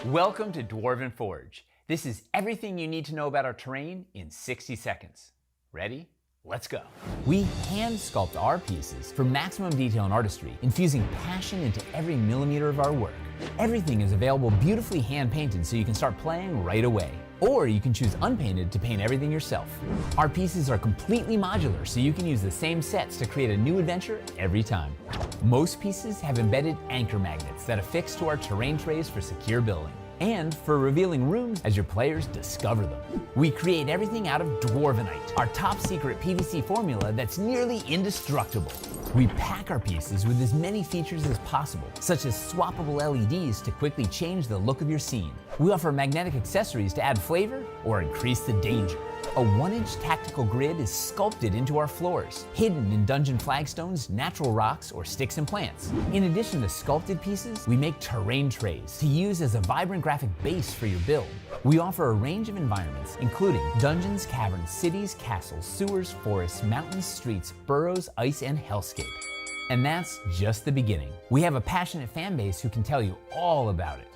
Welcome to Dwarven Forge. This is everything you need to know about our terrain in 60 seconds. Ready? Let's go. We hand sculpt our pieces for maximum detail and artistry, infusing passion into every millimeter of our work. Everything is available beautifully hand painted so you can start playing right away. Or you can choose unpainted to paint everything yourself. Our pieces are completely modular so you can use the same sets to create a new adventure every time. Most pieces have embedded anchor magnets that affix to our terrain trays for secure building, and for revealing rooms as your players discover them. We create everything out of Dwarvenite, our top secret PVC formula that's nearly indestructible. We pack our pieces with as many features as possible, such as swappable LEDs to quickly change the look of your scene. We offer magnetic accessories to add flavor or increase the danger. A 1-inch tactical grid is sculpted into our floors, hidden in dungeon flagstones, natural rocks, or sticks and plants. In addition to sculpted pieces, we make terrain trays to use as a vibrant graphic base for your build. We offer a range of environments, including dungeons, caverns, cities, castles, sewers, forests, mountains, streets, burrows, ice, and hellscape. And that's just the beginning. We have a passionate fan base who can tell you all about it.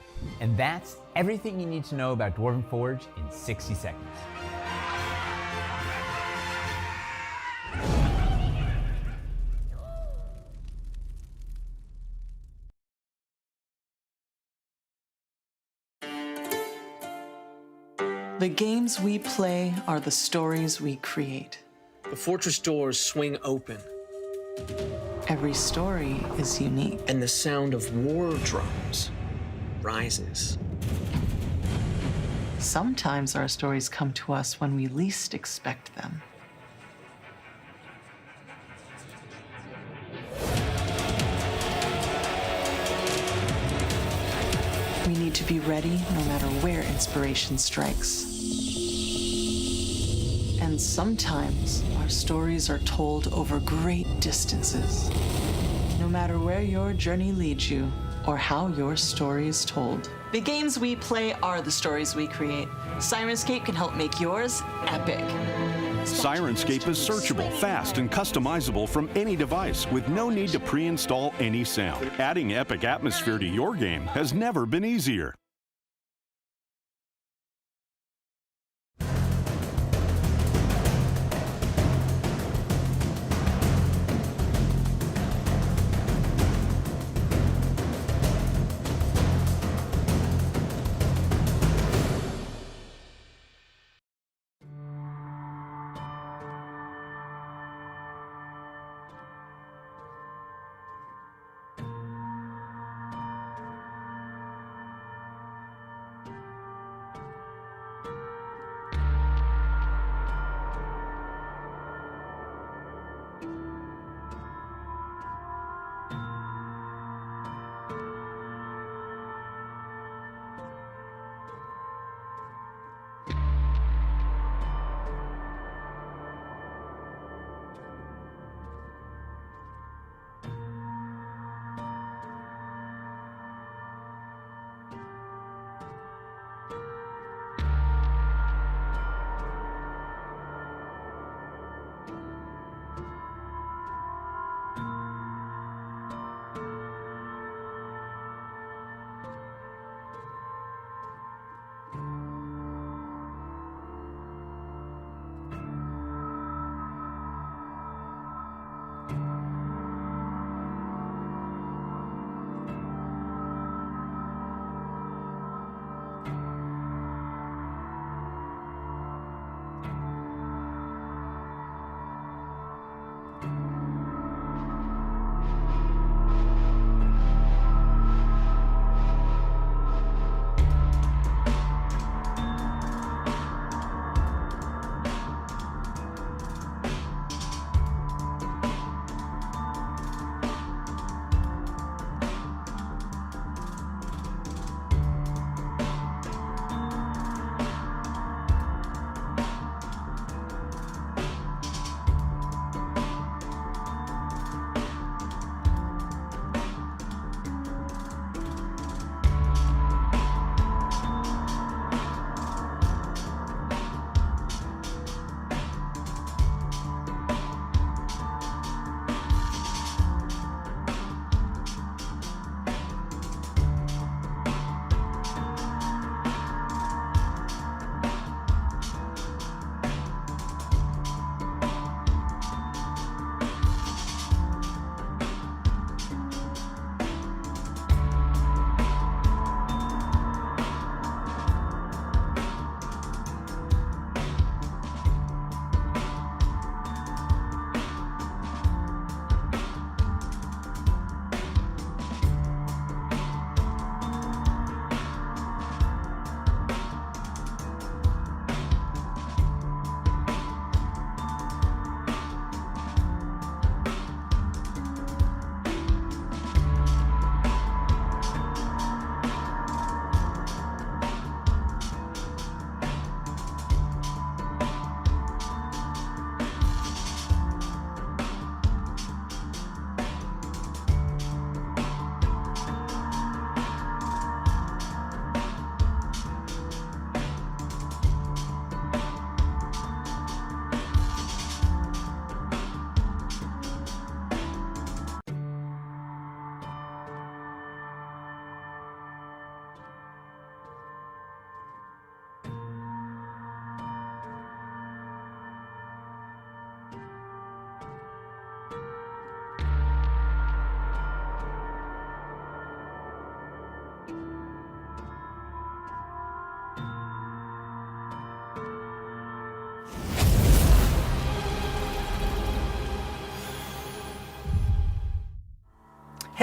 And that's everything you need to know about Dwarven Forge in 60 seconds. The games we play are the stories we create. The fortress doors swing open, Every story is unique. and the sound of war drums rises. Sometimes our stories come to us when we least expect them. We need to be ready no matter where inspiration strikes. And sometimes our stories are told over great distances. No matter where your journey leads you or how your story is told. The games we play are the stories we create. Sirenscape can help make yours epic. Sirenscape is searchable, fast, and customizable from any device with no need to pre-install any sound. Adding epic atmosphere to your game has never been easier.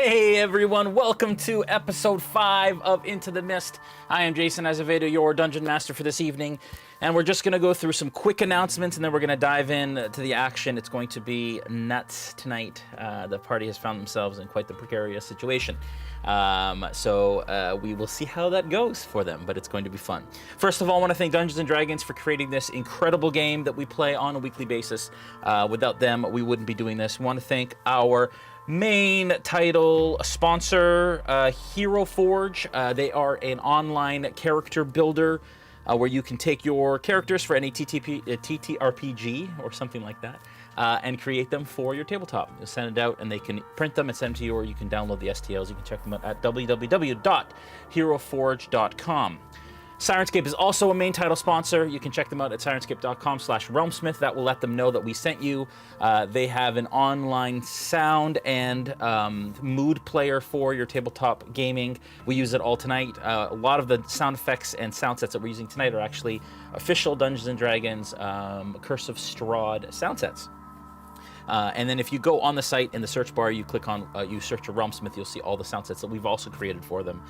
Hey everyone, welcome to episode 5 of Into the Mist. I am Jason Azevedo, your Dungeon Master for this evening, and we're just going to go through some quick announcements and then we're going to dive in to the action. It's going to be nuts tonight. The party has found themselves in quite the precarious situation. So we will see how that goes for them, but it's going to be fun. First of all, I want to thank Dungeons & Dragons for creating this incredible game that we play on a weekly basis. Without them, we wouldn't be doing this. We want to thank our main title sponsor, Hero Forge. They are an online character builder where you can take your characters for any TTRPG or something like that and create them for your tabletop. You'll send it out and they can print them and send them to you, or you can download the STLs. You can check them out at www.heroforge.com. Sirenscape is also a main title sponsor. You can check them out at sirenscape.com/RealmSmith. That will let them know that we sent you. They have an online sound and mood player for your tabletop gaming. We use it all tonight. A lot of the sound effects and sound sets that we're using tonight are actually official Dungeons & Dragons Curse of Strahd sound sets. And then if you go on the site in the search bar, you click on, you search for RealmSmith, you'll see all the sound sets that we've also created for them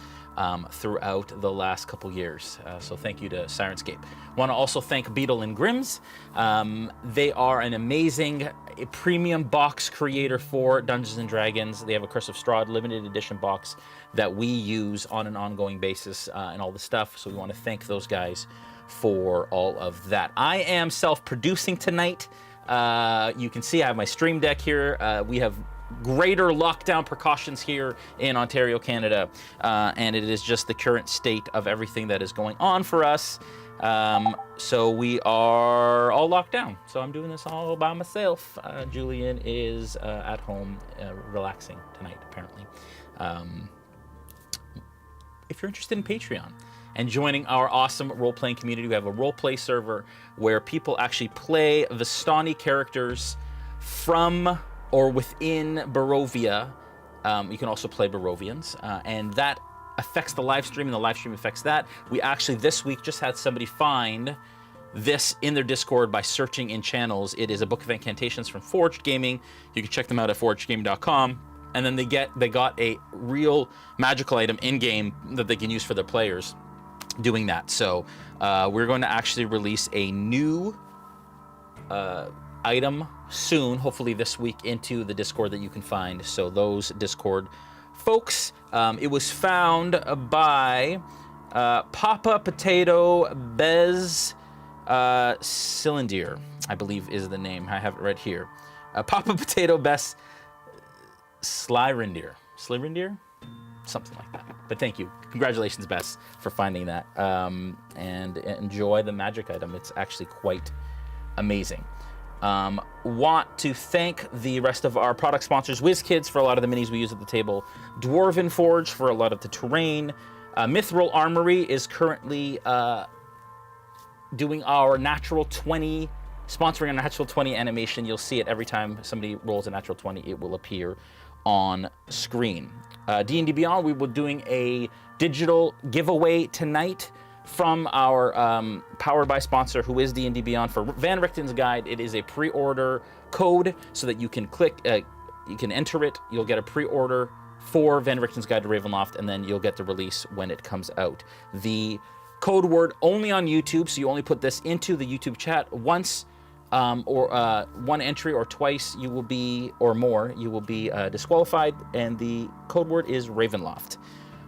throughout the last couple years. So thank you to Sirenscape. Want to also thank Beetle and Grimm's. They are an amazing premium box creator for Dungeons & Dragons. They have a Curse of Strahd limited edition box that we use on an ongoing basis and all the stuff. So we want to thank those guys for all of that. I am self-producing tonight. You can see I have my stream deck here. We have greater lockdown precautions here in Ontario, Canada, and it is just the current state of everything that is going on for us. So we are all locked down. So I'm doing this all by myself. Julian is at home relaxing tonight, apparently. If you're interested in Patreon and joining our awesome role-playing community, we have a role-play server where people actually play Vistani characters from or within Barovia. You can also play Barovians, and that affects the live stream, and the live stream affects that. We actually, this week, just had somebody find this in their Discord by searching in channels. It is a book of incantations from Forged Gaming. You can check them out at forgedgaming.com. And then they got a real magical item in-game that they can use for their players doing that. So we're going to actually release a new item soon, hopefully this week, into the Discord that you can find. So those Discord folks, it was found by Papa Potato Bez Cylinder, I believe is the name. I have it right here. Papa Potato Bez Slyrindir, something like that. But thank you, congratulations, Bess, for finding that, and enjoy the magic item. It's actually quite amazing. Want to thank the rest of our product sponsors: WizKids for a lot of the minis we use at the table, Dwarven Forge for a lot of the terrain, Mithril Armory is currently doing our Natural 20, sponsoring a Natural 20 animation. You'll see it every time somebody rolls a Natural 20, it will appear on screen. D&D Beyond, we will be doing a digital giveaway tonight from our powered by sponsor, who is D&D Beyond, for Van Richten's Guide. It is a pre-order code so that you can click, you can enter it, you'll get a pre-order for Van Richten's Guide to Ravenloft, and then you'll get the release when it comes out. The code word only on YouTube, so you only put this into the YouTube chat once, or one entry or twice, you will be, or more, you will be disqualified, and the code word is Ravenloft.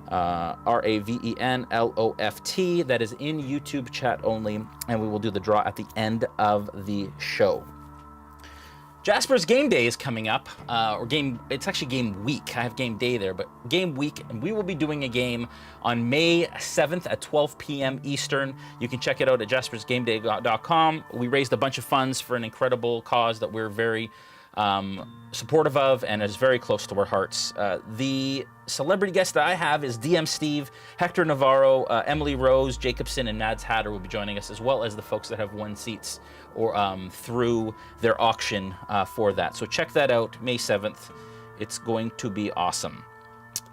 RAVENLOFT. That is in YouTube chat only, and we will do the draw at the end of the show. Jasper's Game Day is coming up, it's actually Game Week. I have Game Day there, but Game Week, and we will be doing a game on May 7th at 12 p.m. Eastern. You can check it out at jaspersgameday.com. We raised a bunch of funds for an incredible cause that we're very supportive of and is very close to our hearts. The celebrity guest that I have is DM Steve, Hector Navarro, Emily Rose, Jacobson, and Mads Hatter will be joining us, as well as the folks that have won seats or through their auction for that. So check that out, May 7th. It's going to be awesome.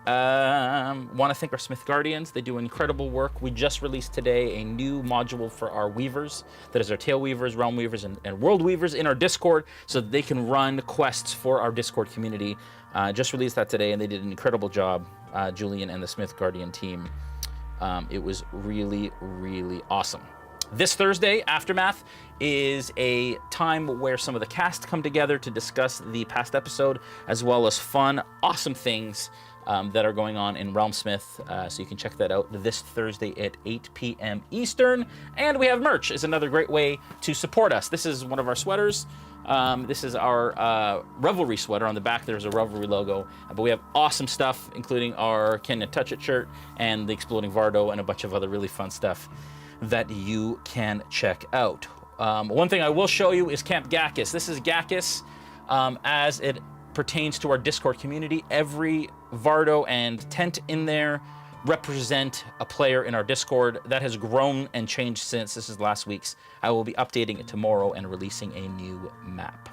Want to thank our Smithgardians. They do incredible work. We just released today a new module for our weavers. That is our Tail Weavers, Realm Weavers, and World Weavers in our Discord, so that they can run quests for our Discord community. Just released that today, and they did an incredible job, Julian and the Smithgardian team. It was really, really awesome. This Thursday, Aftermath, is a time where some of the cast come together to discuss the past episode, as well as fun, awesome things that are going on in RealmSmith. So you can check that out this Thursday at 8 p.m. Eastern. And we have merch, is another great way to support us. This is one of our sweaters. This is our Revelry sweater. On the back, there's a Revelry logo. But we have awesome stuff, including our Can You Touch It shirt and the Exploding Vardo and a bunch of other really fun stuff that you can check out. One thing I will show you is Camp Gakkus. This is Gakkus as it pertains to our Discord community. Every Vardo and tent in there represent a player in our Discord. That has grown and changed since. This is last week's. I will be updating it tomorrow and releasing a new map.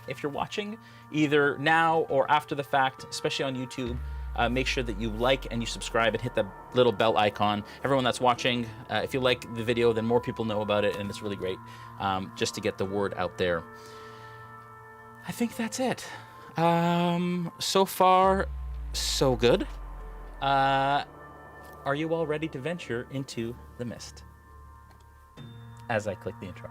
If you're watching either now or after the fact, especially on YouTube, make sure that you like and you subscribe and hit the little bell icon. Everyone that's watching, if you like the video, then more people know about it, and it's really great just to get the word out there. I think that's it. So far, so good. Are you all ready to venture into the mist? As I click the intro.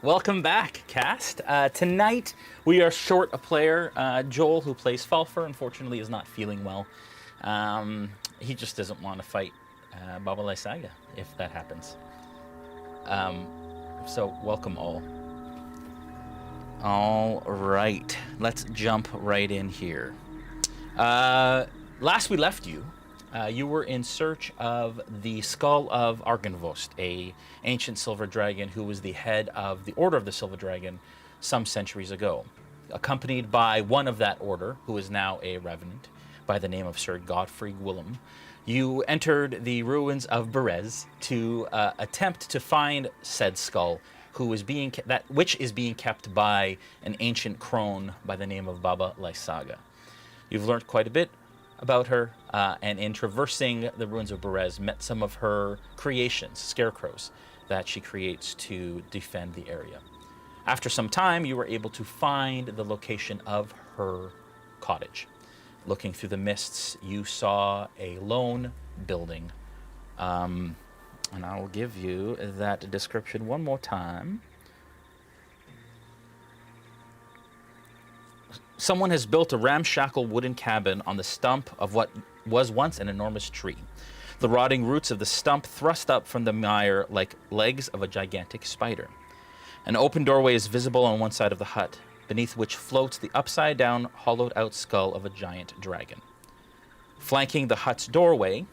Welcome back, cast. Tonight, we are short a player. Joel, who plays Falpher, unfortunately is not feeling well. He just doesn't want to fight Baba Lysaga, if that happens. So, welcome all. All right, let's jump right in here. Last we left you, you were in search of the skull of Argynvost, a ancient silver dragon who was the head of the Order of the Silver Dragon some centuries ago. Accompanied by one of that order, who is now a revenant, by the name of Sir Godfrey Willem, you entered the ruins of Berez to attempt to find said skull, which is being kept by an ancient crone by the name of Baba Lysaga. You've learned quite a bit about her, and in traversing the ruins of Berez, met some of her creations, scarecrows, that she creates to defend the area. After some time, you were able to find the location of her cottage. Looking through the mists, you saw a lone building, and I will give you that description one more time. Someone has built a ramshackle wooden cabin on the stump of what was once an enormous tree. The rotting roots of the stump thrust up from the mire like legs of a gigantic spider. An open doorway is visible on one side of the hut, beneath which floats the upside-down, hollowed-out skull of a giant dragon. Flanking the hut's doorway,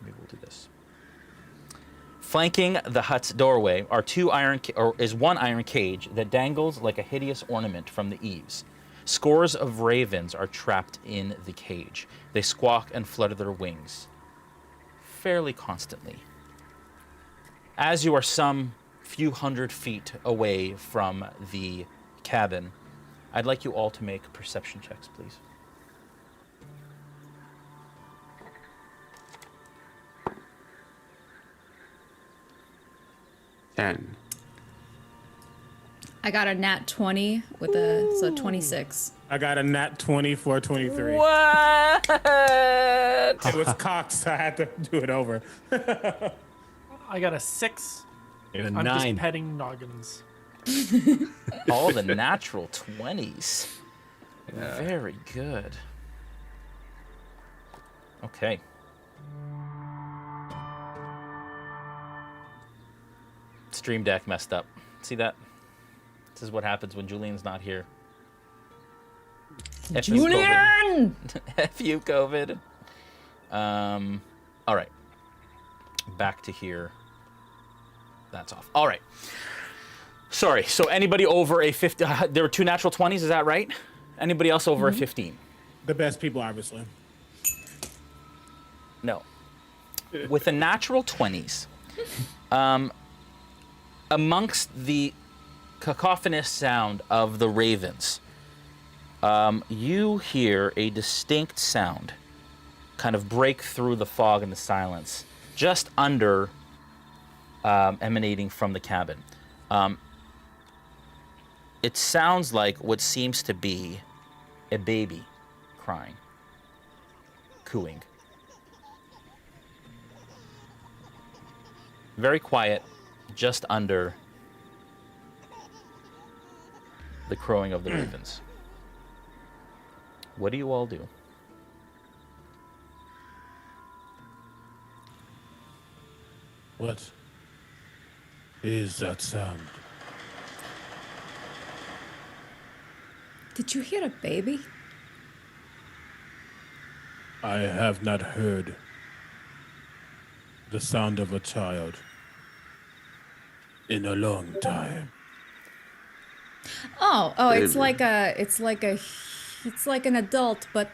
maybe we'll do this. Flanking the hut's doorway are one iron cage that dangles like a hideous ornament from the eaves. Scores of ravens are trapped in the cage. They squawk and flutter their wings fairly constantly. As you are some few hundred feet away from the cabin, I'd like you all to make perception checks, please. Ten. I got a nat 20 with so 26. I got a nat 20 for 23. What? It was cocked, so I had to do it over. I got a 6. And a I'm 9. just petting noggins. All the natural 20s. Very good. Okay. Stream Deck messed up. See that? This is what happens when Julian's not here. Julian! F you, COVID. All right. Back to here. That's off. All right. Sorry. So anybody over a 50? There were 2 natural 20s. Is that right? Anybody else over a 15? The best people, obviously. No. With the natural 20s, amongst the cacophonous sound of the ravens, you hear a distinct sound kind of break through the fog and the silence, just under, emanating from the cabin. It sounds like what seems to be a baby crying, cooing. Very quiet, just under the crowing of the ravens. What do you all do? What is that sound? Did you hear a baby? I have not heard the sound of a child in a long time. Oh, it's like an adult, but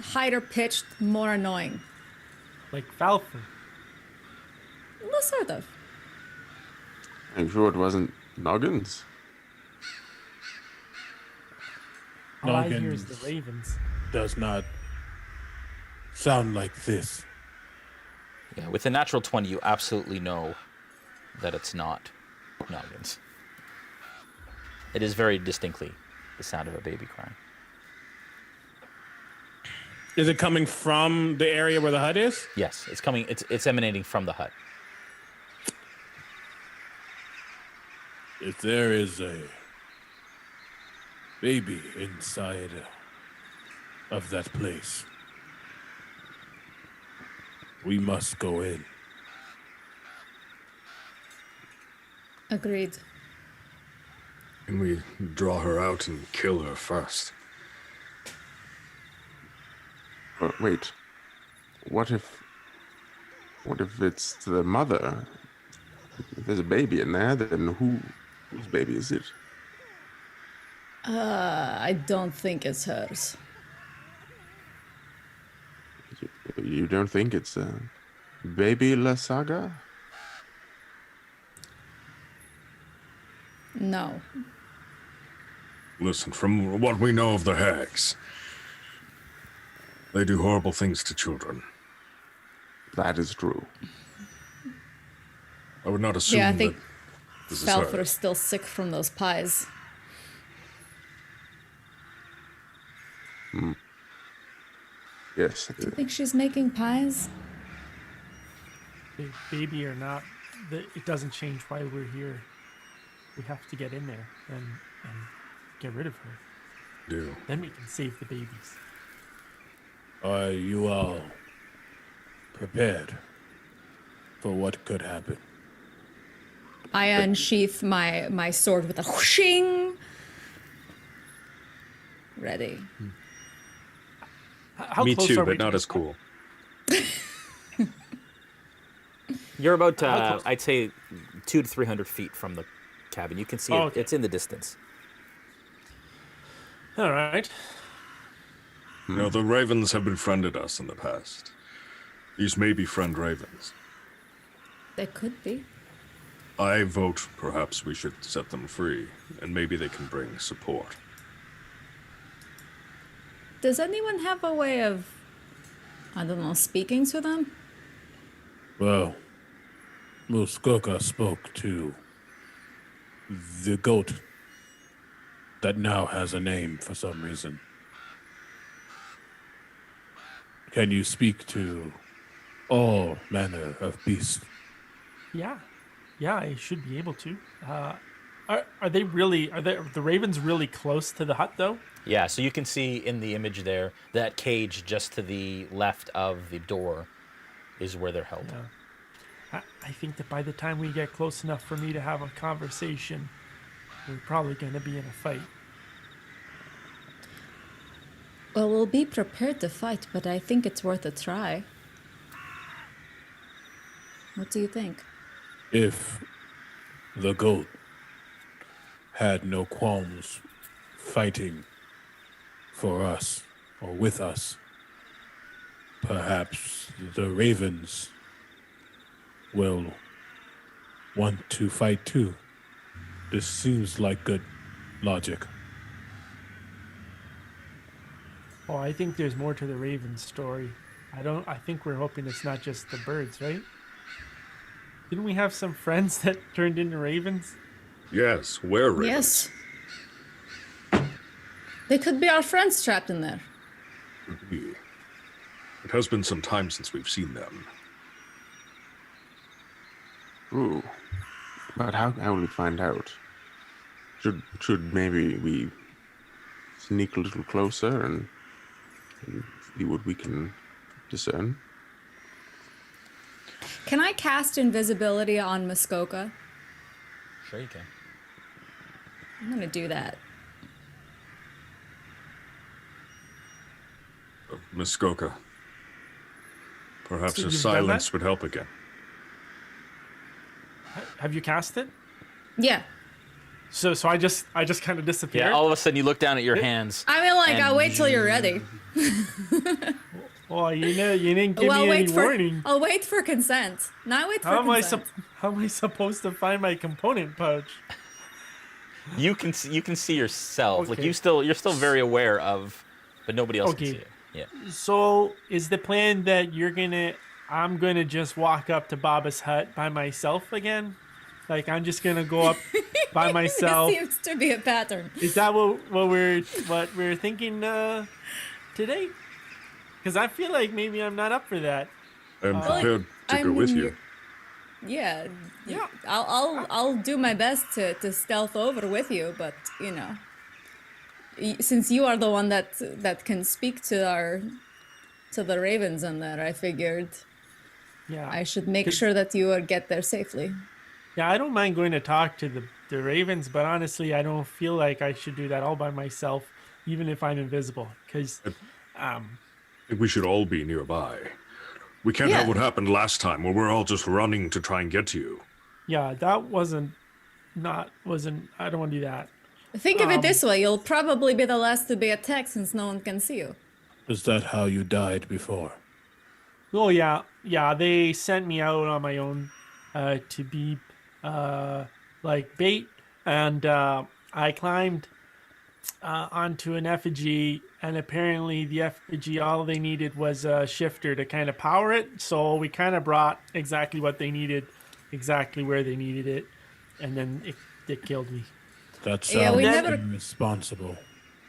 higher pitched, more annoying. Like Falpher. Well, sort of. I'm sure it wasn't Noggins. All I hear is Noggins the ravens. does not sound like this. Yeah, with a natural 20, you absolutely know that it's not Noggins. It is very distinctly the sound of a baby crying. Is it coming from the area where the hut is? Yes, it's coming. It's emanating from the hut. If there is a baby inside of that place, we must go in. Agreed. Can we draw her out and kill her first? Wait. What if it's the mother? If there's a baby in there, then whose baby is it? I don't think it's hers. You don't think it's baby Lysaga? No. Listen, from what we know of the hags, they do horrible things to children. That is true. I would not assume Yeah, I think that this is her. Falpher is still sick from those pies. Yes. Do you think she's making pies? Baby or not, it doesn't change why we're here. We have to get in there and get rid of her. Do. Then we can save the babies. Are you all prepared for what could happen? I unsheath my sword with a whooshing. Ready. How Me close too, are we but to not the as cool. You're about, I'd say, 200 to 300 feet from the cabin. You can see it. Okay. It's in the distance. All right. Now, the ravens have befriended us in the past. These may be friend ravens. They could be. I vote perhaps we should set them free, and maybe they can bring support. Does anyone have a way of, I don't know, speaking to them? Well, Muskoka spoke to the goat that now has a name for some reason. Can you speak to all manner of beasts? Yeah, I should be able to. Are the ravens really close to the hut though? Yeah, so you can see in the image there, that cage just to the left of the door is where they're held. Yeah. I think that by the time we get close enough for me to have a conversation, we're probably going to be in a fight. Well, we'll be prepared to fight, but I think it's worth a try. What do you think? If the goat had no qualms fighting for us or with us, perhaps the ravens will want to fight too. This seems like good logic. Oh, I think there's more to the raven story. I think we're hoping it's not just the birds, right? Didn't we have some friends that turned into ravens? Yes, where ravens? Yes. They could be our friends trapped in there. It has been some time since we've seen them. Ooh. But how will we find out? Should maybe we sneak a little closer and see what we can discern? Can I cast invisibility on Muskoka? Sure you can. I'm gonna do that. Muskoka. Perhaps So a you've done silence that? would help again. Have you cast it? Yeah. So I just kind of disappeared. Yeah, all of a sudden you look down at your hands. I mean, like, And- I'll wait till you're ready. Oh, you didn't give me any warning. I'll wait for consent. Not wait for consent. How am I supposed to find my component pouch? You can see yourself. Like Okay. you're still very aware of, but nobody else can Okay. see it. Yeah. So is the plan that I'm gonna just walk up to Baba's hut by myself again? Like I'm just gonna go up by myself. Seems to be a pattern. Is that what we're thinking today? Because I feel like maybe I'm not up for that. I'm prepared to go with you. Yeah. Yeah. I'll do my best to stealth over with you, but since you are the one that can speak to the ravens in there, I figured Yeah. I should make sure that you get there safely. Yeah, I don't mind going to talk to the ravens, but honestly, I don't feel like I should do that all by myself, even if I'm invisible. Because, I think we should all be nearby. We can't have Yeah. what happened last time, where we're all just running to try and get to you. yeah, that wasn't. I don't want to do that. Think of it this way: you'll probably be the last to be attacked since no one can see you. Is that how you died before? Oh yeah. They sent me out on my own to be like bait, and I climbed onto an effigy, and apparently the effigy, all they needed was a shifter to kind of power it. So we kind of brought exactly what they needed, exactly where they needed it, and then it killed me. That Yeah, sounds we never- irresponsible.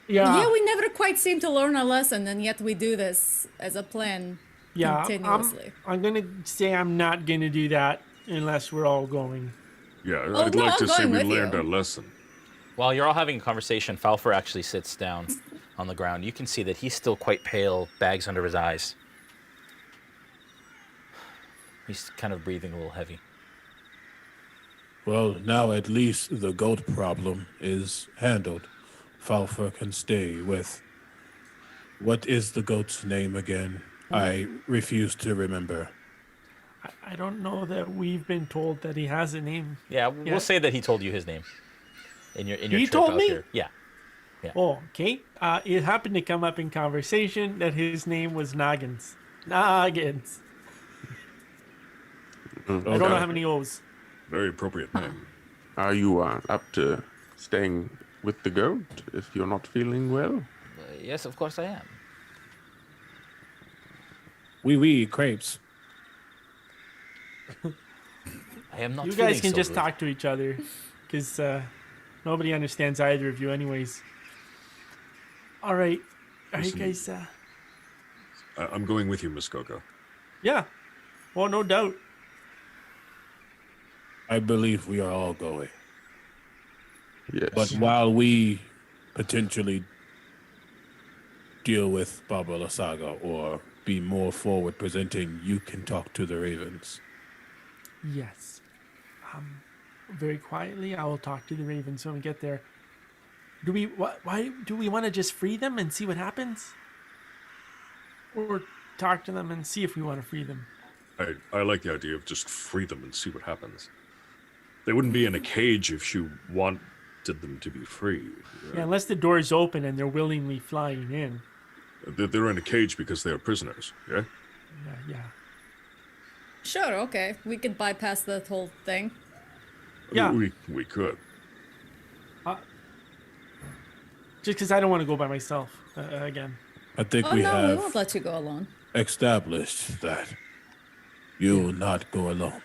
Yeah, Yeah, we never quite seem to learn a lesson, and yet we do this as a plan continuously. I'm gonna say I'm not gonna do that unless we're all going. Yeah, Oh, I'd no, like I'm to say going we with learned you. our lesson. While you're all having a conversation, Falpher actually sits down on the ground. You can see that he's still quite pale, bags under his eyes. He's kind of breathing a little heavy. Well, now at least the goat problem is handled. Falpher can stay with... What is the goat's name again? I refuse to remember. I don't know that we've been told that he has a name. Yeah, we'll say that he told you his name in your He trip told out me? here. Yeah. Oh, okay. It happened to come up in conversation that his name was Noggins. Noggins. I don't know how many O's. Very appropriate name. Are you up to staying with the goat if you're not feeling well? Yes, of course I am. We eat crepes. I am not You feeling guys can so just good. talk to each other, because nobody understands either of you, anyways. All right. Are you Listen. guys? I'm going with you, Muskoka. Yeah. Well, no doubt. I believe we are all going. Yes. But while we potentially deal with Baba Lysaga or be more forward presenting, you can talk to the Ravens. Yes. Very quietly, I will talk to the Ravens when we get there. Do we? Why do we want to just free them and see what happens, or talk to them and see if we want to free them? I like the idea of just free them and see what happens. They wouldn't be in a cage if you wanted them to be free. Yeah, unless the door is open and they're willingly flying in. They're in a cage because they are prisoners, yeah? Yeah. Sure, okay. We could bypass that whole thing. Yeah. We could. Just because I don't want to go by myself again. I think Oh we no, we have won't let you go alone. established that you will not go alone.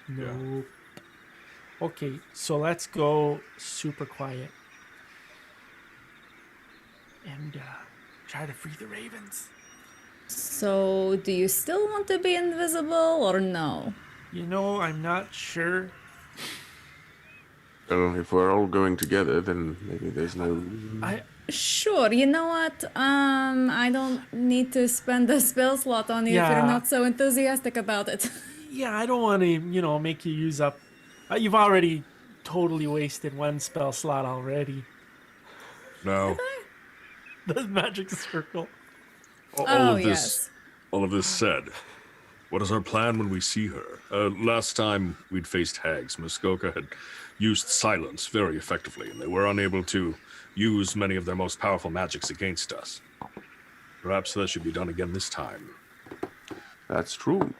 No. Okay, so let's go super quiet. And try to free the Ravens. So, do you still want to be invisible or no? You know, I'm not sure. Well, if we're all going together, then maybe there's no... Sure, you know what? I don't need to spend a spell slot on you if Yeah. you're not so enthusiastic about it. Yeah, I don't want to, make you use up. You've already totally wasted one spell slot already. Now, The magic circle. Oh, yes. All of this said, what is our plan when we see her? Last time we'd faced hags, Muskoka had used silence very effectively, and they were unable to use many of their most powerful magics against us. Perhaps that should be done again this time. That's true.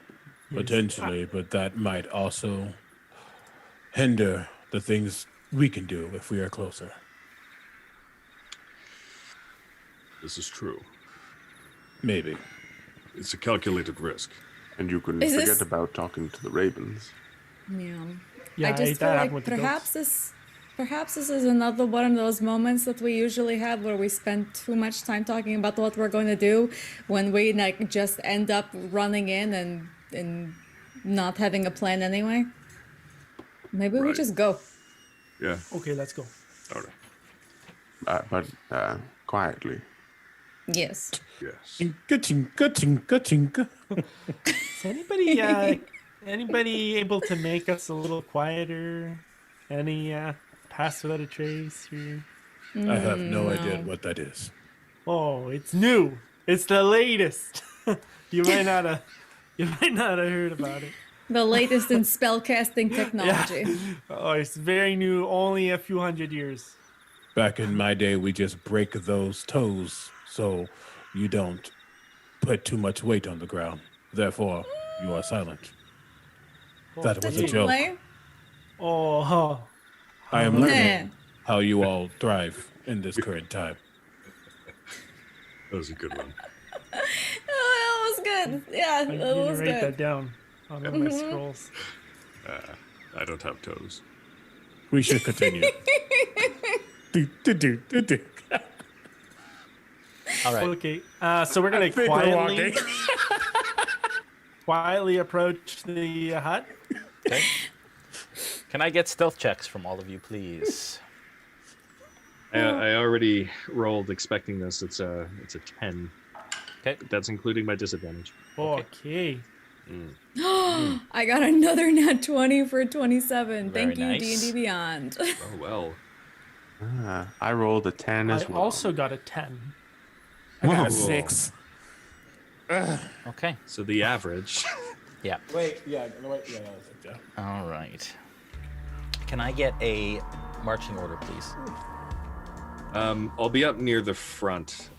Potentially, but that might also hinder the things we can do if we are closer. This is true. Maybe. It's a calculated risk. And you can Is forget this- about talking to the ravens. Yeah. Yeah, I just feel that happened like with the goats. perhaps this is another one of those moments that we usually have where we spend too much time talking about what we're going to do when we just end up running in and not having a plan anyway. Maybe we Right. just go. Yeah. Okay, let's go. All right. But quietly. Yes. Yes. Tinka. Is anybody able to make us a little quieter? Any pass without a trace? Or... I have no idea what that is. Oh, it's new. It's the latest. you might not have heard about it. The latest in spellcasting technology. Oh, it's very new. Only a few hundred years. Back in my day, we just break those toes so you don't put too much weight on the ground. Therefore, you are silent. That was a Did you joke. play? Oh, huh. I am learning Nah. how you all thrive in this current time. That was a good one. Oh, that was good. Yeah, I'm that going was to write that good. down on one of my scrolls. I don't have toes. We should continue. All right. Okay, so we're going to quietly approach the hut. Okay. Can I get stealth checks from all of you, please? I already rolled expecting this. It's a 10. Okay. That's including my disadvantage. Okay. I got another nat 20 for 27. Very Thank you, nice. D&D Beyond. Oh, well. I rolled a 10 I as well. also got a 10. I got a Whoa. 6. Okay. So the average. Yeah. Wait, yeah. All right. Can I get a marching order, please? I'll be up near the front,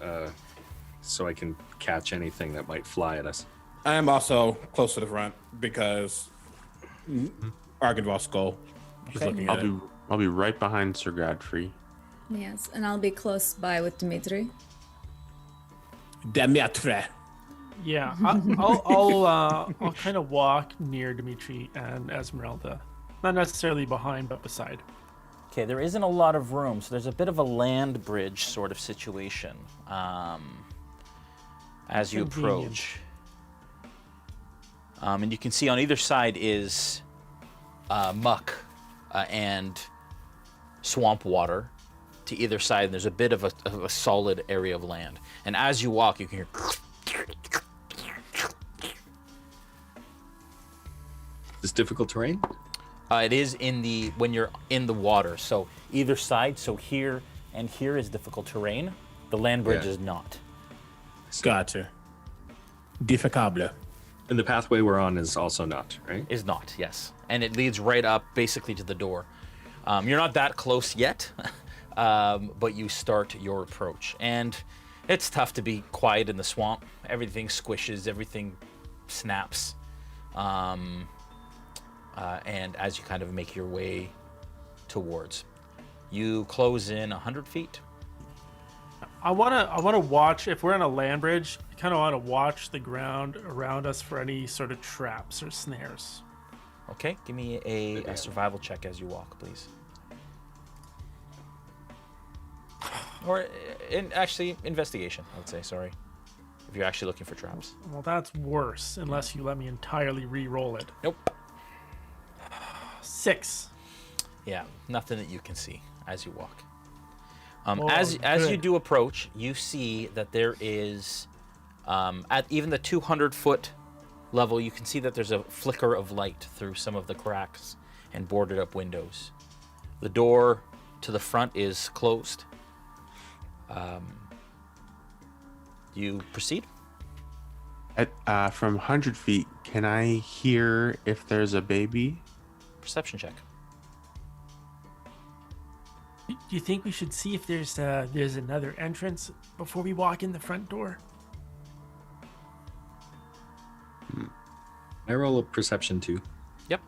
so I can catch anything that might fly at us. I am also close to the front because Argandval's skull. He's looking at it. I'll be right behind Sir Godfrey. Yes, and I'll be close by with Dmitri. Dmitri. Yeah, I'll kind of walk near Dmitri and Ezmerelda, not necessarily behind, but beside. Okay, there isn't a lot of room, so there's a bit of a land bridge sort of situation as you approach. And you can see on either side is muck and swamp water to either side. And there's a bit of a solid area of land. And as you walk, you can hear... Is difficult terrain? It is when you're in the water. So either side, so here and here is difficult terrain. The land bridge is not. Gotcha. Difficable. And the pathway we're on is also not, right? Is not, yes. And it leads right up basically to the door. You're not that close yet, but you start your approach. And it's tough to be quiet in the swamp. Everything squishes, everything snaps. And as you kind of make your way towards, you close in 100 feet. I wanna watch, if we're on a land bridge, I kind of want to watch the ground around us for any sort of traps or snares. Okay, give me a survival check as you walk, please. Or actually, investigation, I would say, sorry. If you're actually looking for traps. Well, that's worse, unless you let me entirely re-roll it. Nope. 6. Yeah, nothing that you can see as you walk. Oh, as you do approach, you see that there is, at even the 200-foot level, you can see that there's a flicker of light through some of the cracks and boarded up windows. The door to the front is closed. You proceed? From 100 feet, can I hear if there's a baby? Perception check. Do you think we should see if there's another entrance before we walk in the front door? I roll a perception too. Yep.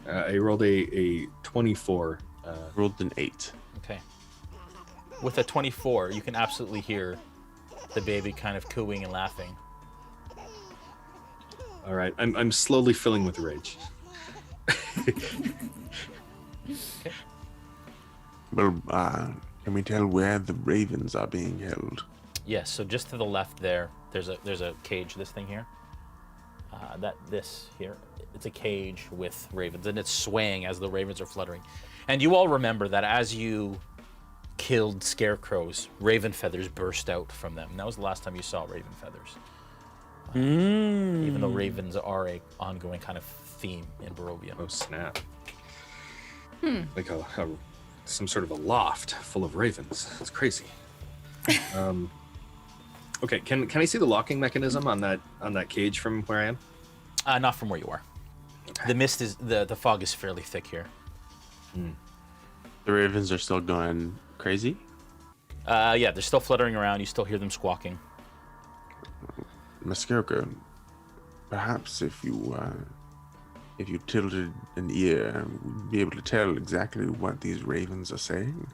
I rolled a 24. Rolled an 8. Okay. With a 24, you can absolutely hear the baby kind of cooing and laughing. All right, I'm slowly filling with rage. Okay. Well, can we tell where the ravens are being held? Yes. So just to the left there's a cage. This thing here. This here. It's a cage with ravens, and it's swaying as the ravens are fluttering. And you all remember that as you killed scarecrows, raven feathers burst out from them. And that was the last time you saw raven feathers. Even though ravens are a ongoing kind of theme in Barovia. Oh snap! Like some sort of a loft full of ravens. It's crazy. Okay, can I see the locking mechanism on that cage from where I am? Not from where you are. Okay. The mist is the fog is fairly thick here. The ravens are still going crazy? Yeah, they're still fluttering around. You still hear them squawking. Muskoka, perhaps if you tilted an ear, we'd be able to tell exactly what these ravens are saying.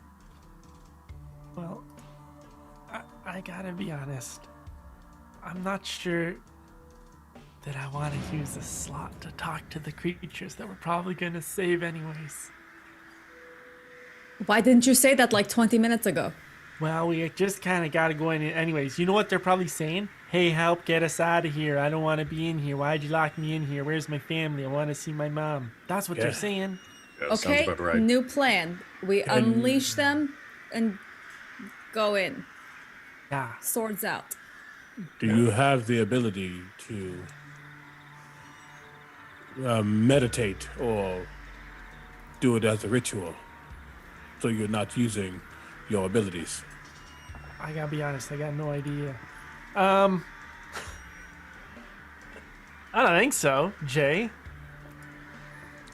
Well, I gotta be honest. I'm not sure that I want to use this slot to talk to the creatures that we're probably gonna save anyways. Why didn't you say that like 20 minutes ago? Well, we just kind of got to go in anyways. You know what they're probably saying? Hey, help, get us out of here. I don't want to be in here. Why'd you lock me in here? Where's my family? I want to see my mom. That's what they're saying. Yeah, Okay, sounds about right. new plan. We unleash them and go in. Yeah. Swords out. Do you have the ability to meditate or do it as a ritual so you're not using your abilities? I gotta be honest, I got no idea. I don't think so, Jay.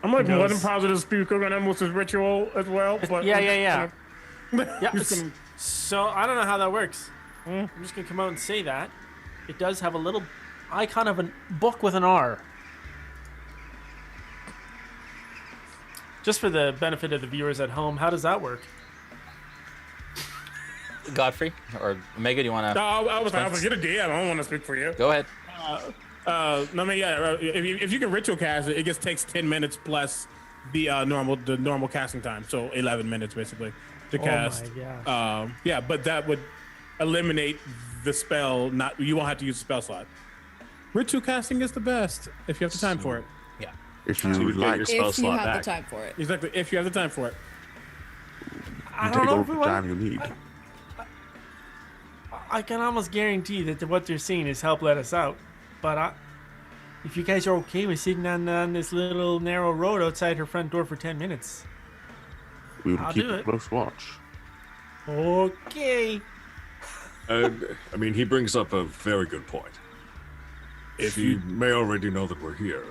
I'm like more than Knows. positive speaker on Emil's ritual as well. But Yeah. Yeah. So I don't know how that works. I'm just gonna come out and say that it does have a little icon of a book with an R. Just for the benefit of the viewers at home, how does that work? Godfrey or Omega, do you want to? No, I was get a DM. I don't want to speak for you. Go ahead. No, I mean, yeah. If you can ritual cast it, takes 10 minutes plus the normal casting time, so 11 minutes basically to cast. Oh my gosh. Yeah, but that would eliminate the spell. You won't have to use the spell slot. Ritual casting is the best if you have the time for it. Yeah. If you So you would get like, your spell If you slot have back. the time for it. Exactly, if you have the time for it. I you don't take know all if we the want. time you need. I can almost guarantee that what they're saying is help let us out. But if you guys are okay with sitting on this little narrow road outside her front door for 10 minutes. We will I'll keep do a it. close watch. Okay. I mean, he brings up a very good point. If She you may already know that we're here,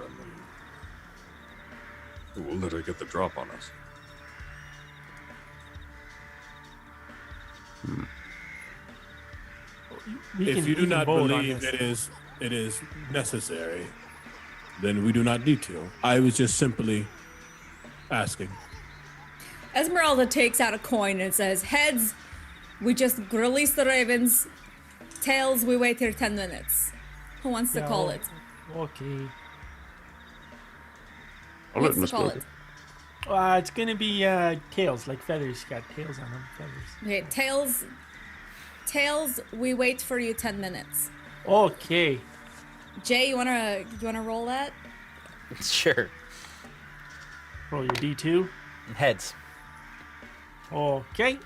and we'll let her get the drop on us. if you do not vote on believe this. it is necessary, then we do not need to. I was just simply asking. Ezmerelda takes out a coin and says, heads, we just release the ravens. Tails, we wait here 10 minutes. Who wants to call it? Okay. I'll Who let wants to call Muskoka. it? It's gonna be tails, like feathers. Got tails on them, feathers. Okay, Tails, we wait for you 10 minutes. Okay. Jay, you wanna roll that? Sure. Roll your D2. Heads. Okay.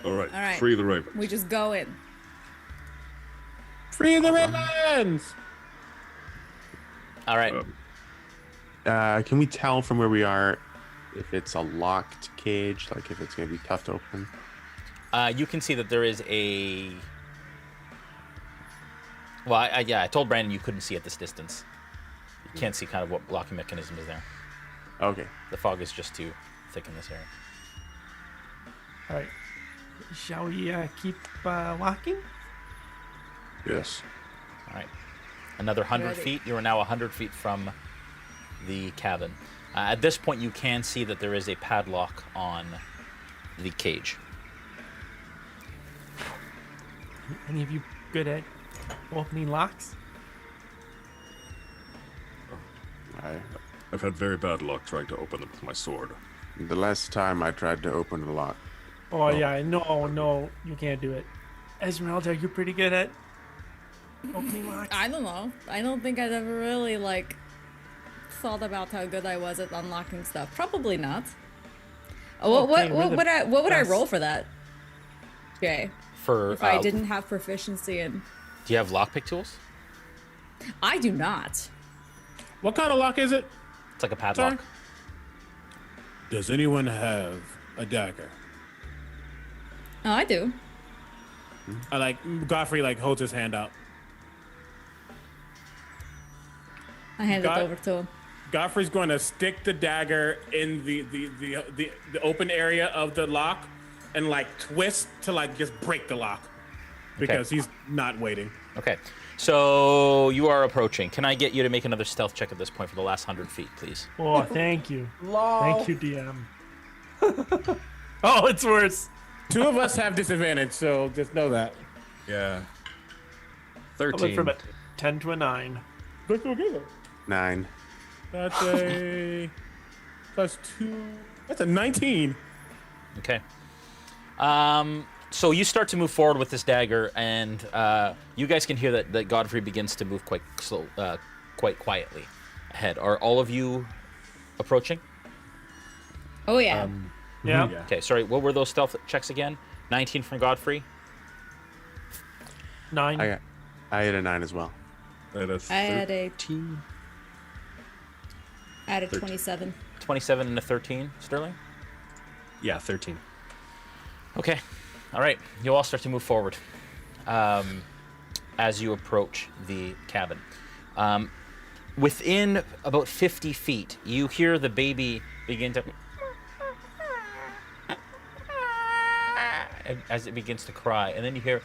All right, All right. free the raven. We just go in. Free the ravens! All right. Can we tell from where we are if it's a locked cage, like if it's going to be tough to open? You can see that there is a. Well, I told Brandon you couldn't see at this distance. You can't see kind of what blocking mechanism is there. Okay. The fog is just too thick in this area. All right. Shall we keep walking? Yes. All right. Another 100 Ready. feet. You are now 100 feet from the cabin. At this point, you can see that there is a padlock on the cage. Any of you good at opening locks? I've had very bad luck trying to open them with my sword. The last time I tried to open the lock. Oh, yeah. No, you can't do it. Ezmerelda, are you pretty good at opening locks? I don't know. I don't think I'd ever really, thought about how good I was at unlocking stuff. Probably not. Oh, Okay, what would I best. roll for that? Okay. For If I didn't have proficiency in... Do you have lockpick tools? I do not. What kind of lock is it? It's like a padlock. Sorry? Does anyone have a dagger? Oh, I do. Godfrey holds his hand out. I hand Got- it over to him. Godfrey's going to stick the dagger in the open area of the lock and twist to just break the lock because he's not waiting. Okay. So you are approaching. Can I get you to make another stealth check at this point for the last 100 feet, please? Oh, thank you. Thank you, DM. Oh, it's worse. Two of us have disadvantage, so just know that. Yeah. I went 13. from a 10 to a 9. That's okay though. 9. That's a +2. That's a 19. Okay. So you start to move forward with this dagger, and you guys can hear that Godfrey begins to move quite slow, quite quietly ahead. Are all of you approaching? Oh, yeah. Yeah. Okay, sorry, what were those stealth checks again? 19 from Godfrey? 9. I had a 9 as well. I had a I had a 13. 27. 27 and a 13, Sterling? Yeah, 13. Okay. All right. You all start to move forward as you approach the cabin. within about 50 feet, you hear the baby begin to, as it begins to cry, and then you hear,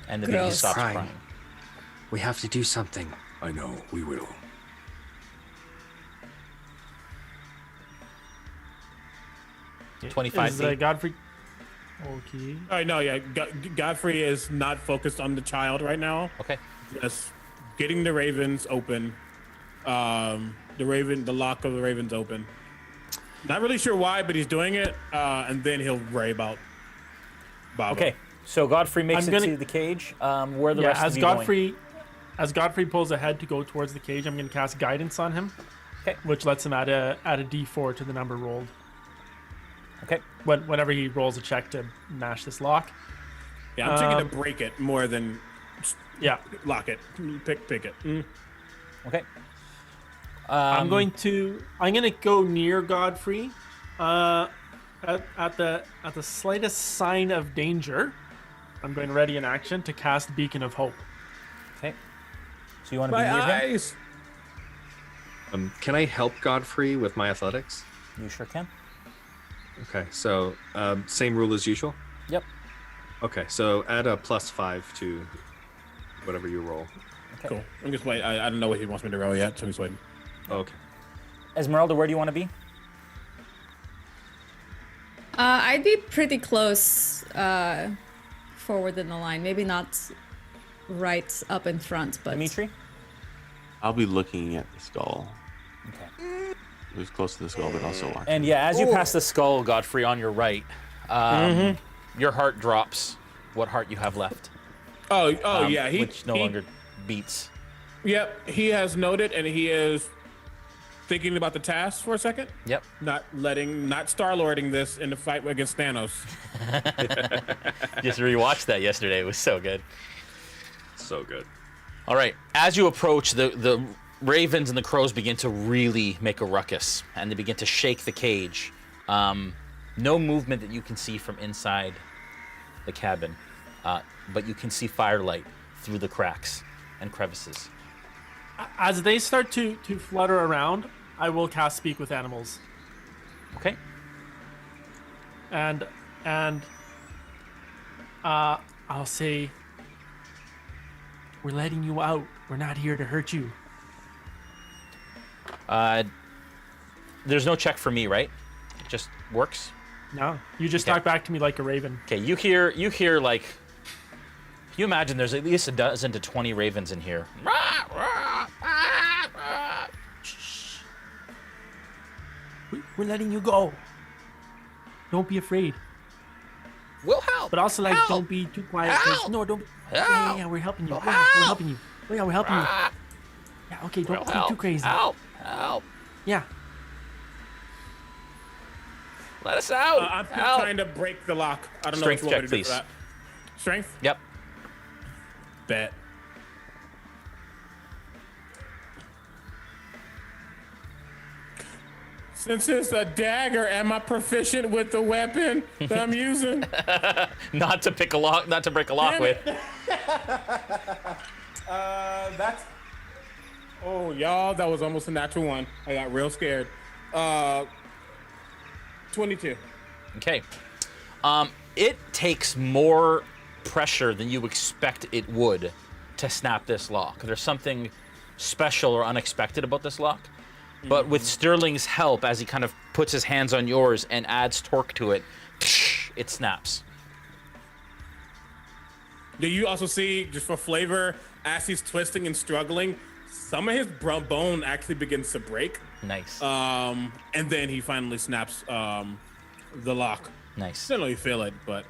and the baby Gross. stops Crying. crying. We have to do something. I know, we will. Yeah. 25 Is feet. Godfrey? Okay. Oh no, yeah. Godfrey is not focused on the child right now. Okay. Just getting the ravens open. The lock of the ravens open. Not really sure why, but he's doing it, and then he'll worry about Baba. Okay. So Godfrey makes I'm it gonna- to the cage. Where are the Yeah, rest as of you going? Godfrey, as Godfrey pulls ahead to go towards the cage, I'm going to cast guidance on him. Okay. Which lets him add a D4 to the number rolled. Okay. Whenever he rolls a check to mash this lock. Yeah, I'm thinking to break it more than Yeah. lock it. Pick it. Okay. I'm gonna go near Godfrey, at the slightest sign of danger. I'm going to ready in action to cast Beacon of Hope. Okay. So you want to be My near him? eyes. Can I help Godfrey with my athletics? You sure can. Okay, so same rule as usual? Yep. Okay, so add a +5 to whatever you roll. Okay. Cool. I'm just waiting. I don't know what he wants me to roll yet, so I'm just waiting. Okay. Ezmerelda, where do you want to be? I'd be pretty close forward in the line. Maybe not right up in front, but Dmitri? I'll be looking at the skull. Okay. It was close to the skull, but also watching. And yeah, as you pass the skull, Godfrey, on your right, your heart drops. What heart you have left? Yeah. Which no longer beats. Yep. He has noted, and he is thinking about the task for a second. Yep. Not Star-Lording this in the fight against Thanos. Just rewatched that yesterday. It was so good. So good. All right. As you approach, the ravens and the crows begin to really make a ruckus, and they begin to shake the cage. No movement that you can see from inside the cabin, but you can see firelight through the cracks and crevices. As they start to flutter around, I will cast Speak with Animals. Okay. And I'll say, we're letting you out. We're not here to hurt you. There's no check for me, right? It just works. No, you just Okay. talk back to me like a raven. Okay, you hear like, you imagine there's at least a dozen to 20 ravens in here. We're letting you go. Don't be afraid. We'll help. But also, like, Help! don't be too quiet. 'Cause- Help! No, don't. Help! Yeah, we're helping you. Help! Yeah, we're helping you. Yeah, we're helping you. Yeah, okay, don't go too crazy. Help! Help! Yeah. Let us out! I'm Help! trying to break the lock. I don't Strength know what you want me check, to do for please. that. Strength? Yep. Bet. Since it's a dagger, am I proficient with the weapon that I'm using? Not to break a lock Damn with. it. That's. Oh, y'all, that was almost a natural one. I got real scared. 22. Okay. It takes more pressure than you expect it would to snap this lock. There's something special or unexpected about this lock. But with Sterling's help, as he kind of puts his hands on yours and adds torque to it, it snaps. Do you also see, just for flavor, as he's twisting and struggling, some of his bone actually begins to break. Nice. And then he finally snaps the lock. Nice. Didn't really feel it, but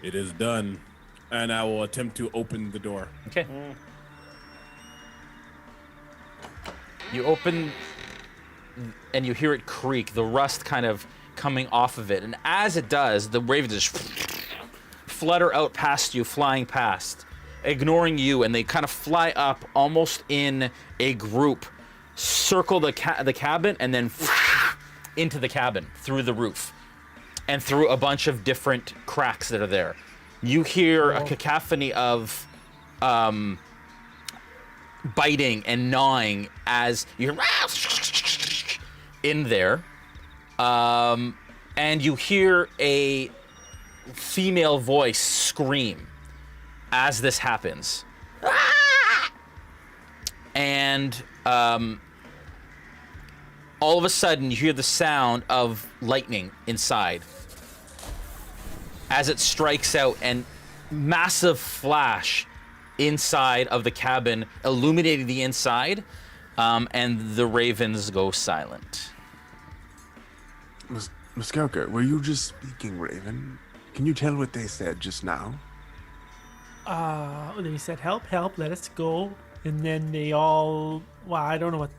it is done. And I will attempt to open the door. Okay. You open and you hear it creak, the rust kind of coming off of it. And as it does, the ravens just flutter out past you, flying past, ignoring you, and they kind of fly up almost in a group, circle the cabin, and then into the cabin through the roof. and through a bunch of different cracks that are there. You hear a cacophony of biting and gnawing as you hear in there. And you hear a female voice scream as this happens. And all of a sudden, you hear the sound of lightning inside as it strikes out, and massive flash inside of the cabin, illuminating the inside, and the ravens go silent. Muskoka, were you just speaking, Raven? Can you tell what they said just now? They said, help, let us go. And then they all, well, I don't know what,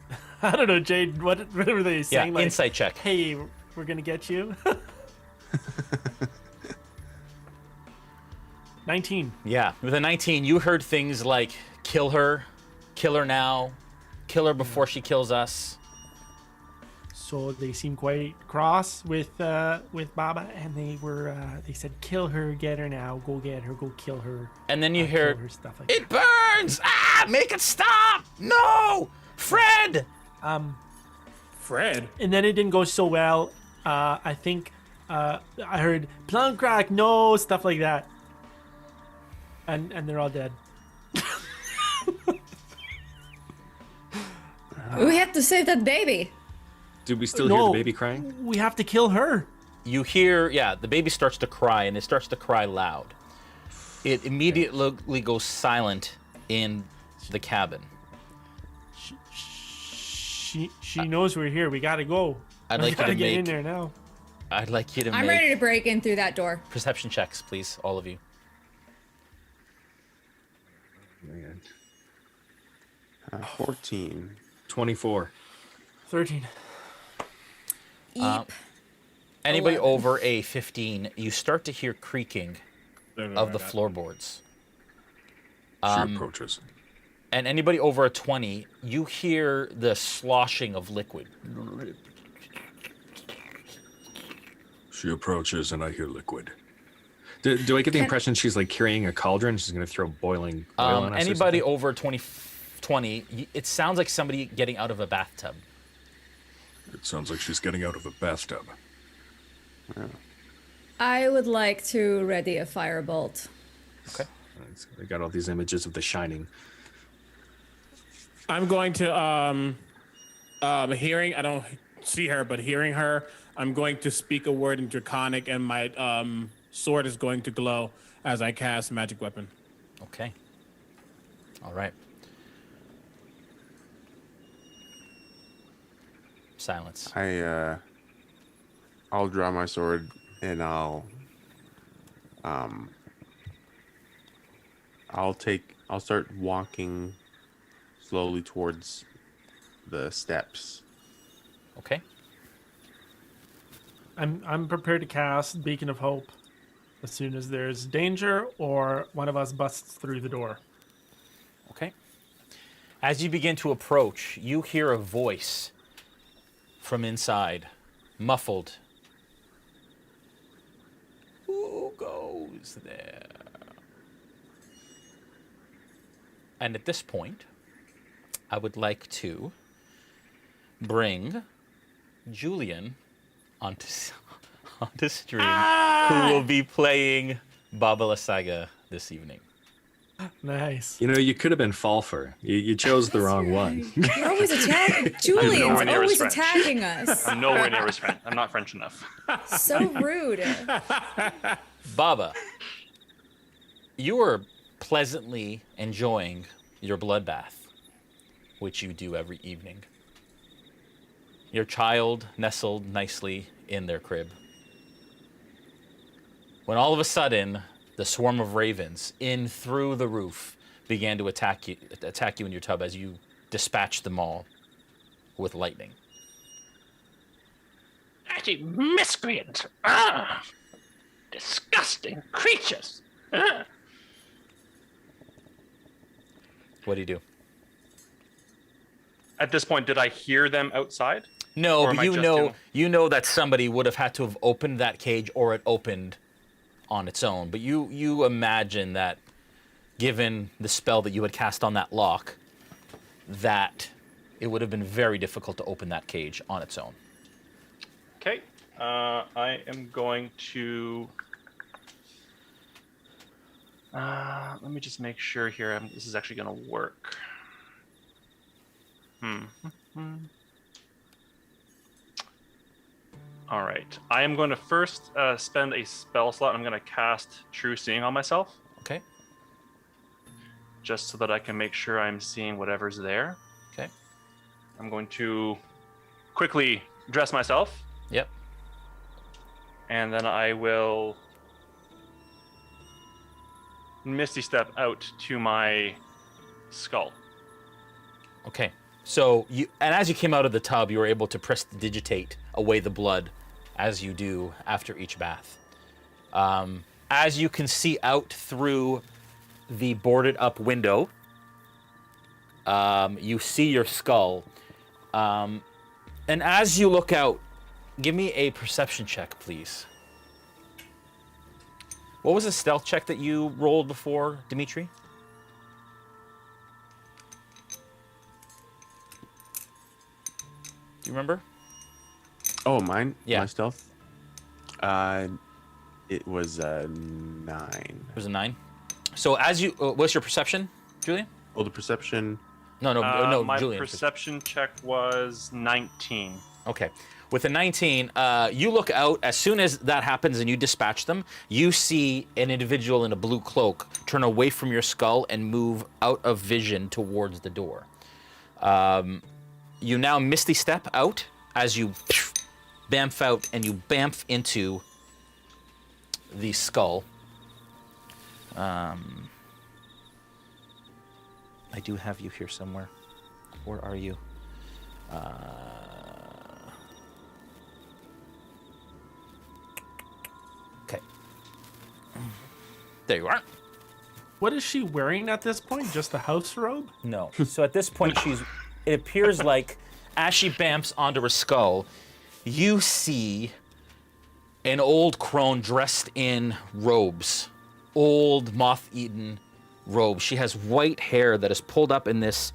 I don't know, Jade, what were they saying? Yeah, like, insight check. Hey, we're going to get you. 19. Yeah, with a 19, you heard things like, kill her now, kill her before she kills us. So they seemed quite cross with Baba, and they said, kill her, get her now, go get her, go kill her. And then you hear, her, stuff like it burns! Ah, make it stop! No! Fred! Fred? And then it didn't go so well. I think I heard, plunk crack, no, stuff like that. And they're all dead. We have to save that baby. Did we still hear the baby crying? We have to kill her. You hear, the baby starts to cry, and it starts to cry loud. It immediately goes silent in the cabin. She knows we're here. We gotta go. I'd like you to get in make. there now. I'd like you to I'm make ready to break in through that door. perception checks, please, all of you. 14. 24. 13. Anybody 11. over a 15, you start to hear creaking of the floorboards. She approaches. And anybody over a 20, you hear the sloshing of liquid. She approaches, and I hear liquid. Do I get the impression she's like carrying a cauldron? She's going to throw boiling oil on us? Anybody over 20, it sounds like somebody getting out of a bathtub. It sounds like she's getting out of a bathtub. Yeah. I would like to ready a firebolt. Okay. I got all these images of The Shining. I'm going to hearing. I don't see her, but hearing her, I'm going to speak a word in Draconic, and my sword is going to glow as I cast magic weapon. Okay. All right. Silence. I'll draw my sword and I'll start walking slowly towards the steps. Okay. I'm prepared to cast Beacon of Hope as soon as there's danger or one of us busts through the door. Okay. As you begin to approach, you hear a voice from inside, muffled. Who goes there? And at this point, I would like to bring Julian onto stream, who will be playing Baba Lysaga this evening. Nice. You know, you could have been Falpher. You chose the wrong one. You're always attacking. Julian's always attacking us. I'm nowhere near his French. I'm not French enough. So rude. Baba, you are pleasantly enjoying your bloodbath, which you do every evening. Your child nestled nicely in their crib. When all of a sudden, the swarm of ravens in through the roof began to attack you in your tub as you dispatched them all with lightning. Actually, miscreant! Ah! Disgusting creatures! Ah! What do you do? At this point, did I hear them outside? No, Or am but I just you know that somebody would have had to have opened that cage, or it opened on its own. But you imagine that, given the spell that you had cast on that lock, that it would have been very difficult to open that cage on its own. Okay. I am going to. Let me just make sure here. This is actually going to work. All right. I am going to first spend a spell slot. I'm going to cast True Seeing on myself. Okay. Just so that I can make sure I'm seeing whatever's there. Okay. I'm going to quickly dress myself. Yep. And then I will Misty Step out to my skull. Okay. So as you came out of the tub, you were able to prestidigitate away the blood, as you do after each bath. As you can see out through the boarded up window, you see your skull. And as you look out, give me a perception check, please. What was the stealth check that you rolled before, Dmitri? Do you remember? Oh, mine? Yeah. My stealth? It was a 9. It was a 9. So as you, what's your perception, Julian? Oh, the perception. No, My Julian. perception check was 19. Okay. With a 19, you look out. As soon as that happens and you dispatch them, you see an individual in a blue cloak turn away from your skull and move out of vision towards the door. You now Misty Step out as you bamf out, and you bamf into the skull. I do have you here somewhere. Where are you? Okay. There you are. What is she wearing at this point? Just a house robe? No. So at this point, it appears like as she bamps onto her skull, you see an old crone dressed in robes, old moth-eaten robes. She has white hair that is pulled up in this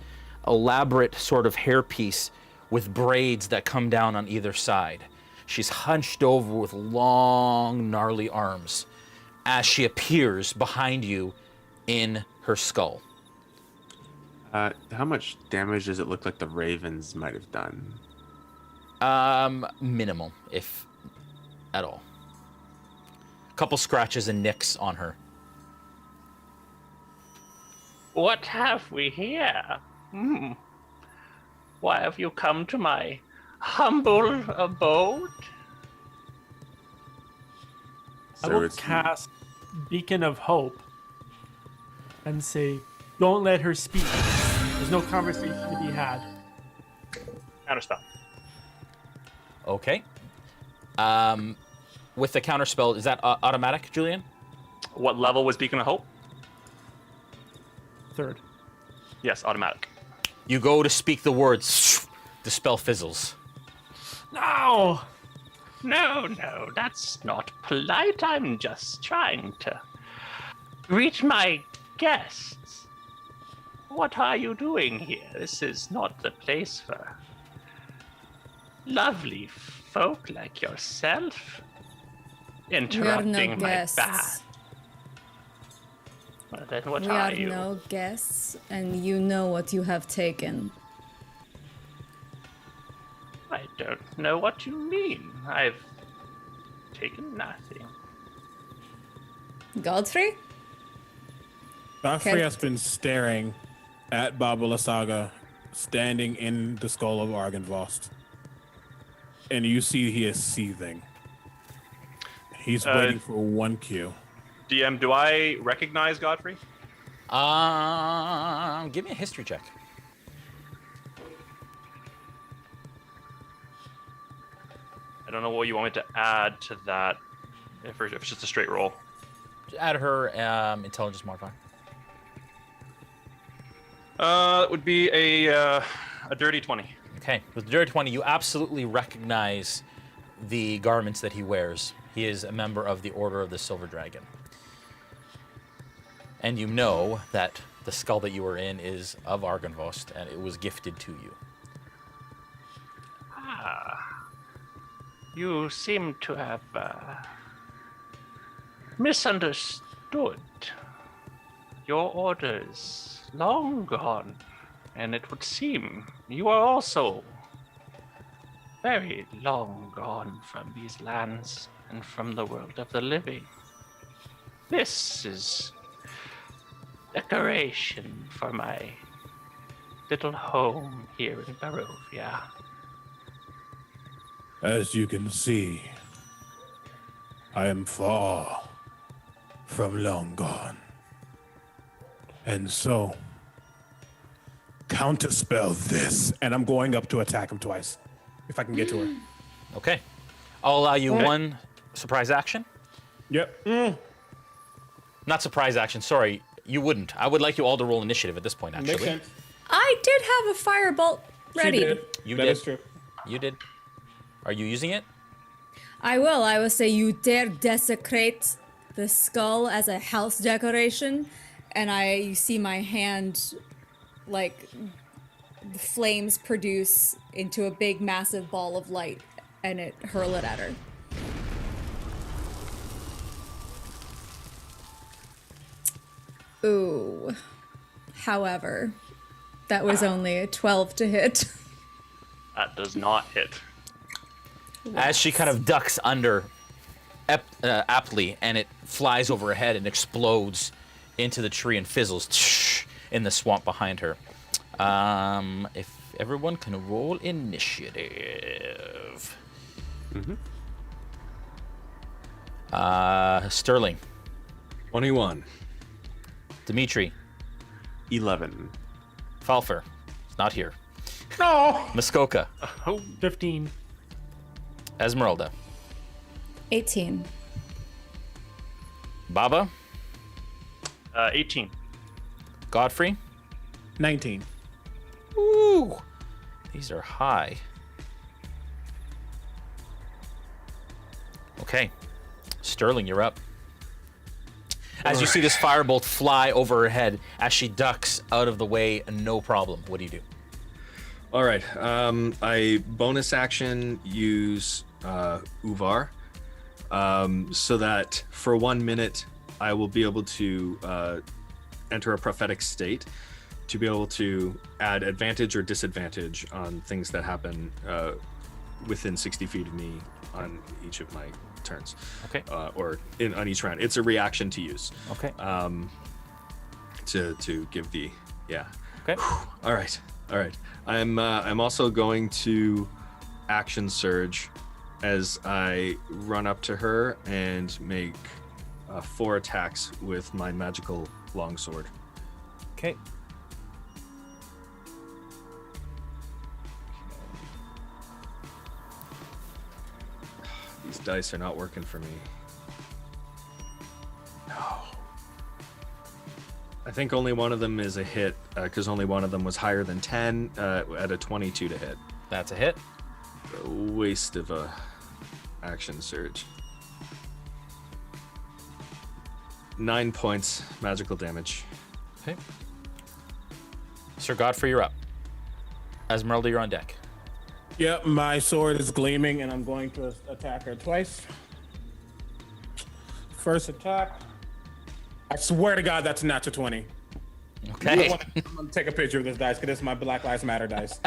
elaborate sort of hairpiece with braids that come down on either side. She's hunched over with long, gnarly arms as she appears behind you in her skull. How much damage does it look like the ravens might have done? Minimal, if at all. Couple scratches and nicks on her. What have we here? Why have you come to my humble abode? I will cast Beacon of Hope and say, don't let her speak. There's no conversation to be had. Counterspell. Okay. With the counterspell, is that automatic, Julian? What level was Beacon of Hope? 3rd. Yes, automatic. You go to speak the words, the spell fizzles. No! No, that's not polite. I'm just trying to greet my guests. What are you doing here? This is not the place for lovely folk like yourself interrupting my bath. Well, then what We are are you? no guests, and you know what you have taken. I don't know what you mean. I've taken nothing. Godfrey? Godfrey Okay. has been staring at Baba Lysaga standing in the skull of Argynvost. And you see he is seething. He's waiting for one cue. DM, do I recognize Godfrey? Give me a history check. I don't know what you want me to add to that. If it's just a straight roll. Add her intelligence modifier. It would be a dirty 20. Okay. Okay, with the dirty 20, you absolutely recognize the garments that he wears. He is a member of the Order of the Silver Dragon. And you know that the skull that you were in is of Argynvost, and it was gifted to you. You seem to have misunderstood. Your order is long gone, and it would seem you are also very long gone from these lands and from the world of the living. This is decoration for my little home here in Barovia. As you can see, I am far from long gone. And so, counterspell this, and I'm going up to attack him twice, if I can get to her. Okay. I'll allow you one surprise action. Yep. Not surprise action, sorry. You wouldn't. I would like you all to roll initiative at this point, actually. Makes sense. I did have a firebolt ready. She did. You That did. is true. You did. Are you using it? I will. I will say you dare desecrate the skull as a house decoration, and you see my hand, like, the flames produce into a big, massive ball of light, and it hurl it at her. Ooh. However, that was only a 12 to hit. That does not hit. As she kind of ducks under aptly, and it flies over her head and explodes into the tree and fizzles in the swamp behind her. If everyone can roll initiative. Sterling. 21. Dmitri. 11. Falpher. Not here. No. Muskoka. 15. Ezmerelda. 18. Baba. 18. Godfrey. 19. Ooh. These are high. Okay. Sterling, you're up. As you see this firebolt fly over her head, as she ducks out of the way, no problem. What do you do? All right. I bonus action use Uvar, so that for 1 minute I will be able to enter a prophetic state to be able to add advantage or disadvantage on things that happen within 60 feet of me on each of my turns. Okay. Or on each round. It's a reaction to use. Okay. To give the Okay. All right. I'm also going to action surge as I run up to her and make 4 attacks with my magical longsword. Okay. These dice are not working for me. No. I think only one of them is a hit, because only one of them was higher than 10 at a 22 to hit. That's a hit. A waste of a action surge. 9 points magical damage. Okay. Sir Godfrey, you're up. Ezmerelda, you're on deck. Yep, my sword is gleaming, and I'm going to attack her twice. First attack. I swear to God, that's a natural 20. Okay. I'm gonna take a picture of this dice because this is my Black Lives Matter dice.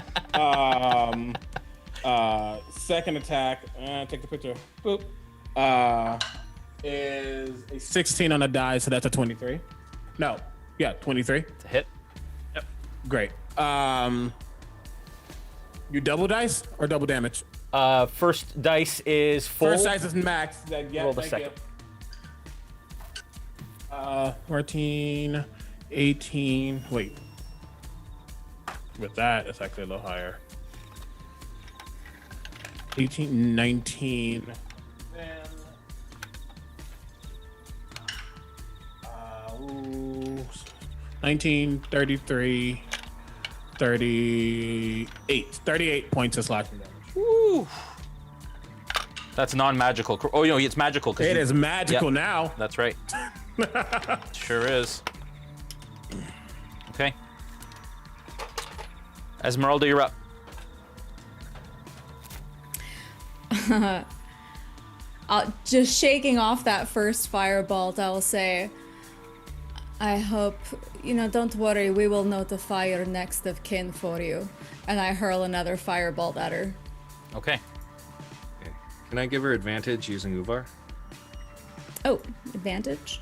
Second attack. Take the picture. Boop. Is a 16 on the die, so that's a 23. No. Yeah, 23. It's a hit. Yep. Great. You double dice or double damage? First dice is full. First dice is max. Yeah, Roll the thank second. you. 14, 18. Wait. With that, it's actually a little higher. 18, 19. Then, 19, 33, 38 points of slashing damage. Woo. That's non-magical. Oh, no, it's magical. It is magical now. That's right. Sure is. Okay. Ezmerelda, you're up. Just shaking off that first firebolt, I will say, I hope, don't worry, we will notify your next of kin for you. And I hurl another firebolt at her. Okay. Can I give her advantage using Uvar? Oh, advantage?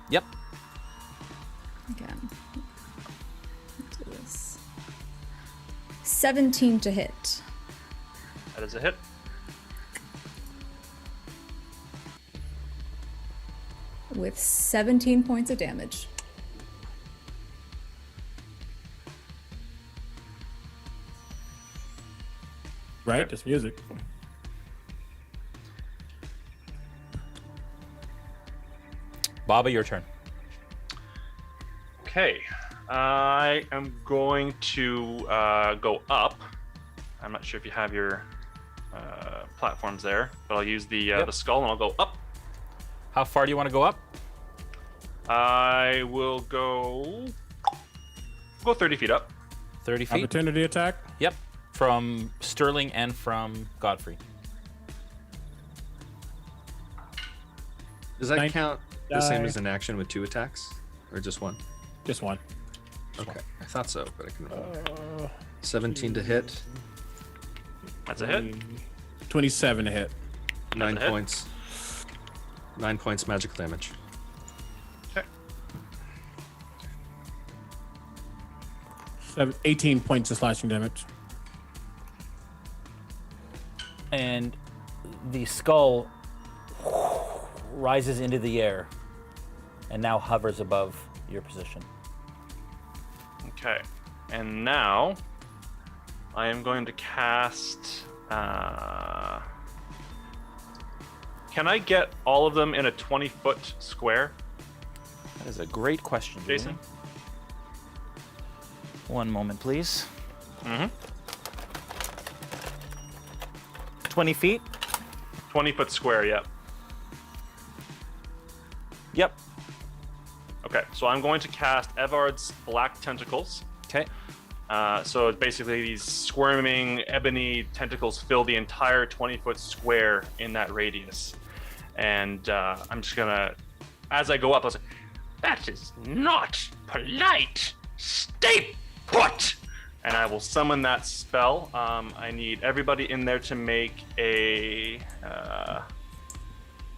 Yep. Okay. Let's do this. 17 to hit. That is a hit. With 17 points of damage. Right? Just music. Baba, your turn. Okay. I am going to go up. I'm not sure if you have your platforms there, but I'll use the skull and I'll go up. How far do you want to go up? I will go 30 feet up. 30 feet? Opportunity attack? Yep. From Sterling and from Godfrey. Does that count the same as an action with 2 attacks? Or just 1? Just 1. Okay. I thought so, but I couldn't remember. 17 to hit. That's a hit. 27 to hit. 9 points. 9 points magical damage. Okay. 18 points of slashing damage. And the skull rises into the air and now hovers above your position. Okay. And now I am going to cast. Can I get all of them in a 20-foot square? That is a great question, Jason. One moment, please. Mm-hmm. 20 feet? 20-foot square, yep. Yep. Okay, so I'm going to cast Evard's Black Tentacles. Okay. So it's basically these squirming ebony tentacles fill the entire 20-foot square in that radius. And I'm just gonna, as I go up, I was like, that is not polite. Stay put! And I will summon that spell. I need everybody in there to make a,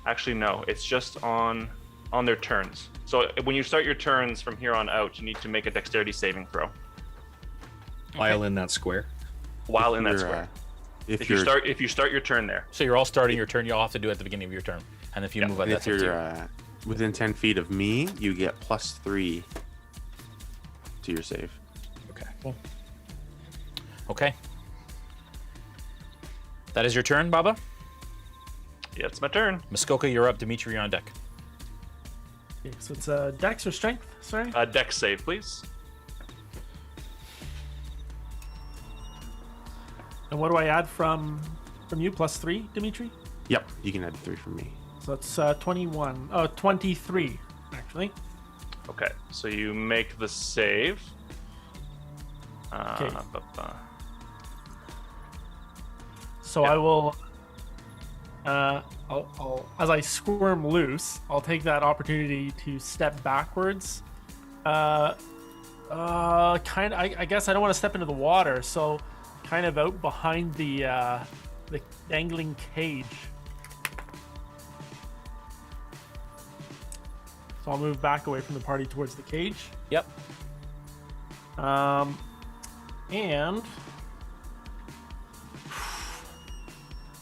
actually no, it's just on their turns. So when you start your turns from here on out, you need to make a dexterity saving throw. While in that square. While in that square. If you start your turn there. So you're all starting your turn. You'll have to do it at the beginning of your turn, and if you move on, that's if you're within 10 feet of me, you get +3 to your save. Okay. Cool. Okay. That is your turn, Baba. Yeah, it's my turn. Muskoka, you're up. Dmitri, you're on deck. Okay, so it's Dex or Strength? Sorry. Dex save, please. And what do I add from you? +3, Dmitri? Yep, you can add 3 from me. So it's 21. Oh, 23, actually. Okay, so you make the save. Okay. So I will. I'll as I squirm loose, I'll take that opportunity to step backwards. I guess I don't want to step into the water, so kind of out behind the dangling cage. So I'll move back away from the party towards the cage. Yep. And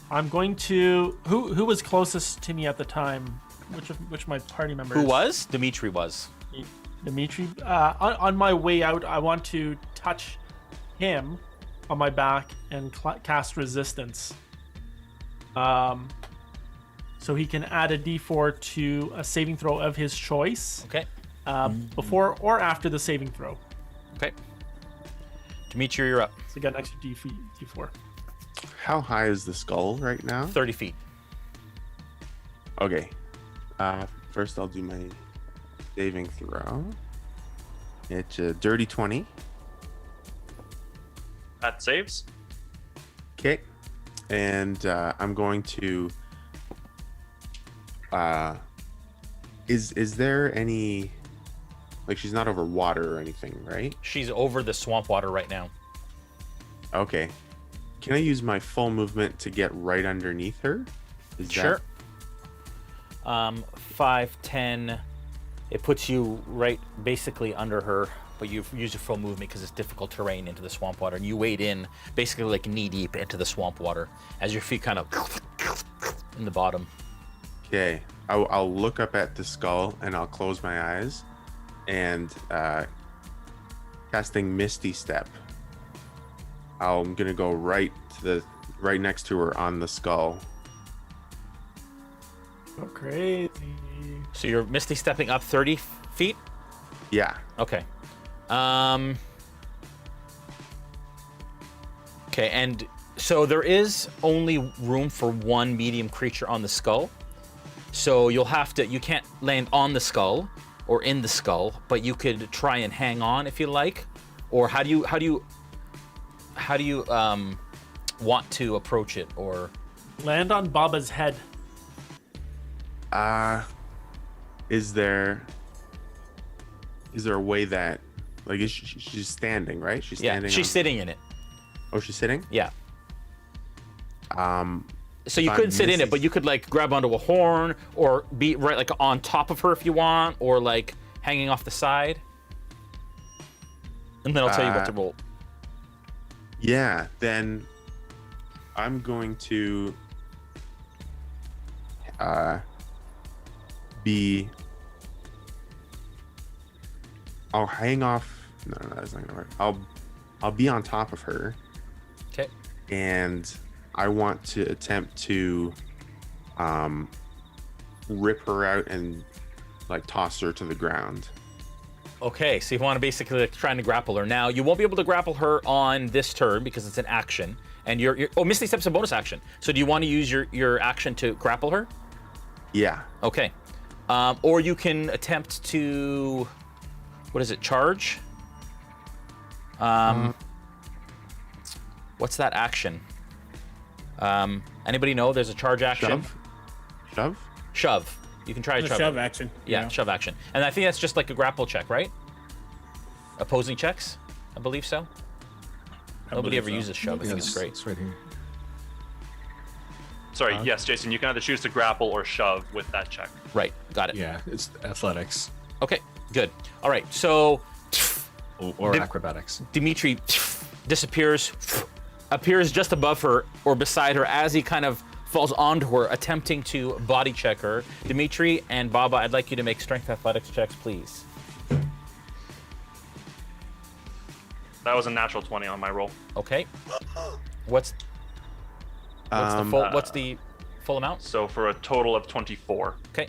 I'm going to who was closest to me at the time? Which of my party members? Who was? Dmitri was. Dmitri. On my way out, I want to touch him on my back and cast resistance. So he can add a d4 to a saving throw of his choice. Okay. before or after the saving throw. Okay. Dmitri, you're up. So you got an extra D4. How high is the skull right now? 30 feet. Okay. First I'll do my saving throw. It's a dirty 20. That saves. Okay. And I'm going to... Is there any... Like, she's not over water or anything, right? She's over the swamp water right now. Okay. Can I use my full movement to get right underneath her? Sure. 5, 10. It puts you right basically under her, but you've used your full movement because it's difficult terrain into the swamp water. And you wade in basically like knee deep into the swamp water as your feet kind of in the bottom. Okay. I'll look up at the skull and I'll close my eyes and casting Misty Step. I'm gonna go right next to her on the skull. Oh, crazy. So you're Misty stepping up 30 feet? Yeah. Okay. Okay, and so there is only room for one medium creature on the skull. So you can't land on the skull or in the skull, but you could try and hang on if you like. Or how do you want to approach it? Or land on Baba's head. Is there a way that, like, she's standing, right? She's standing. Yeah, she's sitting in it. Oh, she's sitting? Yeah. So you couldn't sit in it, but you could like grab onto a horn or be right like on top of her if you want, or like hanging off the side. And then I'll tell you what to roll. Yeah, then I'm going to I'll hang off. No, that's not gonna work. I'll be on top of her. Okay. And I want to attempt to rip her out and like toss her to the ground. Okay, so you want to basically like trying to grapple her. Now you won't be able to grapple her on this turn because it's an action, and you're Misty Step's a bonus action. So do you want to use your action to grapple her? Yeah. Okay. Or you can attempt to, what is it? Charge. What's that action? Anybody know? There's a charge action. Shove. You can try a shove. Shove action. Yeah, shove action. And I think that's just like a grapple check, right? Opposing checks? I believe so. Nobody ever uses shove. I think it's great. It's right here. Sorry, yes, Jason, you can either choose to grapple or shove with that check. Right, got it. Yeah, it's athletics. Okay, good. All right, so... Or acrobatics. Dmitri disappears, appears just above her or beside her as he kind of falls onto her, attempting to body check her. Dmitri and Baba, I'd like you to make strength athletics checks, please. That was a natural 20 on my roll. Okay. What's the full amount? So for a total of 24. Okay.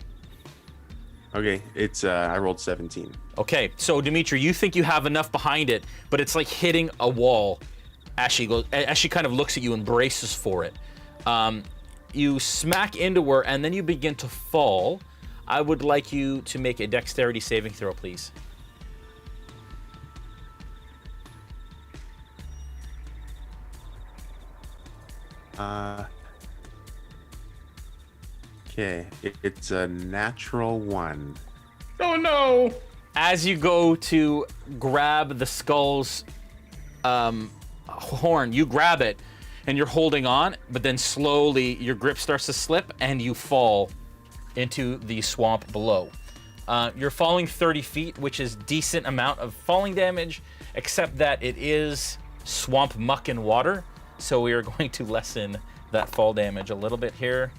Okay, it's I rolled 17. Okay, so Dmitri, you think you have enough behind it, but it's like hitting a wall as she kind of looks at you and braces for it. You smack into her and then you begin to fall. I would like you to make a dexterity saving throw, please. Okay, it's a natural 1. Oh no! As you go to grab the skull's horn, you grab it and you're holding on, but then slowly your grip starts to slip and you fall into the swamp below. You're falling 30 feet, which is decent amount of falling damage, except that it is swamp muck and water. So we are going to lessen that fall damage a little bit here.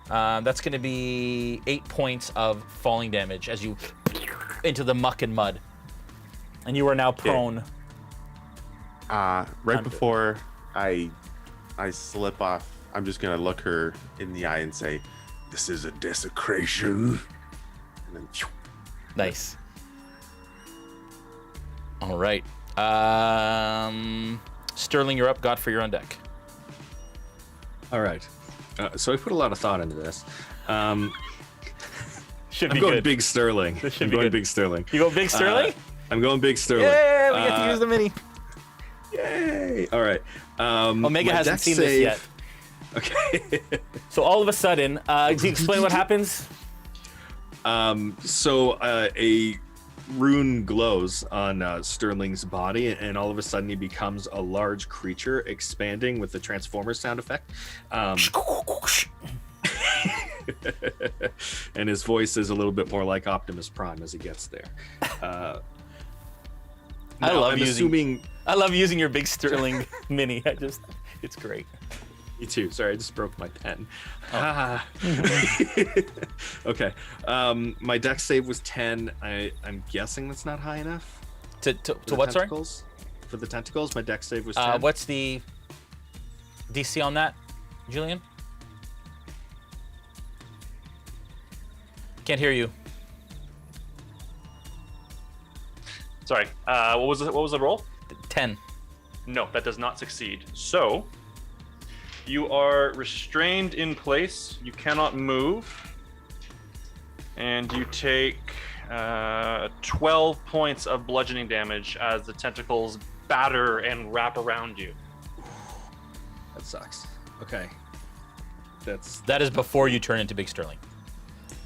That's going to be 8 points of falling damage as you into the muck and mud. And you are now prone. Right before I slip off, I'm just going to look her in the eye and say, "This is a desecration." And then, nice. All right. Sterling, you're up. Godfrey, you're on deck. All right. So I put a lot of thought into this. Should I'm be going good. Big Sterling. Should I'm be going good. Big Sterling. You go Big Sterling? I'm going Big Sterling. Yeah, we get to use the mini. Yay! All right. Omega my hasn't dex seen this save- yet. Okay. So all of a sudden, can you explain what happens? So a rune glows on Sterling's body, and all of a sudden he becomes a large creature, expanding with the Transformers sound effect. And his voice is a little bit more like Optimus Prime as he gets there. I love using your Big Sterling mini. It's great. Me too. Sorry, I just broke my pen. Oh. Okay. My dex save was 10. I'm guessing that's not high enough. To what, sorry? For the tentacles, my dex save was 10. What's the DC on that, Julian? Can't hear you. Sorry. What was the roll? 10. No, that does not succeed. So you are restrained in place. You cannot move, and you take 12 points of bludgeoning damage as the tentacles batter and wrap around you. That sucks. Okay. That is before you turn into Big Sterling.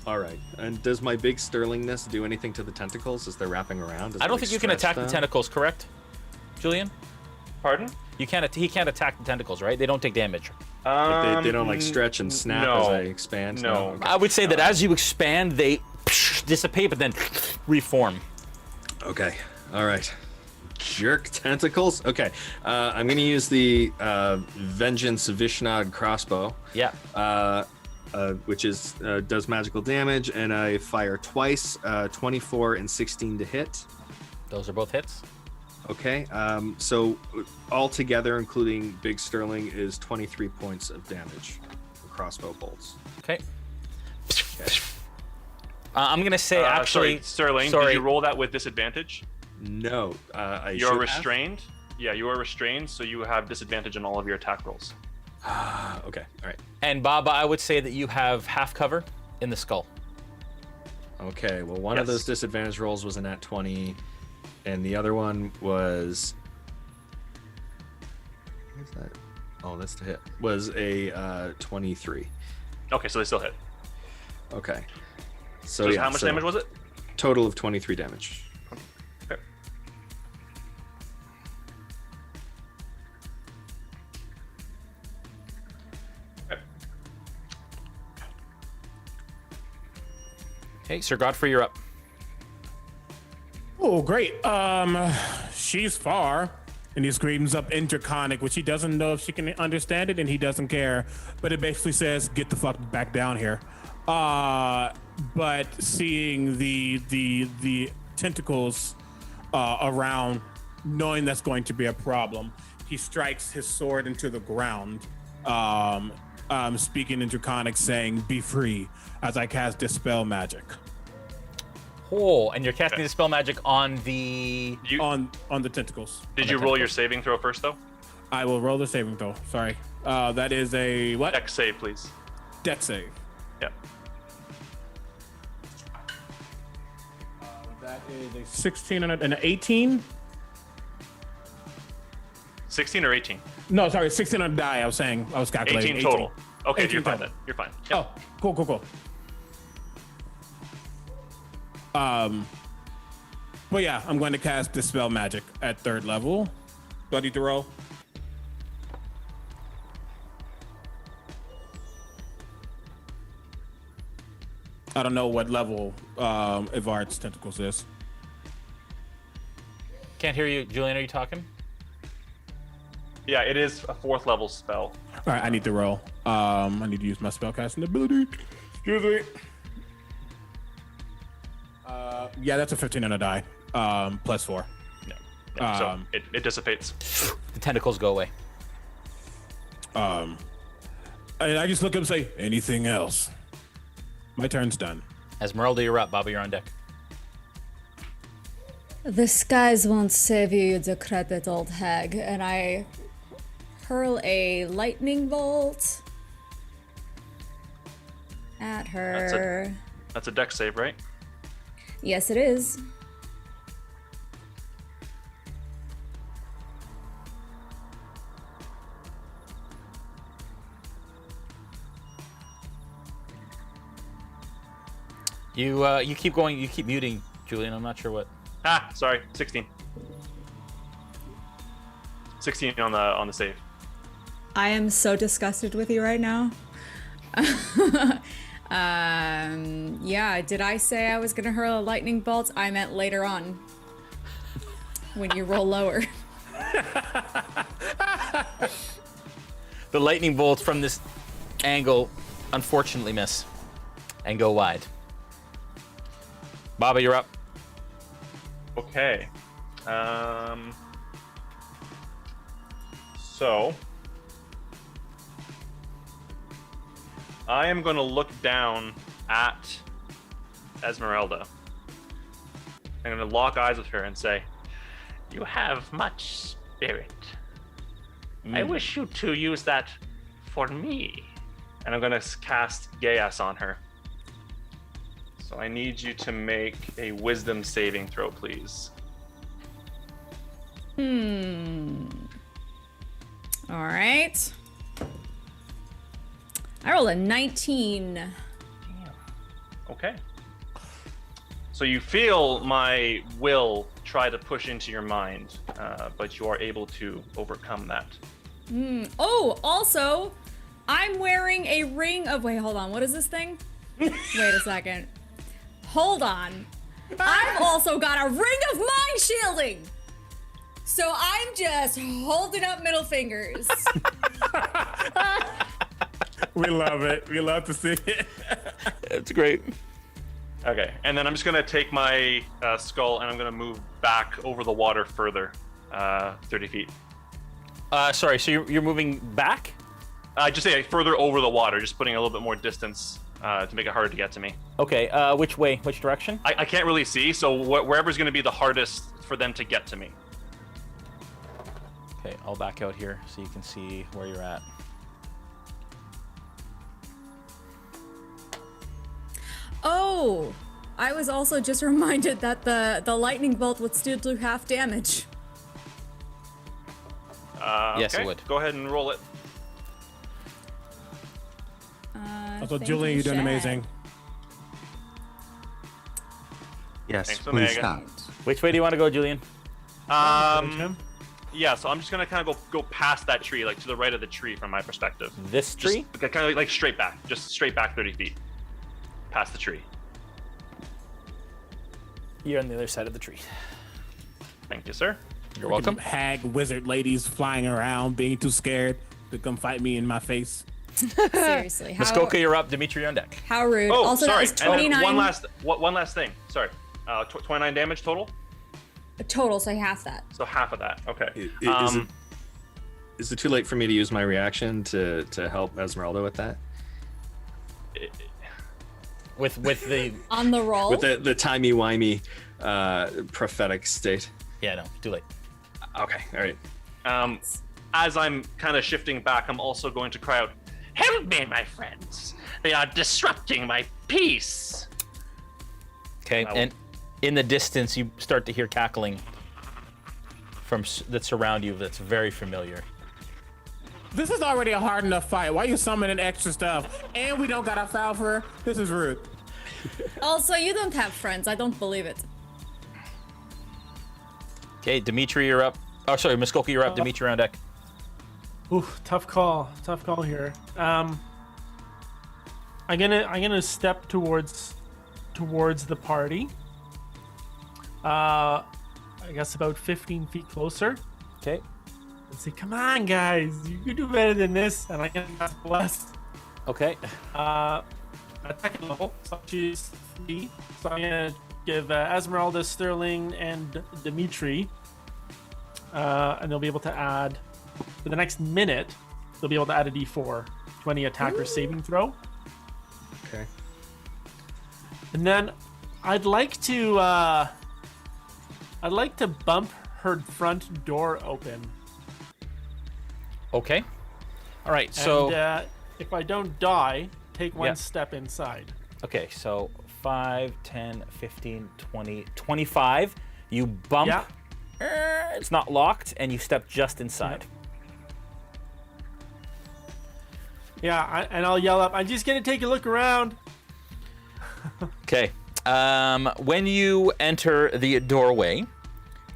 All right. And does my Big Sterlingness do anything to the tentacles as they're wrapping around? Does I it, don't like, think you can stretch attack the them? tentacles, correct, Julian? Pardon? You can't. He can't attack the tentacles, right? They don't take damage. Like they don't like stretch and snap as I expand? No. Okay. I would say that as you expand, they dissipate, but then reform. Okay. All right. Jerk tentacles. Okay. I'm going to use the Vengeance Vishnad crossbow. Yeah. Which is does magical damage, and I fire twice, 24 and 16 to hit. Those are both hits. Okay, so altogether, including Big Sterling, is 23 points of damage for crossbow bolts. Okay. I'm gonna say actually. Sorry, Sterling. Did you roll that with disadvantage? No, You're restrained. Yeah, you are restrained, so you have disadvantage on all of your attack rolls. Okay, all right. And Baba, I would say that you have half cover in the skull. Okay, well, one of those disadvantage rolls was a nat 20, and the other one was. What is that? Oh, that's to hit. Was a 23. Okay, so they still hit. Okay. So So yeah, how much damage was it? Total of 23 damage. Okay. Okay, Sir Godfrey, you're up. Oh, great. She's far. And he screams up interconic, which he doesn't know if she can understand it, and he doesn't care. But it basically says, "Get the fuck back down here." But seeing the tentacles around, knowing that's going to be a problem, he strikes his sword into the ground. Speaking interconic, saying, "Be free," as I cast Dispel Magic. Oh, and you're casting the spell magic on the on the tentacles. Did you roll your saving throw first, though? I will roll the saving throw. Sorry. That is a what? Dex save, please. Dex save. Yeah. That is a 16 and an 18. 16 or 18? No, sorry, 16 on the die. I was calculating. 18 total. Okay, 18 you're fine total. then. You're fine. Yep. Oh, cool. But yeah, I'm going to cast Dispel Magic at 3rd level. Do I need to roll? I don't know what level Ivard's Tentacles is. Can't hear you, Julian. Are you talking? Yeah, it is a 4th level spell. All right, I need to roll. I need to use my spellcasting ability. Excuse me. Yeah, that's a 15 on a die. +4. Yeah, so it dissipates. The tentacles go away. And I just look up and say, anything else? My turn's done. Ezmerelda, you're up. Baba, you're on deck. The skies won't save you, you decrepit old hag. And I hurl a lightning bolt at her. That's a dex save, right? Yes, it is. You keep going. You keep muting, Julian. I'm not sure what. Sorry, 16. 16 on the save. I am so disgusted with you right now. Yeah, did I say I was gonna hurl a lightning bolt? I meant later on. When you roll lower. The lightning bolts from this angle, unfortunately, miss and go wide. Baba, you're up. Okay. So I am going to look down at Ezmerelda. I'm going to lock eyes with her and say, You have much spirit. I wish you to use that for me. and I'm going to cast Gaius on her. So I need you to make a wisdom saving throw, please. All right. I rolled a 19. Okay. So you feel my will try to push into your mind, but you are able to overcome that. Oh, also, I'm wearing a ring of... Wait, hold on. What is this thing? Wait a second. Hold on. I've also got a ring of mind shielding. So I'm just holding up middle fingers. We love it. We love to see it. It's great. Okay, and then I'm just gonna take my skull and I'm gonna move back over the water further, 30 feet. Sorry, so you're moving back? Just say further over the water, just putting a little bit more distance to make it harder to get to me. Okay, which way? Which direction? I can't really see, so wherever's gonna be the hardest for them to get to me. Okay, I'll back out here so you can see where you're at. Oh, I was also just reminded that the lightning bolt would still do half damage. Yes, okay. it would. Go ahead and roll it. Also, Julian, you're doing amazing. Yes, Thanks, please Omega. start. Which way do you want to go, Julian? Yeah, so I'm just gonna kind of go past that tree, like to the right of the tree from my perspective. This tree? Just kind of like straight back, just straight back 30 feet, past the tree. You're on the other side of the tree. Thank you, sir. You're welcome. Hag wizard ladies flying around, being too scared to come fight me in my face. Seriously, how Muskoka, you're up. Dmitri, you're on deck. how rude. Oh, Also, sorry. that was And then 29 one last thing. Sorry, 29 damage total. total, so half that. So half of that. Okay. Is it too late for me to use my reaction to help Ezmerelda with that? With the On the roll. With the timey-wimey prophetic state? yeah, no, too late. Okay, all right. As I'm kind of shifting back, I'm also going to cry out, Help me, my friends. They are disrupting my peace. Okay, and in the distance, you start to hear cackling that surround you. That's very familiar. This is already a hard enough fight. Why you summoning extra stuff? And we don't got a Falpher. This is rude. Also, you don't have friends. I don't believe it. Okay, Dmitri, you're up. Oh, sorry, Muskoka, you're up. Dmitri, you're on deck. Ooh, tough call here. I'm gonna step towards the party. I guess about 15 feet closer. Okay. And say, come on, guys, you can do better than this. And I can bless. Okay. Attack level, so she's 3. So I'm gonna give Ezmerelda, Sterling, and Dmitri, and they'll be able to add for the next minute. They'll be able to add a D4 to any attacker saving throw. Okay. And then I'd like to I'd like to bump her front door open. Okay. All right, so... And if I don't die, take one Yeah. step inside. Okay, so 5, 10, 15, 20, 25. You bump. Yeah. It's not locked, and you step just inside. Yeah, and I'll yell up, I'm just going to take a look around. Okay. When you enter the doorway,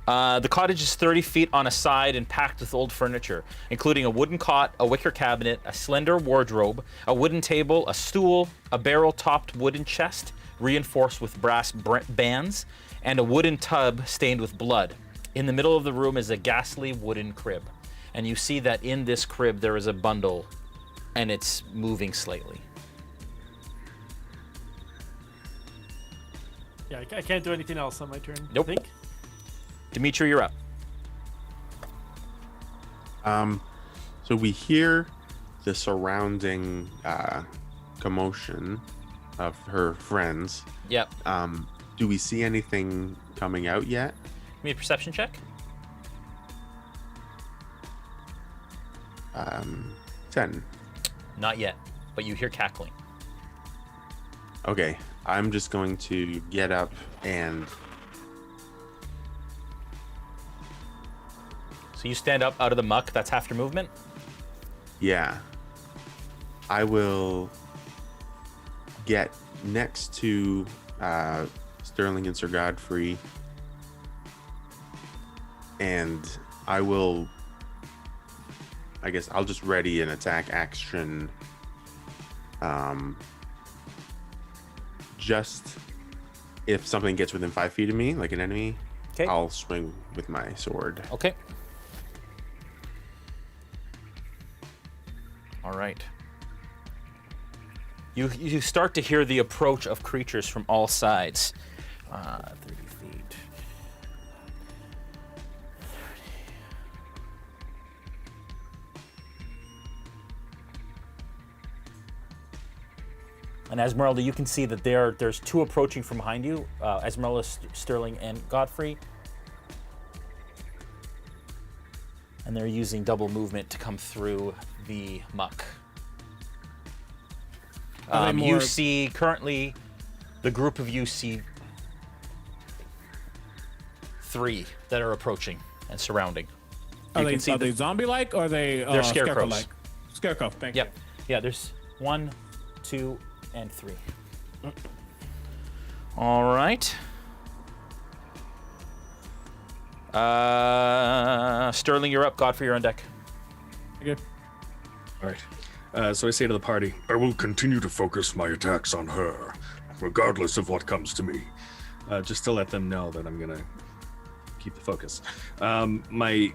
the cottage is 30 feet on a side and packed with old furniture, including a wooden cot, a wicker cabinet, a slender wardrobe, a wooden table, a stool, a barrel-topped wooden chest reinforced with brass bands, and a wooden tub stained with blood. In the middle of the room is a ghastly wooden crib. And you see that in this crib there is a bundle, and it's moving slightly. Yeah, I can't do anything else on my turn. Nope. I think. Dmitri, you're up. So we hear the surrounding commotion of her friends. Yep. Do we see anything coming out yet? Give me a perception check. 10. Not yet, but you hear cackling. Okay, I'm just going to get up and... So you stand up out of the muck. That's half your movement. Yeah. I will get next to Sterling and Sir Godfrey, and I will... I guess I'll just ready an attack action. Just if something gets within 5 feet of me, like an enemy, Okay. I'll swing with my sword. Okay. All right. You start to hear the approach of creatures from all sides. 30 feet. And Ezmerelda, you can see that there's two approaching from behind you. Ezmerelda, Sterling, and Godfrey. And they're using double movement to come through the muck. You see currently, the group of you see 3 that are approaching and surrounding. Are they zombie-like or are they They're scarecrows. scarecrow-like? Scarecrow, thank you. Yep. Yeah, there's 1, 2, and 3. All right. Sterling, you're up. Godfrey, you're on deck. Okay. All right. So I say to the party, I will continue to focus my attacks on her, regardless of what comes to me. Just to let them know that I'm going to keep the focus. My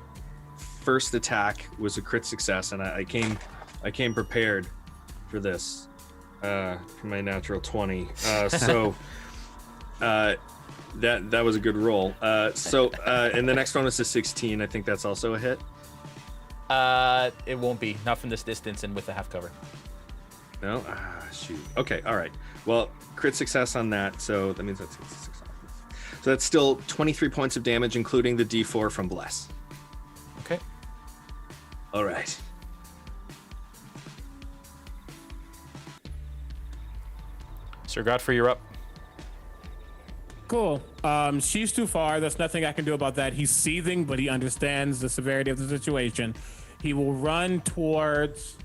first attack was a crit success, and I came prepared for this, for my natural 20. That was a good roll. And the next one was a 16. I think that's also a hit. It won't be. Not from this distance and with the half cover. No? Shoot. Okay, all right. Well, crit success on that, so that means that's 6 off. So that's still 23 points of damage, including the D4 from Bless. Okay. All right. Sir Godfrey, you're up. Cool. She's too far. There's nothing I can do about that. He's seething, but he understands the severity of the situation. He will run towards.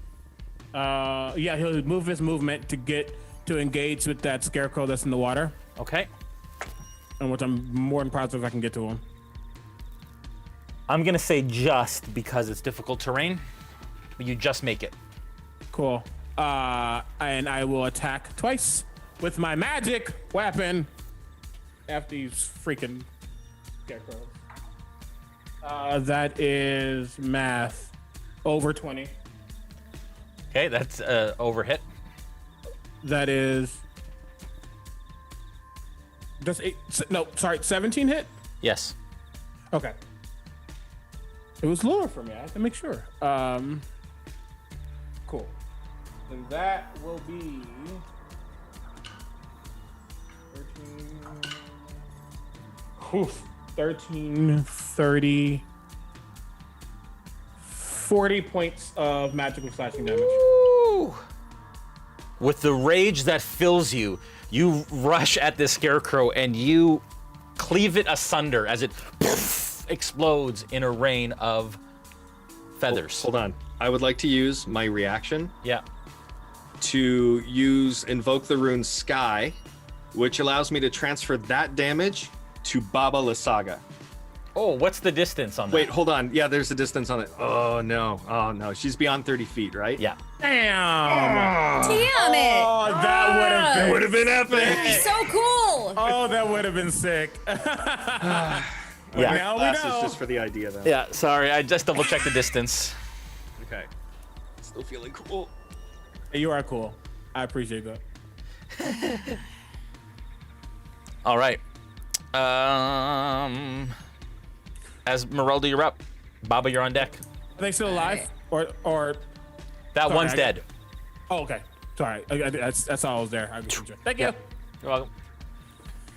He'll move his movement to engage with that scarecrow that's in the water. Okay. And which I'm more than positive I can get to him. I'm gonna say just because it's difficult terrain, but you just make it. Cool. And I will attack twice with my magic weapon. After these freaking scarecrows. That is math. Over 20. Okay, that's over hit. That is. Just 17 hit? Yes. Okay. It was lower for me. I have to make sure. Cool. And that will be 13. Oof. 13, 30, 40 points of magical slashing damage. Ooh. With the rage that fills you, you rush at this scarecrow and you cleave it asunder as it explodes in a rain of feathers. Hold on. I would like to use my reaction. Yeah. To invoke the rune Sky, which allows me to transfer that damage to Baba Lysaga. Oh, what's the distance on that? Wait, hold on. Yeah, there's a distance on it. Oh no. She's beyond 30 feet, right? Yeah. Damn. Damn it! Oh, that would have been epic. So cool! Oh, that would have been sick. Yeah. Now we Glasses know. just for the idea, though. Yeah, sorry, I just double checked the distance. Okay. Still feeling cool. You are cool. I appreciate that. All right. Ezmerelda, you're up. Baba, you're on deck. Are they still alive? Or that sorry, one's dead. Oh, okay. Sorry. That's all I was there. Thank you. Yeah. You're welcome.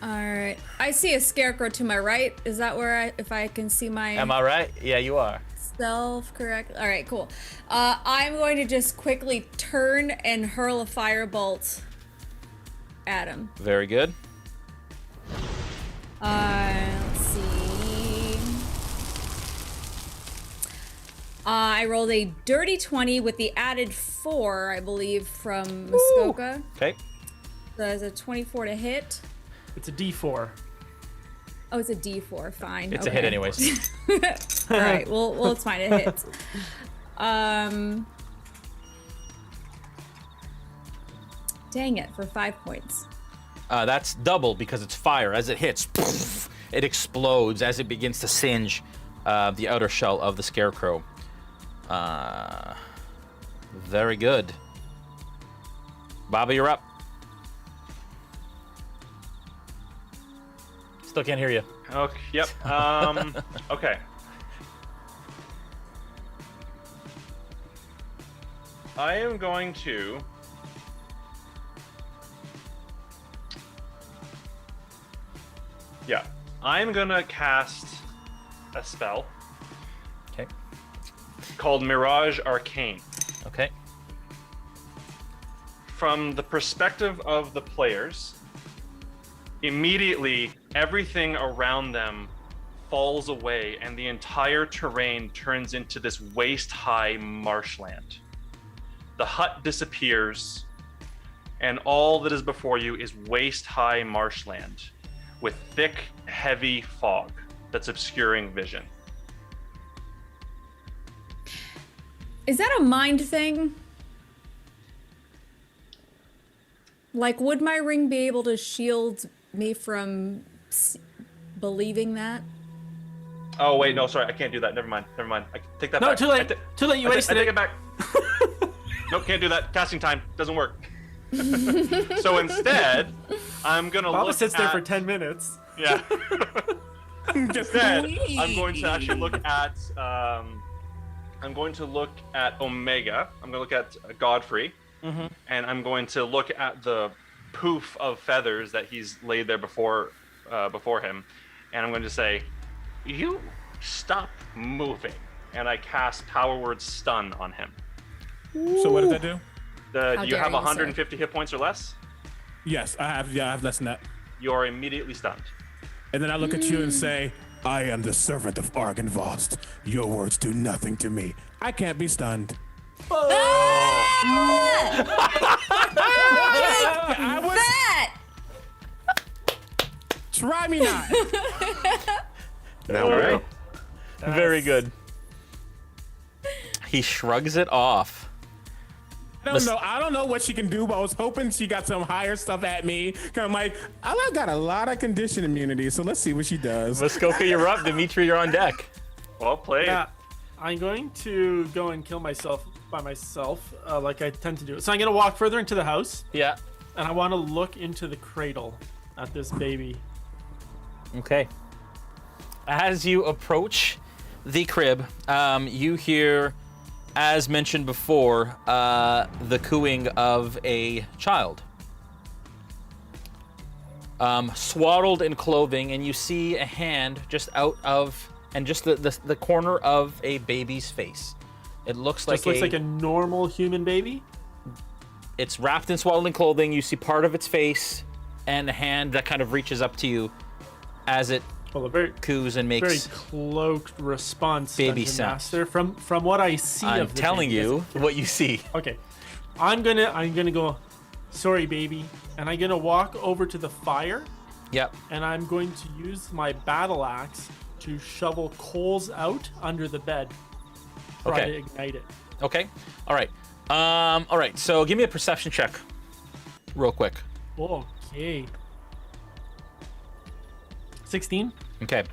All right. I see a scarecrow to my right. Is that where if I can see my Am I right? Yeah, you are. self correct? All right, cool. I'm going to just quickly turn and hurl a firebolt at him. Very good. Let's see. I rolled a dirty 20 with the added 4, I believe, from Muskoka. Okay. So that's a 24 to hit. It's a D4. Oh, it's a D4. Fine. It's a hit anyways. All right. Well, it's fine. It hits. Dang it, for 5 points. That's double because it's fire. As it hits, poof, it explodes as it begins to singe the outer shell of the scarecrow. Very good. Baba, you're up. Still can't hear you. Okay. Yep. Okay. I am going to. Yeah, I'm gonna cast a spell. Okay. Called Mirage Arcane. Okay. From the perspective of the players, immediately everything around them falls away and the entire terrain turns into this waist-high marshland. The hut disappears and all that is before you is waist-high marshland with thick, heavy fog that's obscuring vision. Is that a mind thing? Like, would my ring be able to shield me from believing that? Oh wait, no, sorry, I can't do that. Never mind. I take that No, back. too late. Too late. You wasted I take it. it back. Nope, can't do that. Casting time doesn't work. So instead, I'm gonna Baba look sits at... there for 10 minutes. Yeah. Instead, I'm going to actually look at. I'm going to look at Omega. I'm going to look at Godfrey, and I'm going to look at the poof of feathers that he's laid there before him, and I'm going to say, "You stop moving," and I cast Power Word Stun on him. So what does that do? Do you dare have you, 150 hit points or less? Yes, I have. Yeah, I have less than that. You are immediately stunned. And then I look at you and say, I am the servant of Argynvost. Your words do nothing to me. I can't be stunned. I was... That! Try me not. Now we're Alright. up. Very good. He shrugs it off. I don't know what she can do, but I was hoping she got some higher stuff at me. Cause I'm like, I got a lot of condition immunity, so let's see what she does. Muskoka, you're up. Dmitri, you're on deck. Well played. Yeah, I'm going to go and kill myself by myself, like I tend to do. So I'm going to walk further into the house, Yeah. and I want to look into the cradle at this baby. Okay. As you approach the crib, you hear, as mentioned before, the cooing of a child. swaddled in clothing, and you see a hand just out of, and just the corner of a baby's face. It looks like looks like a normal human baby. It's wrapped in swaddled in clothing. You see part of its face and a hand that kind of reaches up to you as it coos and makes very cloaked response. Baby Dungeon sounds. Master. From what I see, I'm of the telling baby, you what you see. Okay, I'm gonna go. Sorry, baby, and I'm gonna walk over to the fire. Yep. And I'm going to use my battle axe to shovel coals out under the bed. Try to ignite it. Okay. All right. All right. So give me a perception check, real quick. Okay. 16. Okay.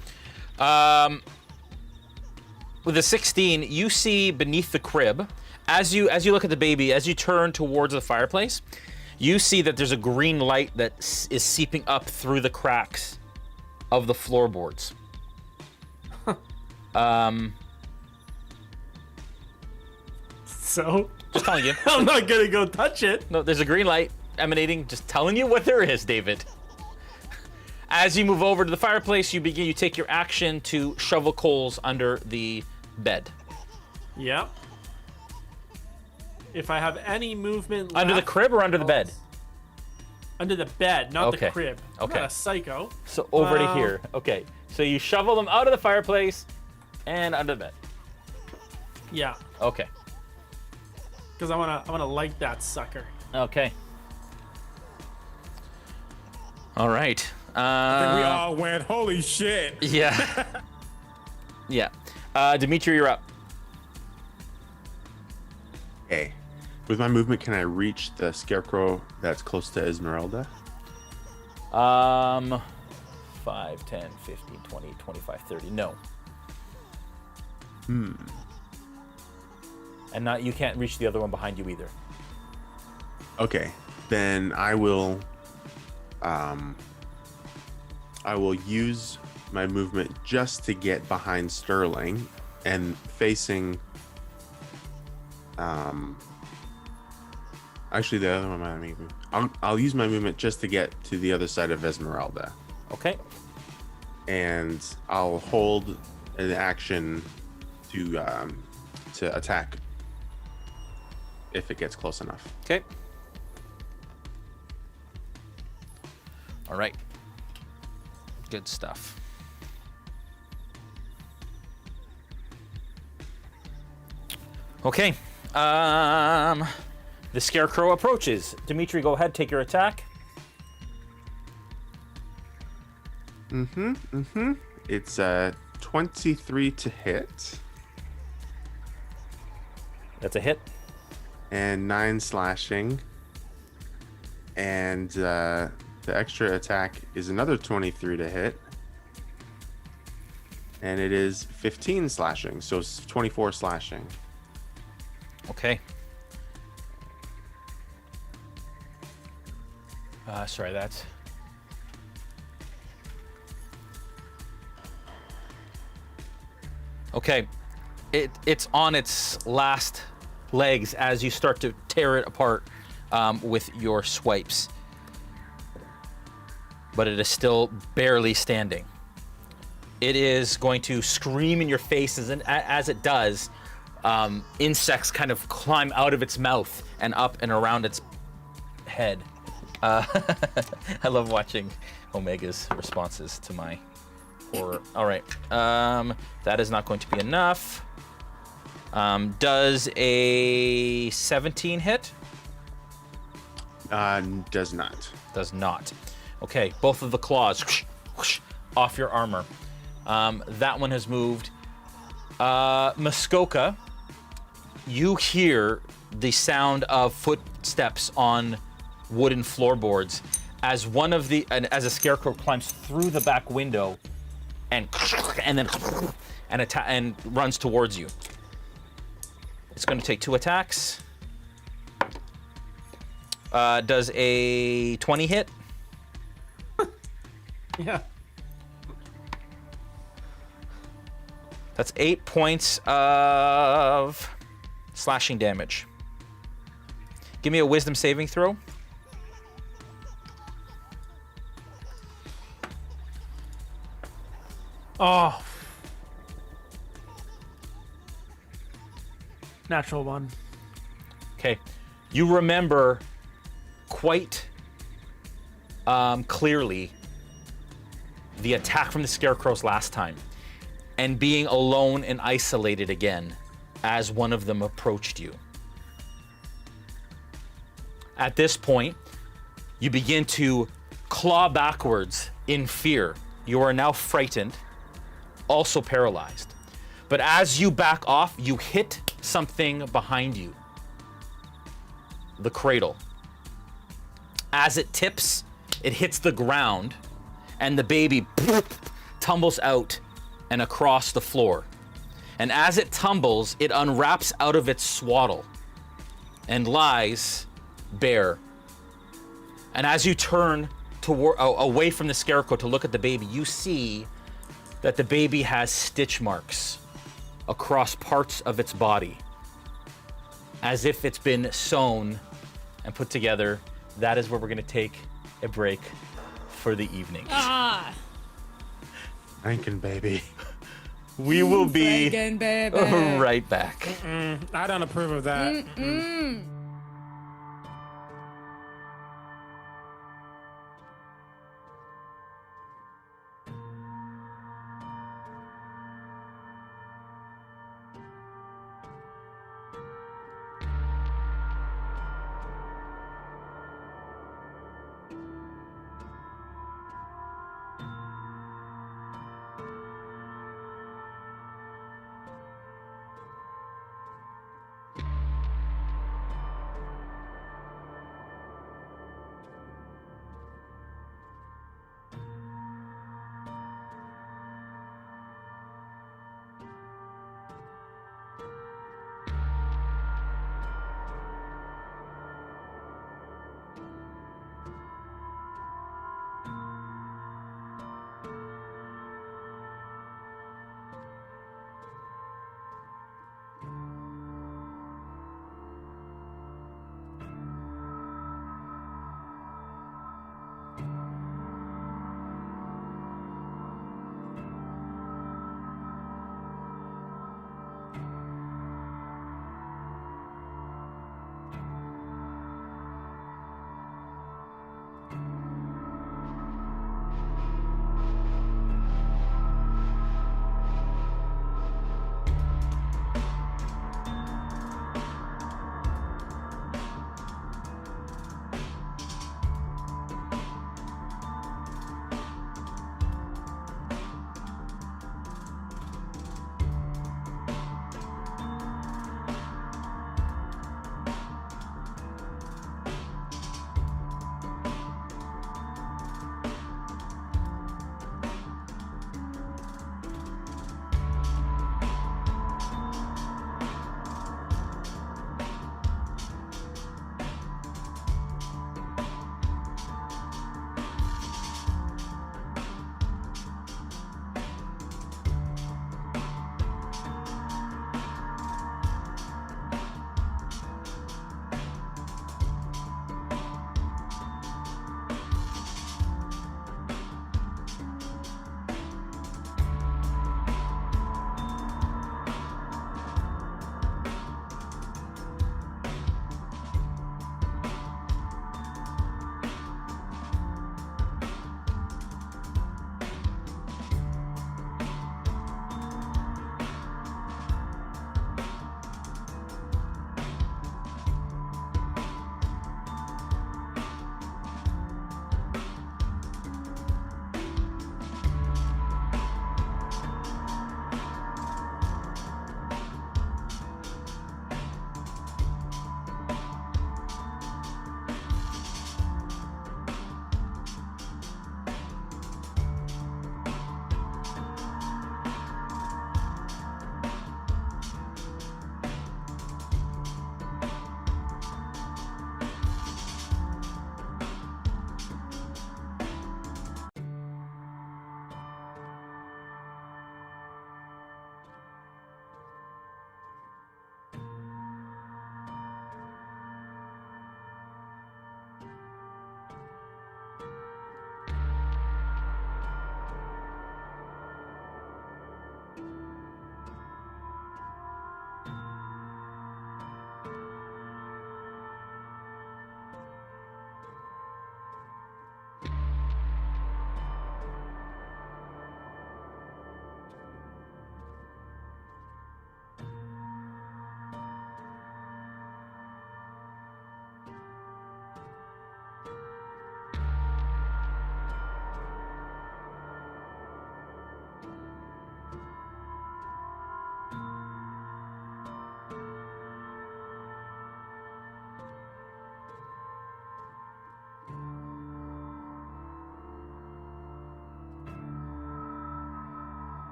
With a 16, you see beneath the crib, as you look at the baby, as you turn towards the fireplace, you see that there's a green light that is seeping up through the cracks of the floorboards. So? Just telling you. I'm not gonna go touch it. No, there's a green light emanating, just telling you what there is, David. As you move over to the fireplace, you take your action to shovel coals under the bed. Yep. If I have any movement Under the crib or under the bed? Under the bed, not the crib. I'm Okay. not a psycho. So over to here. Okay. So you shovel them out of the fireplace and under the bed. Yeah. Okay. Because I wanna light that sucker. Okay. All right. And we all went, holy shit. Yeah. Yeah. Dmitri, you're up. Okay. With my movement, can I reach the scarecrow that's close to Ezmerelda? 5, 10, 15, 20, 25, 30. No. And you can't reach the other one behind you either. Okay. Then I will use my movement just to get behind Sterling and facing actually the other one might make me. I'll use my movement just to get to the other side of Ezmerelda. Okay. And I'll hold an action to attack if it gets close enough. Okay. All right. Good stuff. Okay. The scarecrow approaches. Dmitri, go ahead, take your attack. It's 23 to hit. That's a hit. And 9 slashing. And the extra attack is another 23 to hit. And it is 15 slashing, so it's 24 slashing. Okay. Sorry, that's... Okay. It's on its last legs as you start to tear it apart with your swipes. But it is still barely standing. It is going to scream in your faces, and as it does, insects kind of climb out of its mouth and up and around its head. I love watching Omega's responses to my horror. All right, that is not going to be enough. Does a 17 hit? Does not. Does not. Okay, both of the claws whoosh, whoosh, off your armor. That one has moved. Muskoka, you hear the sound of footsteps on wooden floorboards as as a scarecrow climbs through the back window and runs towards you. It's going to take 2 attacks. Does a 20 hit? Yeah. That's 8 points of slashing damage. Give me a wisdom saving throw. Oh. Natural one. Okay. You remember quite clearly the attack from the scarecrows last time and being alone and isolated again as one of them approached you. At this point, you begin to claw backwards in fear. You are now frightened, also paralyzed. But as you back off, you hit something behind you. The cradle. As it tips, it hits the ground, and the baby tumbles out and across the floor. And as it tumbles, it unwraps out of its swaddle and lies bare. And as you turn away from the scarecrow to look at the baby, you see that the baby has stitch marks across parts of its body, as if it's been sewn and put together. That is where we're going to take a break for the evening. Ah. Rankin, baby. We will be Rankin, baby. right back. I don't approve of that.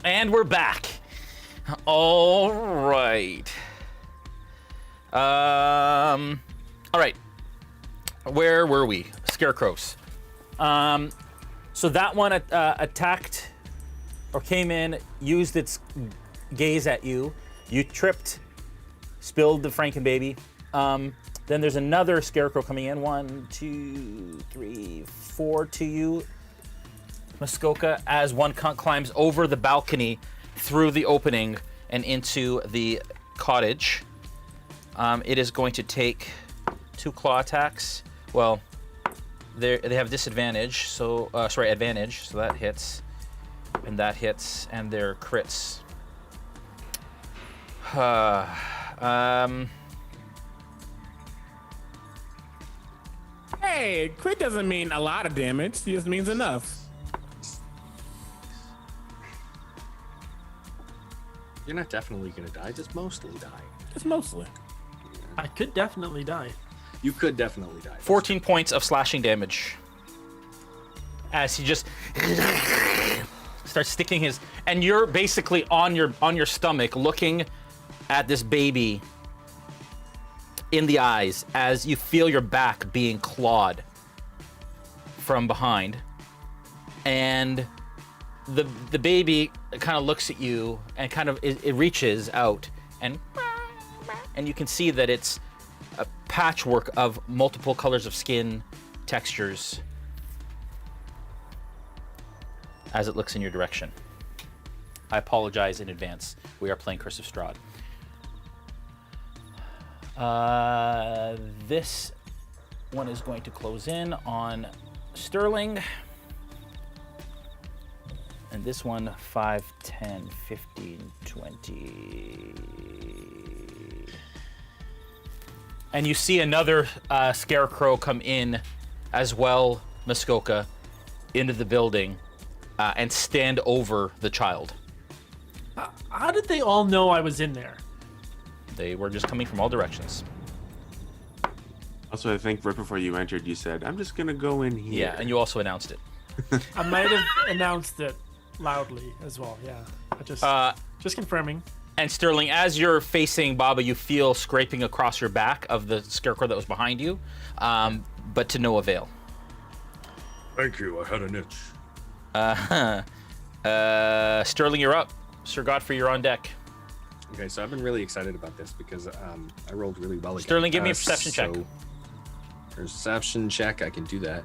And we're back. All right. All right. Where were we? Scarecrows. So that one attacked or came in, used its gaze at you. You tripped, spilled the Frankenbaby. Then there's another scarecrow coming in. 1, 2, 3, 4 to you, Muskoka, as one climbs over the balcony through the opening and into the cottage. It is going to take 2 claw attacks. Well, they have disadvantage, so advantage, so that hits, and they're crits. Hey, crit doesn't mean a lot of damage. It just means enough. You're not definitely gonna die, just mostly die. Just mostly. I could definitely die. You could definitely die. 14 points of slashing damage. As he just starts sticking his, and you're basically on your stomach looking at this baby in the eyes as you feel your back being clawed from behind. And the baby kind of looks at you and kind of it reaches out and you can see that it's a patchwork of multiple colors of skin textures as it looks in your direction. I apologize in advance. We are playing Curse of Strahd. This one is going to close in on Sterling. And this one, 5, 10, 15, 20. And you see another scarecrow come in as well, Muskoka, into the building and stand over the child. How did they all know I was in there? They were just coming from all directions. Also, I think right before you entered, you said, "I'm just gonna go in here." Yeah, and you also announced it. I might have announced it loudly as well. Yeah, just confirming. And Sterling, as you're facing Baba, you feel scraping across your back of the scarecrow that was behind you, but to no avail. Thank you. I had an itch. Sterling, you're up. Sir Godfrey, you're on deck. Okay, so I've been really excited about this because I rolled really well again. Sterling, give me a perception check. Perception check, I can do that.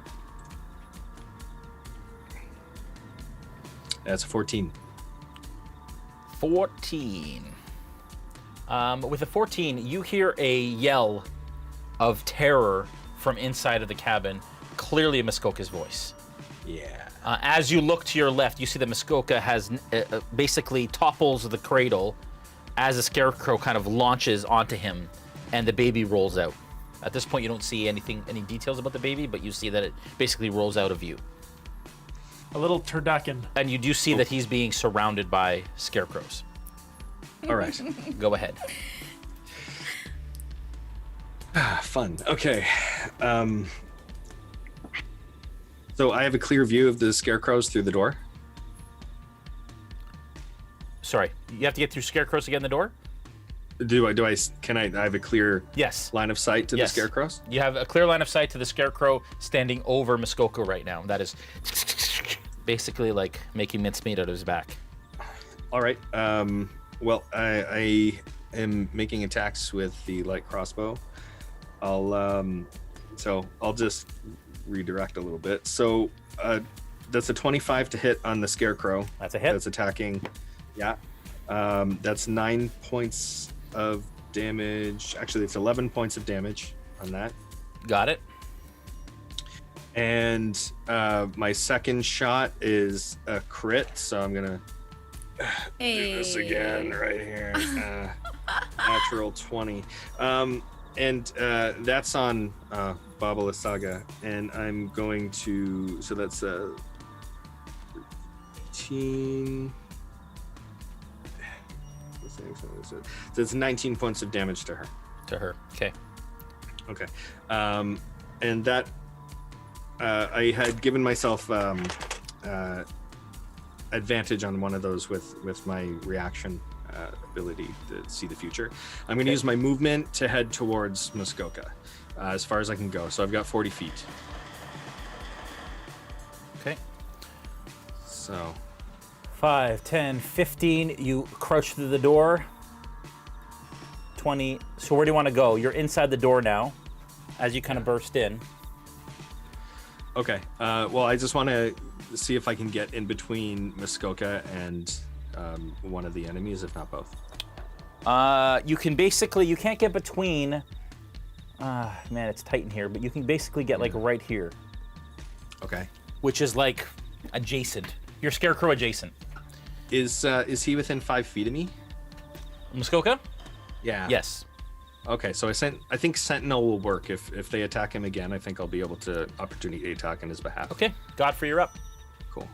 That's 14. 14. With a 14, you hear a yell of terror from inside of the cabin, clearly Muskoka's voice. Yeah. As you look to your left, you see that Muskoka has basically topples the cradle as a scarecrow kind of launches onto him, and the baby rolls out. At this point, you don't see any details about the baby, but you see that it basically rolls out of view. A little turducken. And you do see that he's being surrounded by scarecrows. All right. Go ahead. Fun. Okay. So I have a clear view of the scarecrows through the door. Sorry, you have to get through scarecrows to get in the door? Can I have a clear line of sight to the scarecrows? You have a clear line of sight to the scarecrow standing over Muskoka right now. That is basically like making mincemeat out of his back. All right. Well, I am making attacks with the light crossbow. I'll just redirect a little bit. So that's a 25 to hit on the scarecrow. That's a hit. That's attacking. Yeah. That's 9 points of damage. Actually, it's 11 points of damage on that. Got it. And my second shot is a crit, so I'm gonna do this again right here. Natural 20. And that's on Baba Lysaga, and I'm going to. So that's 18. So it's 19 points of damage to her. Okay. Okay. And that I had given myself advantage on one of those with my reaction ability to see the future. I'm going to use my movement to head towards Muskoka as far as I can go. So I've got 40 feet. Okay. So 5, 10, 15. You crouch through the door. 20. So where do you want to go? You're inside the door now as you kind of burst in. Okay. Well, I just want to see if I can get in between Muskoka and one of the enemies, if not both. You can't get between. Man, it's tight in here, but you can basically get like right here. Okay. Which is like adjacent. You're Scarecrow adjacent. Is he within 5 feet of me? Muskoka? Yeah. Yes. Okay, so I think Sentinel will work. If they attack him again, I think I'll be able to opportunity attack on his behalf. Okay, Godfrey, you're up. Cool.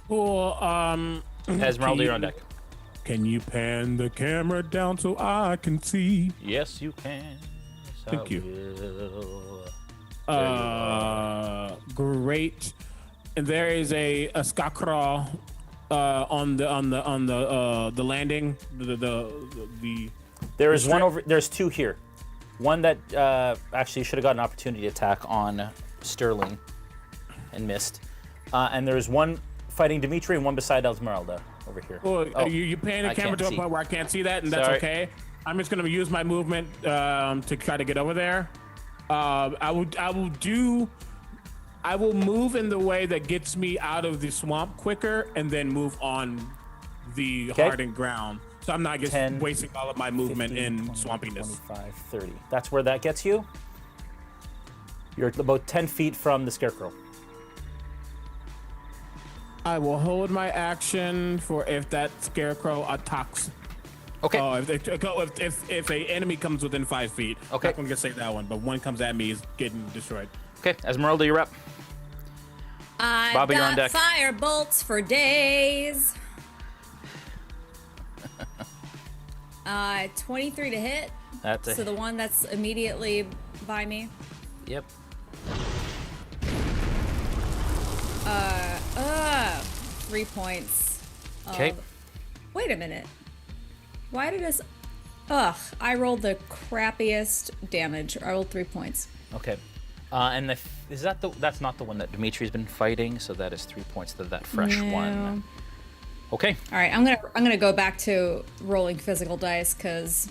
Cool. Ezmerelda, you're on deck. Can you pan the camera down so I can see? Yes, you can. Yes, Thank you. Great. And there is a scarecrow on the landing. There is one over. There's two here. One that actually should have got an opportunity attack on Sterling and missed. And there's one fighting Dmitri and one beside Ezmerelda over here. Oh, you pan the camera to a point where I can't see that, and that's okay. I'm just gonna use my movement to try to get over there. I will move in the way that gets me out of the swamp quicker, and then move on the hardened ground. So I'm not just 10, wasting all of my movement 15, in 20, swampiness. 25, 30. That's where that gets you. You're about 10 feet from the Scarecrow. I will hold my action for if that scarecrow attacks. Okay. Oh, if a enemy comes within 5 feet. Okay. I'm gonna say that one, but one comes at me is getting destroyed. Okay, Ezmerelda, you're up. I've Baba, you're on got deck. fire bolts for days. 23 to hit. That's a So the one that's immediately by me. Yep. 3 points. Okay. Wait a minute. Why did this? Ugh, I rolled the crappiest damage. I rolled 3 points. Okay. And that's not the one that Dimitri's been fighting, so that is 3 points to that fresh one. Okay. All right, I'm gonna go back to rolling physical dice because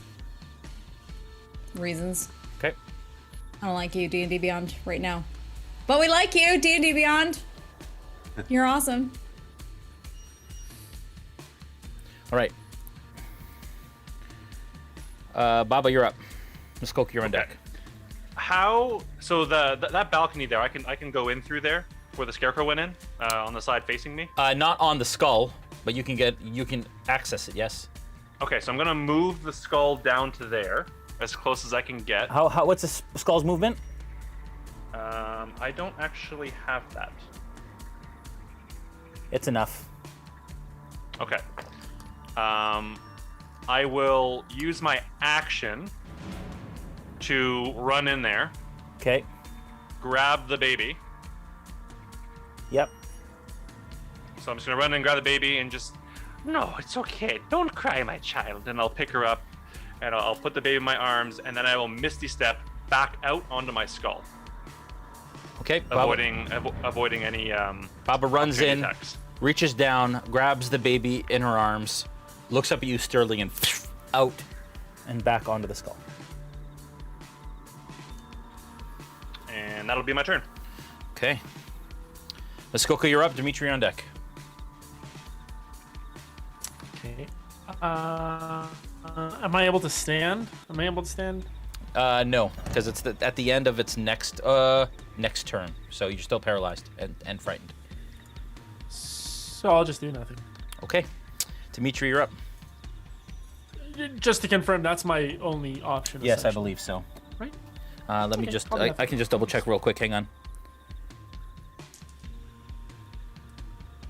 reasons. Okay. I don't like you, D&D Beyond, right now, but we like you, D&D Beyond. You're awesome. All right. Baba, you're up. Muskoka, you're on deck. So that balcony there, I can go in through there where the scarecrow went in on the side facing me. Not on the skull, but you can access it. Yes. Okay, so I'm gonna move the skull down to there as close as I can get. What's the skull's movement? I don't actually have that. It's enough. Okay. I will use my action to run in there. Okay. Grab the baby. Yep. So I'm just gonna run and grab the baby and just, no, it's okay. Don't cry, my child. And I'll pick her up and I'll put the baby in my arms and then I will Misty Step back out onto my skull. Okay. Avoiding any Baba runs in, attacks. reaches down, grabs the baby in her arms, looks up at you, Sterling, and out and back onto the skull. And that'll be my turn. Okay. Muskoka, you're up. Dmitri, on deck. Okay. Am I able to stand? No, because it's at the end of its next turn, so you're still paralyzed and frightened. So I'll just do nothing. Okay. Dmitri, you're up. Just to confirm, that's my only option. Yes, I believe so. Right? Let me just, I can just double check real quick. Hang on.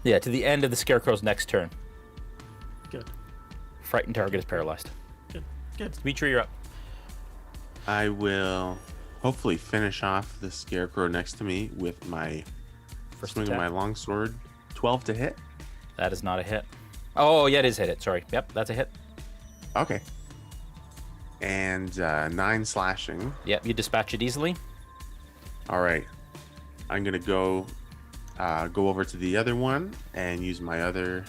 Yeah, to the end of the Scarecrow's next turn. Good. Frightened target is paralyzed. Good. Dmitri, you're up. I will hopefully finish off the scarecrow next to me with my swing of my longsword. 12 to hit. That is not a hit. Oh, yeah, it is hit. Sorry. Yep, that's a hit. Okay. And 9 slashing. Yep, you dispatch it easily. All right. I'm gonna go over to the other one and use my other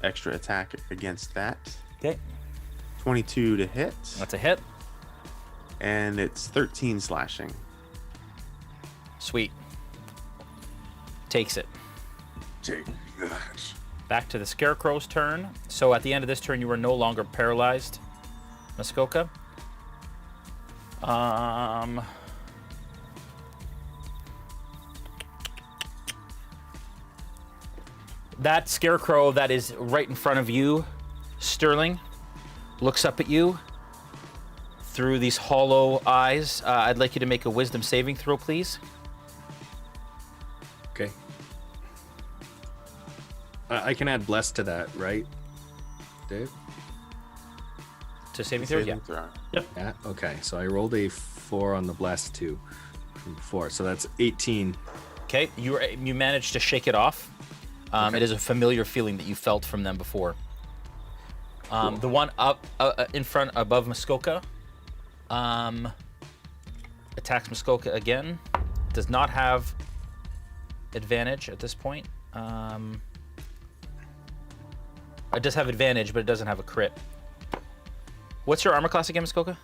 extra attack against that. Okay. 22 to hit. That's a hit. And it's 13 slashing. Sweet. Takes it. Take that. Back to the Scarecrow's turn. So at the end of this turn, you were no longer paralyzed, Muskoka. That Scarecrow that is right in front of you, Sterling, looks up at you through these hollow eyes. I'd like you to make a wisdom saving throw, please. Okay. I can add bless to that, right, Dave? To saving throw? Yeah. Yeah. Okay. So I rolled a 4 on the bless too from before, so that's 18. Okay. You managed to shake it off. It is a familiar feeling that you felt from them before. The one up in front above Muskoka attacks Muskoka again. Does not have advantage at this point. It does have advantage, but it doesn't have a crit. What's your armor class again, Muskoka?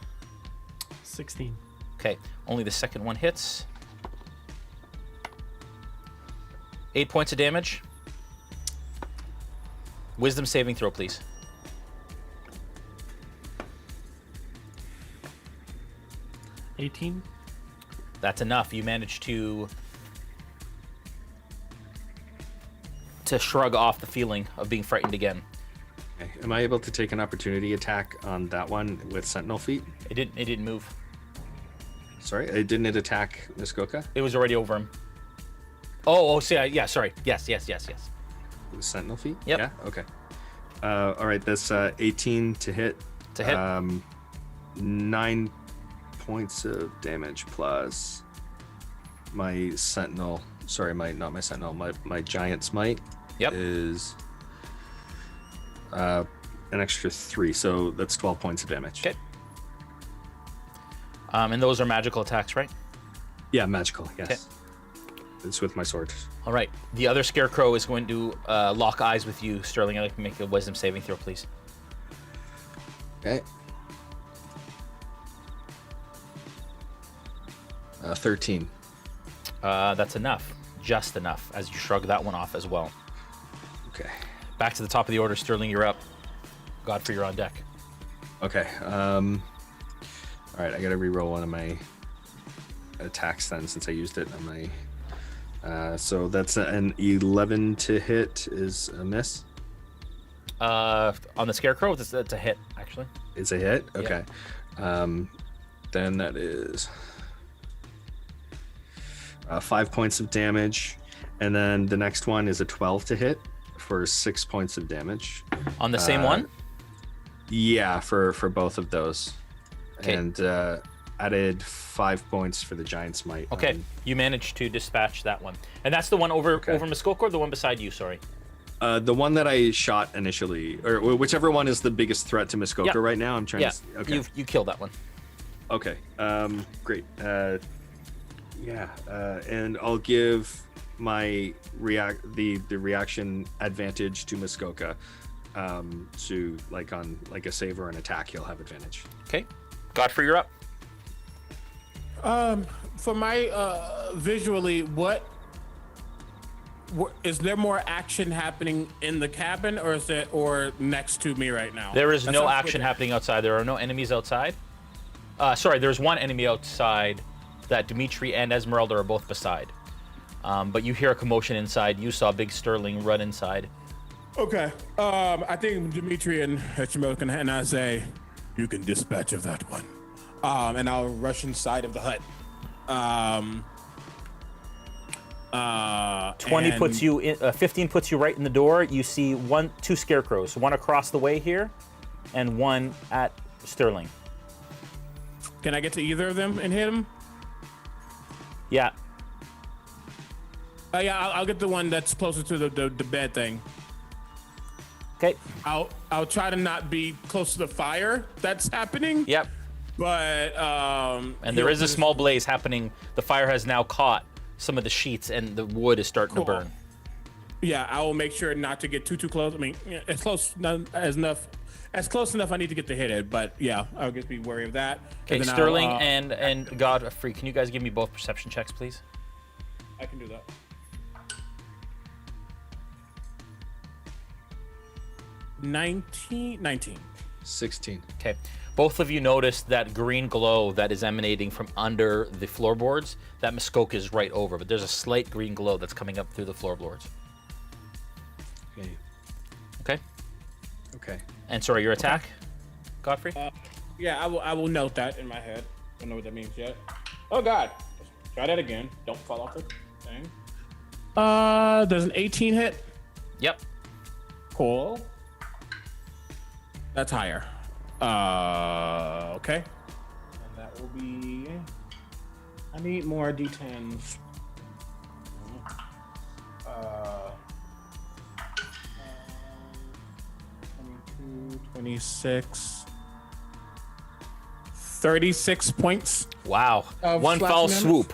16. Okay, only the second one hits. 8 points of damage. Wisdom saving throw, please. $18. That's enough. You managed to shrug off the feeling of being frightened again. Okay. Am I able to take an opportunity attack on that one with Sentinel Feet? It didn't move. Sorry, didn't it attack Muskoka? It was already over him. Oh, yeah, sorry. Yes. With Sentinel Feet? Yep. Yeah, okay. All right, that's 18 to hit. To hit. 9 points of damage plus my Sentinel. Sorry, not my Sentinel. My Giant Smite. Yep. Is an extra 3, so that's 12 points of damage. Okay. And those are magical attacks, right? Yeah, magical. Yes. Okay. It's with my sword. All right. The other Scarecrow is going to lock eyes with you, Sterling. I'd like to make a wisdom saving throw, please. Okay. 13. That's enough. Just enough, as you shrug that one off as well. Okay. Back to the top of the order, Sterling, you're up. Godfrey, you're on deck. Okay. All right, I gotta reroll one of my attacks then, since I used it on my. So that's an 11 to hit is a miss. On the Scarecrow, that's a hit, actually. It's a hit. Okay. Then that is 5 points of damage, and then the next one is a 12 to hit for 6 points of damage. On the same one? Yeah, for both of those. Okay. And added 5 points for the Giant Smite. Okay, you managed to dispatch that one. And that's the one over Muskoka, or the one beside you, sorry? The one that I shot initially, or whichever one is the biggest threat to Muskoka right now. I'm trying to. Okay. You killed that one. Okay. Great. And I'll give my the reaction advantage to Muskoka. To on a save or an attack, he'll have advantage. Okay. Godfrey, you're up. For my visually, what is there more action happening in the cabin, or next to me right now? There is no action happening outside. There are no enemies outside. Sorry, there's one enemy outside that Dmitri and Ezmerelda are both beside. But you hear a commotion inside. You saw Big Sterling run inside. Okay. I think Dmitri and Ezmerelda can, and I say, you can dispatch of that one. And I'll rush inside of the hut. 20 puts you in, 15 puts you right in the door. You see two Scarecrows, one across the way here, and one at Sterling. Can I get to either of them and hit them? Yeah. Yeah, I'll get the one that's closer to the bed thing. Okay. I'll try to not be close to the fire that's happening. Yep. But and there is a small blaze happening. The fire has now caught some of the sheets, and the wood is starting to burn. Yeah, I will make sure not to get too close. I mean, as close enough I need to get to hit it. But yeah, I'll just be wary of that. Okay, Sterling and Godfrey, can you guys give me both perception checks, please? I can do that. Nineteen. 16. Okay. Both of you notice that green glow that is emanating from under the floorboards. That Muskoka is right over, but there's a slight green glow that's coming up through the floorboards. Okay. Okay. Okay. And sorry, your attack, Godfrey? Yeah, I will note that in my head. Don't know what that means yet. Oh God. Let's try that again. Don't fall off the thing. Does an 18 hit? Yep. Cool. That's higher. Okay. And that will be. I need more D10s. 22, 26, 36 points. Wow. One foul swoop.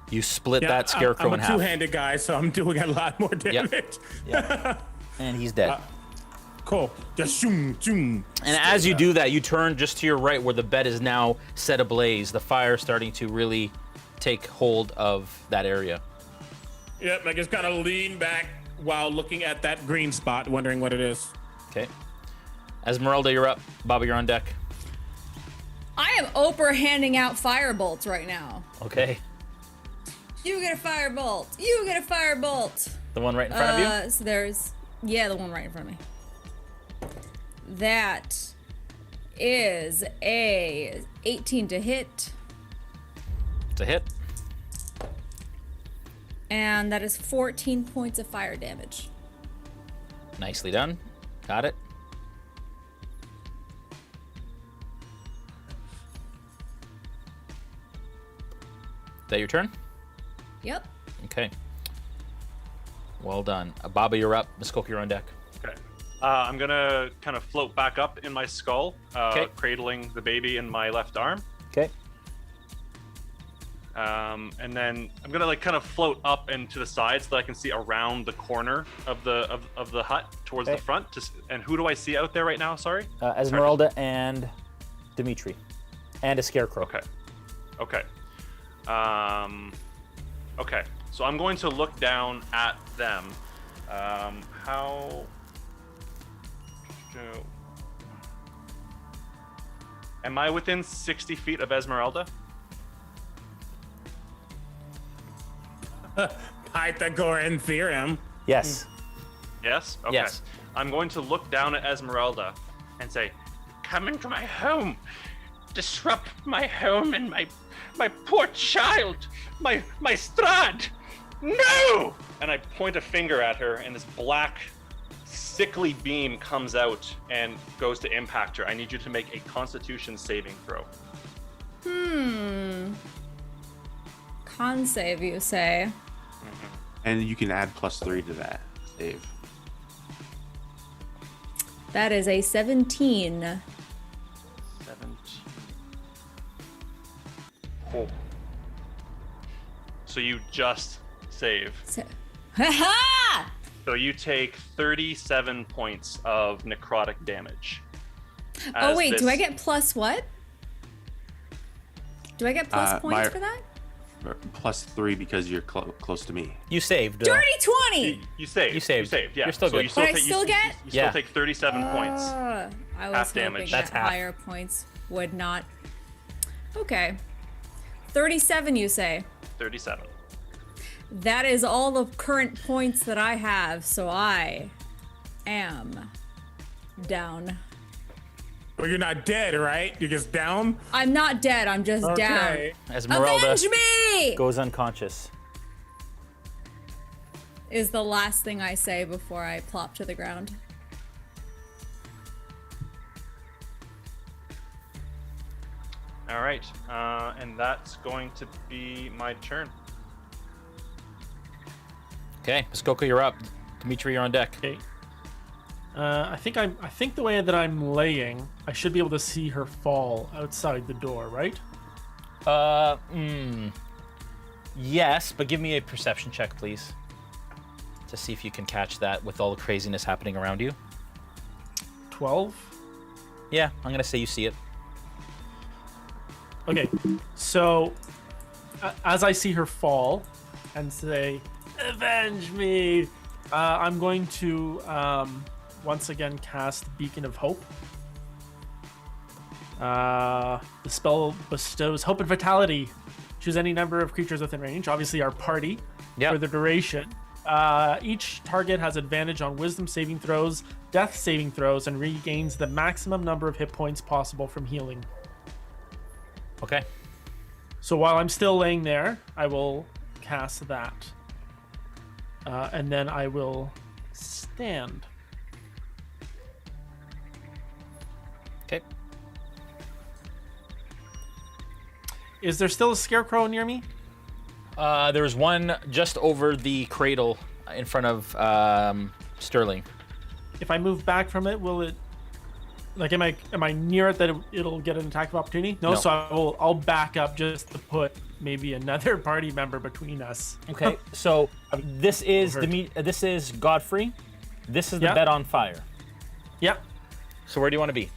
You split that scarecrow in half. I'm a two-handed guy, so I'm doing a lot more damage. Yep. And he's dead. Cool. Just zoom, zoom. And as you do that, you turn just to your right where the bed is now set ablaze. The fire starting to really take hold of that area. Yep, I just kind of lean back while looking at that green spot, wondering what it is. Okay. Ezmerelda, you're up. Baba, you're on deck. I am Oprah handing out firebolt right now. Okay. You get a firebolt. You get a firebolt. The one right in front of you? So there's, yeah, the one right in front of me. That is a 18 to hit. It's a hit. And that is 14 points of fire damage. Nicely done. Got it. Is that your turn? Yep. Okay. Well done. Baba, you're up. Muskoka, you're on deck. Okay. I'm gonna kind of float back up in my skull, cradling the baby in my left arm. Okay. And then I'm gonna like kind of float up and to the side so that I can see around the corner of the hut towards the front. And who do I see out there right now? Sorry. Ezmerelda and Dmitri, and a scarecrow. Okay. Okay. Okay. So I'm going to look down at them. Am I within 60 feet of Ezmerelda? Pythagorean theorem. Yes. Yes? Okay. Yes. I'm going to look down at Ezmerelda and say, "Come into my home. Disrupt my home and my poor child. My Strahd. No!" And I point a finger at her, and this black, sickly beam comes out and goes to impact her. I need you to make a Constitution saving throw. Con save, you say? And you can add +3 to that save. That is a 17. 17. Oh. So you just save. Ha-ha! So you take 37 points of necrotic damage. Oh wait, do I get plus what? Do I get plus points for that? +3 because you're close to me. You saved. Dirty 20! You saved. You saved. Yeah. You're still so good. you still But I take, still get? You still take 37 points. I was Half hoping damage. that That's half. higher points would not. Okay. 37, you say? 37. That is all the current points that I have, so I am down. Well, you're not dead, right? You're just down? I'm not dead, I'm just down. Ezmerelda Avenge me! goes unconscious. Is the last thing I say before I plop to the ground. All right. And that's going to be my turn. Okay, Muskoka, you're up. Dmitri, you're on deck. Okay. I think the way that I'm laying, I should be able to see her fall outside the door, right? Yes, but give me a perception check, please, to see if you can catch that with all the craziness happening around you. 12. Yeah, I'm gonna say you see it. Okay, so as I see her fall and say, "Avenge me," I'm going to once again cast Beacon of Hope. The spell bestows hope and vitality. Choose any number of creatures within range, obviously our party, for the duration. Each target has advantage on wisdom saving throws, death saving throws, and regains the maximum number of hit points possible from healing. Okay. So while I'm still laying there, I will cast that. And then I will stand. Okay. Is there still a scarecrow near me? There's one just over the cradle in front of Sterling. If I move back from it, will it... Like, am I near it that it'll get an attack of opportunity? No. So I'll back up just to put maybe another party member between us. Okay, so this is this is Godfrey. This is the bed on fire. Yep. So where do you want to be?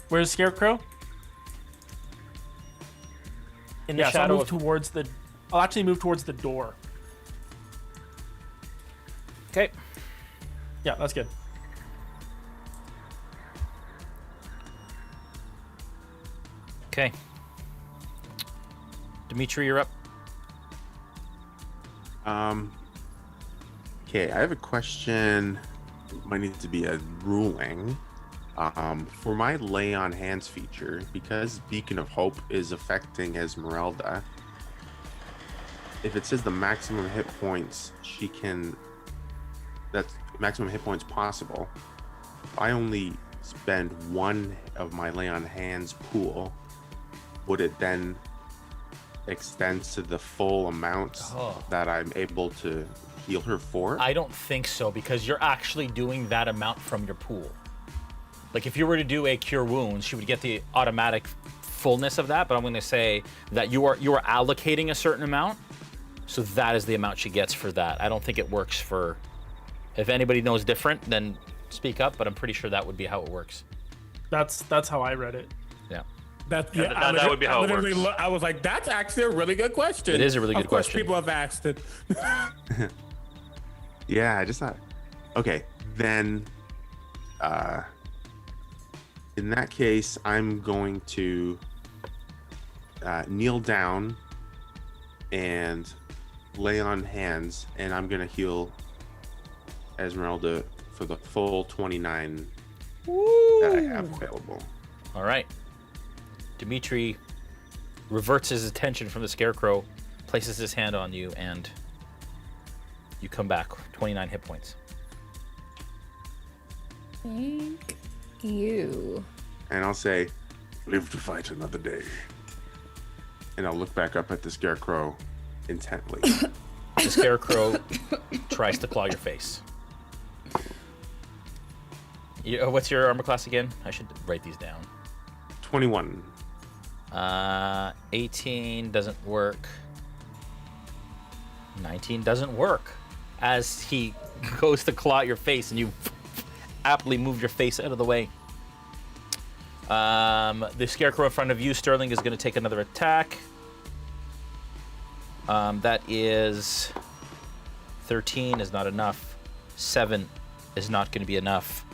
Where's Scarecrow? In the shadow. So I'll actually move towards the door. Okay. Yeah, that's good. Okay. Dmitri, you're up. Okay, I have a question. Might need to be a ruling. For my lay on hands feature, because Beacon of Hope is affecting Ezmerelda, if it says the maximum hit points that's maximum hit points possible, if I only spend one of my lay on hands pool, would it then extend to the full amount that I'm able to heal her for? I don't think so, because you're actually doing that amount from your pool. Like, if you were to do a Cure Wounds, you would get the automatic fullness of that, but I'm going to say that you are allocating a certain amount, so that is the amount she gets for that. I don't think it works for... If anybody knows different, then speak up, but I'm pretty sure that would be how it works. That's how I read it. Yeah. That would be how it works. I was like, that's actually a really good question. It is a really good question. Of course, people have asked it. Yeah, I just thought. Okay, then. In that case, I'm going to kneel down and lay on hands, and I'm gonna heal Ezmerelda for the full 29 that I have available. All right. Dmitri reverts his attention from the Scarecrow, places his hand on you, and you come back. 29 hit points. Thank you. And I'll say, live to fight another day. And I'll look back up at the Scarecrow intently. The Scarecrow tries to claw your face. What's your armor class again? I should write these down. 21. 18 doesn't work. 19 doesn't work. As he goes to claw at your face, and you aptly move your face out of the way. The Scarecrow in front of you, Sterling, is going to take another attack. That is 13 is not enough. 7 is not going to be enough.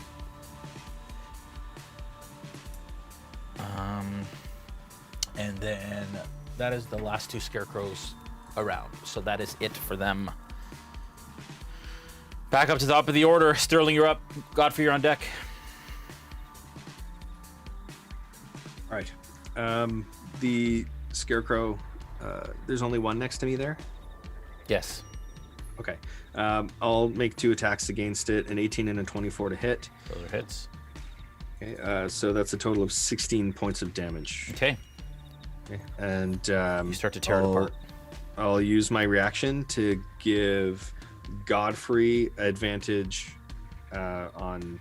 And then that is the last two Scarecrows around. So that is it for them. Back up to the top of the order. Sterling, you're up. Godfrey, you're on deck. All right. The Scarecrow, there's only one next to me there? Yes. Okay. I'll make 2 attacks against it, an 18 and a 24 to hit. Those are hits. Okay, so that's a total of 16 points of damage. Okay. And you start to tear it apart. I'll use my reaction to give Godfrey advantage on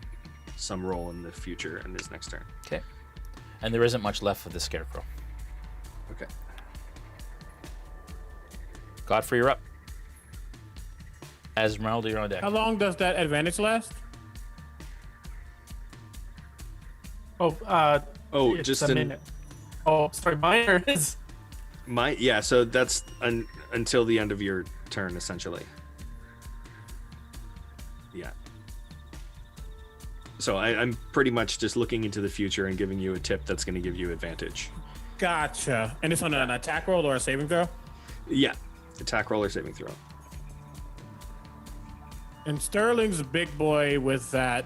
some roll in the future in his next turn. Okay. And there isn't much left for the Scarecrow. Okay. Godfrey, you're up. Ezmerelda, you're on deck. How long does that advantage last? It's just a minute. Oh, sorry, mine or his? Yeah, so that's until the end of your turn, essentially. Yeah. So I'm pretty much just looking into the future and giving you a tip that's going to give you advantage. Gotcha. And it's on an attack roll or a saving throw? Yeah, attack roll or saving throw. And Sterling's a big boy with that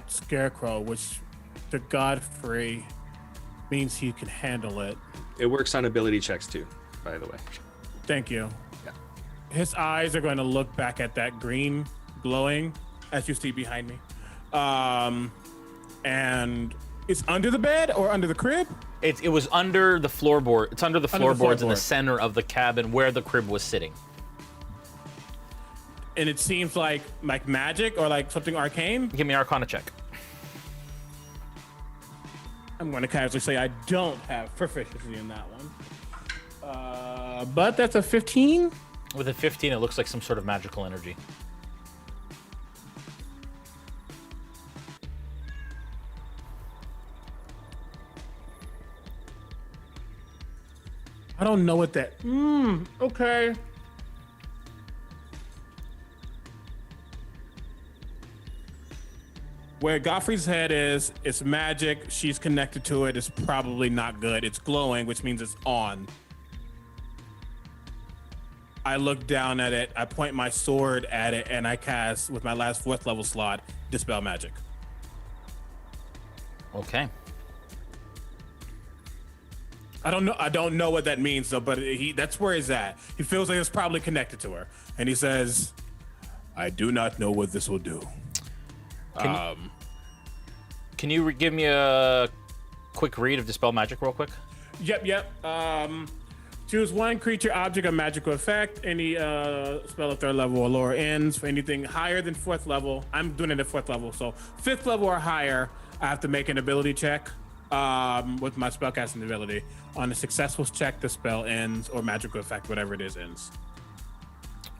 Scarecrow, which to Godfrey means he can handle it. It works on ability checks too, by the way. Thank you. Yeah. His eyes are going to look back at that green glowing, as you see behind me. And it's under the bed or under the crib? It was under the floorboard. It's under the floorboards in the floorboard. center of the cabin where the crib was sitting. And it seems like magic or like something arcane. Give me an Arcana check. I'm going to casually say I don't have proficiency in that one. But that's a 15. With a 15, it looks like some sort of magical energy. I don't know what that. Okay. Where Godfrey's head is, it's magic. She's connected to it. It's probably not good. It's glowing, which means it's on. I look down at it. I point my sword at it, and I cast with my last 4th level slot, Dispel Magic. Okay. I don't know what that means though, but that's where he's at. He feels like it's probably connected to her, and he says, "I do not know what this will do." Can you give me a quick read of Dispel Magic real quick? Yep. Choose one creature, object, or magical effect. Any spell at 3rd level or lower ends. For anything higher than 4th level, I'm doing it at 4th level, so 5th level or higher, I have to make an ability check with my spellcasting ability. On a successful check, the spell ends, or magical effect, whatever it is, ends.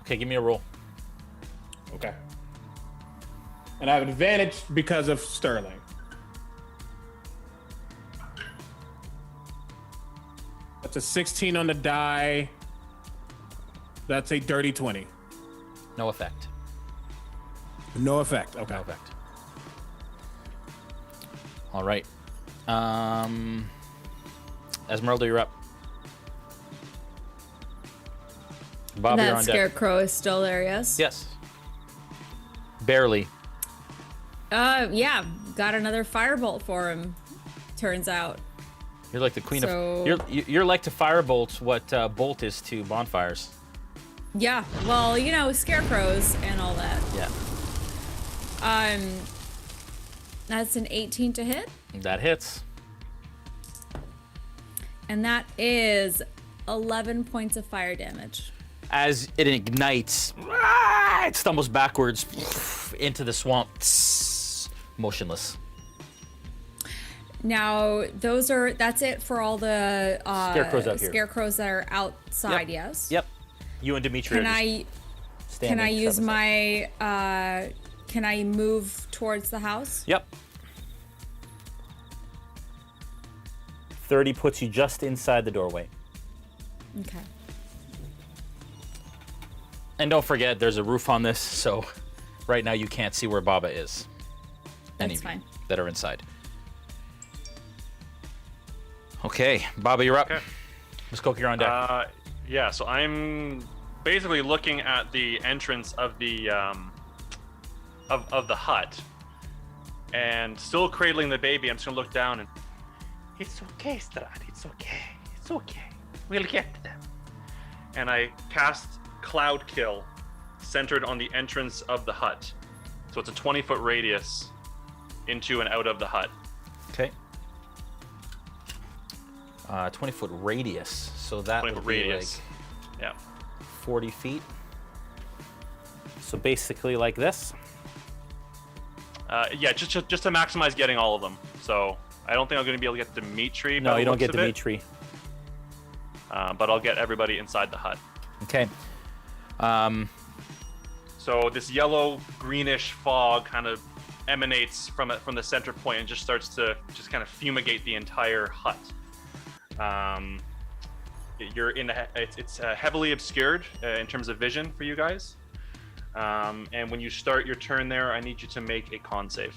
Okay, give me a roll. Okay. And I have an advantage because of Sterling. That's a 16 on the die. That's a dirty 20. No effect. No effect. Okay. No effect. All right. Ezmerelda, you're up. Bob, you're That on deck. Scarecrow is still there, yes? Yes. Barely. Yeah, got another firebolt for him, turns out. You're like the queen So- of. You're like to firebolts what bolt is to bonfires. Yeah, well, you know, scarecrows and all that. Yeah. That's an 18 to hit, That hits. and that is 11 points of fire damage. As it ignites, it stumbles backwards into the swamp, motionless. Now, that's it for all the Scarecrows out here. scarecrows that are outside, Yep. yes? Yep. You and Dmitri Can are I just standing. can I use side by my can I move towards the house? side. Yep. 30 puts you just inside the doorway. Okay. And don't forget, there's a roof on this, so right now you can't see where Baba is. Any That's of you fine. that are inside. Okay, Baba, you're up. Okay. Muskoka, you're on deck. Yeah, so I'm basically looking at the entrance of the of the hut, and still cradling the baby. I'm just gonna look down and it's okay, Strahd. It's okay. It's okay. We'll get to them. And I cast Cloud Kill, centered on the entrance of the hut. So it's a 20-foot radius into and out of the hut. Okay. 20-foot radius, so that 20-foot would be radius. like Yeah. 40 feet. So basically like this. Yeah, just to maximize getting all of them. So I don't think I'm going to be able to get Dmitri. No, you don't get Dmitri. But I'll get everybody inside the hut. Okay. So this yellow greenish fog kind of emanates from the center point and just starts to just kind of fumigate the entire hut. You're in it's heavily obscured in terms of vision for you guys. And when you start your turn there, I need you to make a con save.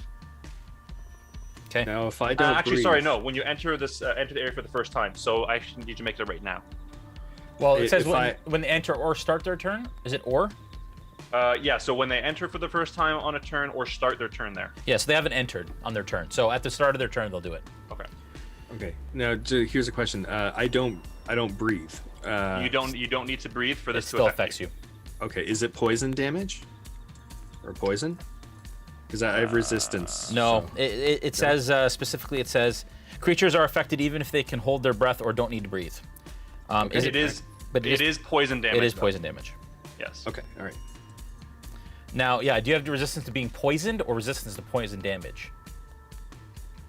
Okay. Now, if I don't actually, breathe, sorry, no. When you enter enter the area for the first time, so I actually need you to make it right now. Well, it says when they enter or start their turn. Is it or? Yeah. So when they enter for the first time on a turn or start their turn there. Yeah. So they haven't entered on their turn. So at the start of their turn, they'll do it. Okay. Okay. Now, here's a question. I don't breathe. You don't need to breathe for this It to still affect affects you. Okay. Is it poison damage? Or poison? Because I have resistance. No. So. It says specifically. It says creatures are affected even if they can hold their breath or don't need to breathe. Okay. It is poison damage. It is poison damage. Yes. Okay. All right. Now, yeah. Do you have the resistance to being poisoned or resistance to poison damage?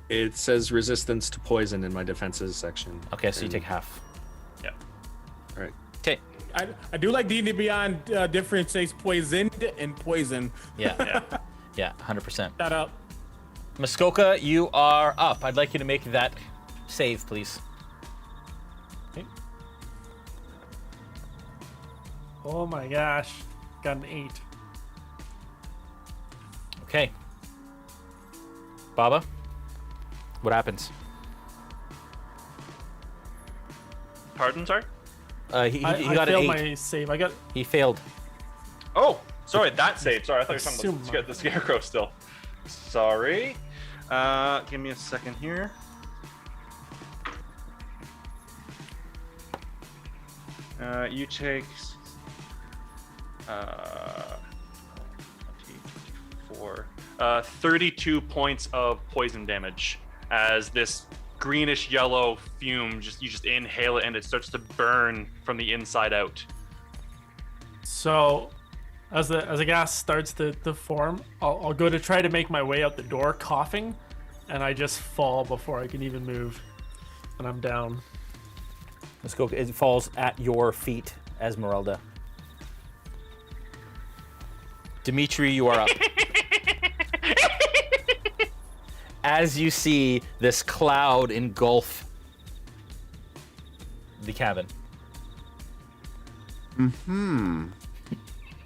It says resistance to poison in my defenses section. Okay, so you take half. Yeah. All right. Okay. I do like D&D Beyond differentiates poisoned and poison. Yeah. Yeah. 100%. Shout out. Muskoka, you are up. I'd like you to make that save, please. Okay. Oh my gosh. Got an 8. Okay. Baba, what Pardon, sorry? He I got an failed 8. my save. He failed. Oh, sorry, that saved. Sorry, I thought you were talking Assume about the scarecrow still. Sorry. Give me a second here. You take 24, 32 points of poison damage as this greenish yellow fume you just inhale it and it starts to burn from the inside out. So, as the gas starts to form, I'll go to try to make my way out the door, coughing, and I just fall before I can even move, and I'm down. Let's go. It falls at your feet, Ezmerelda. Dmitri, you are up. As you see this cloud engulf the cabin.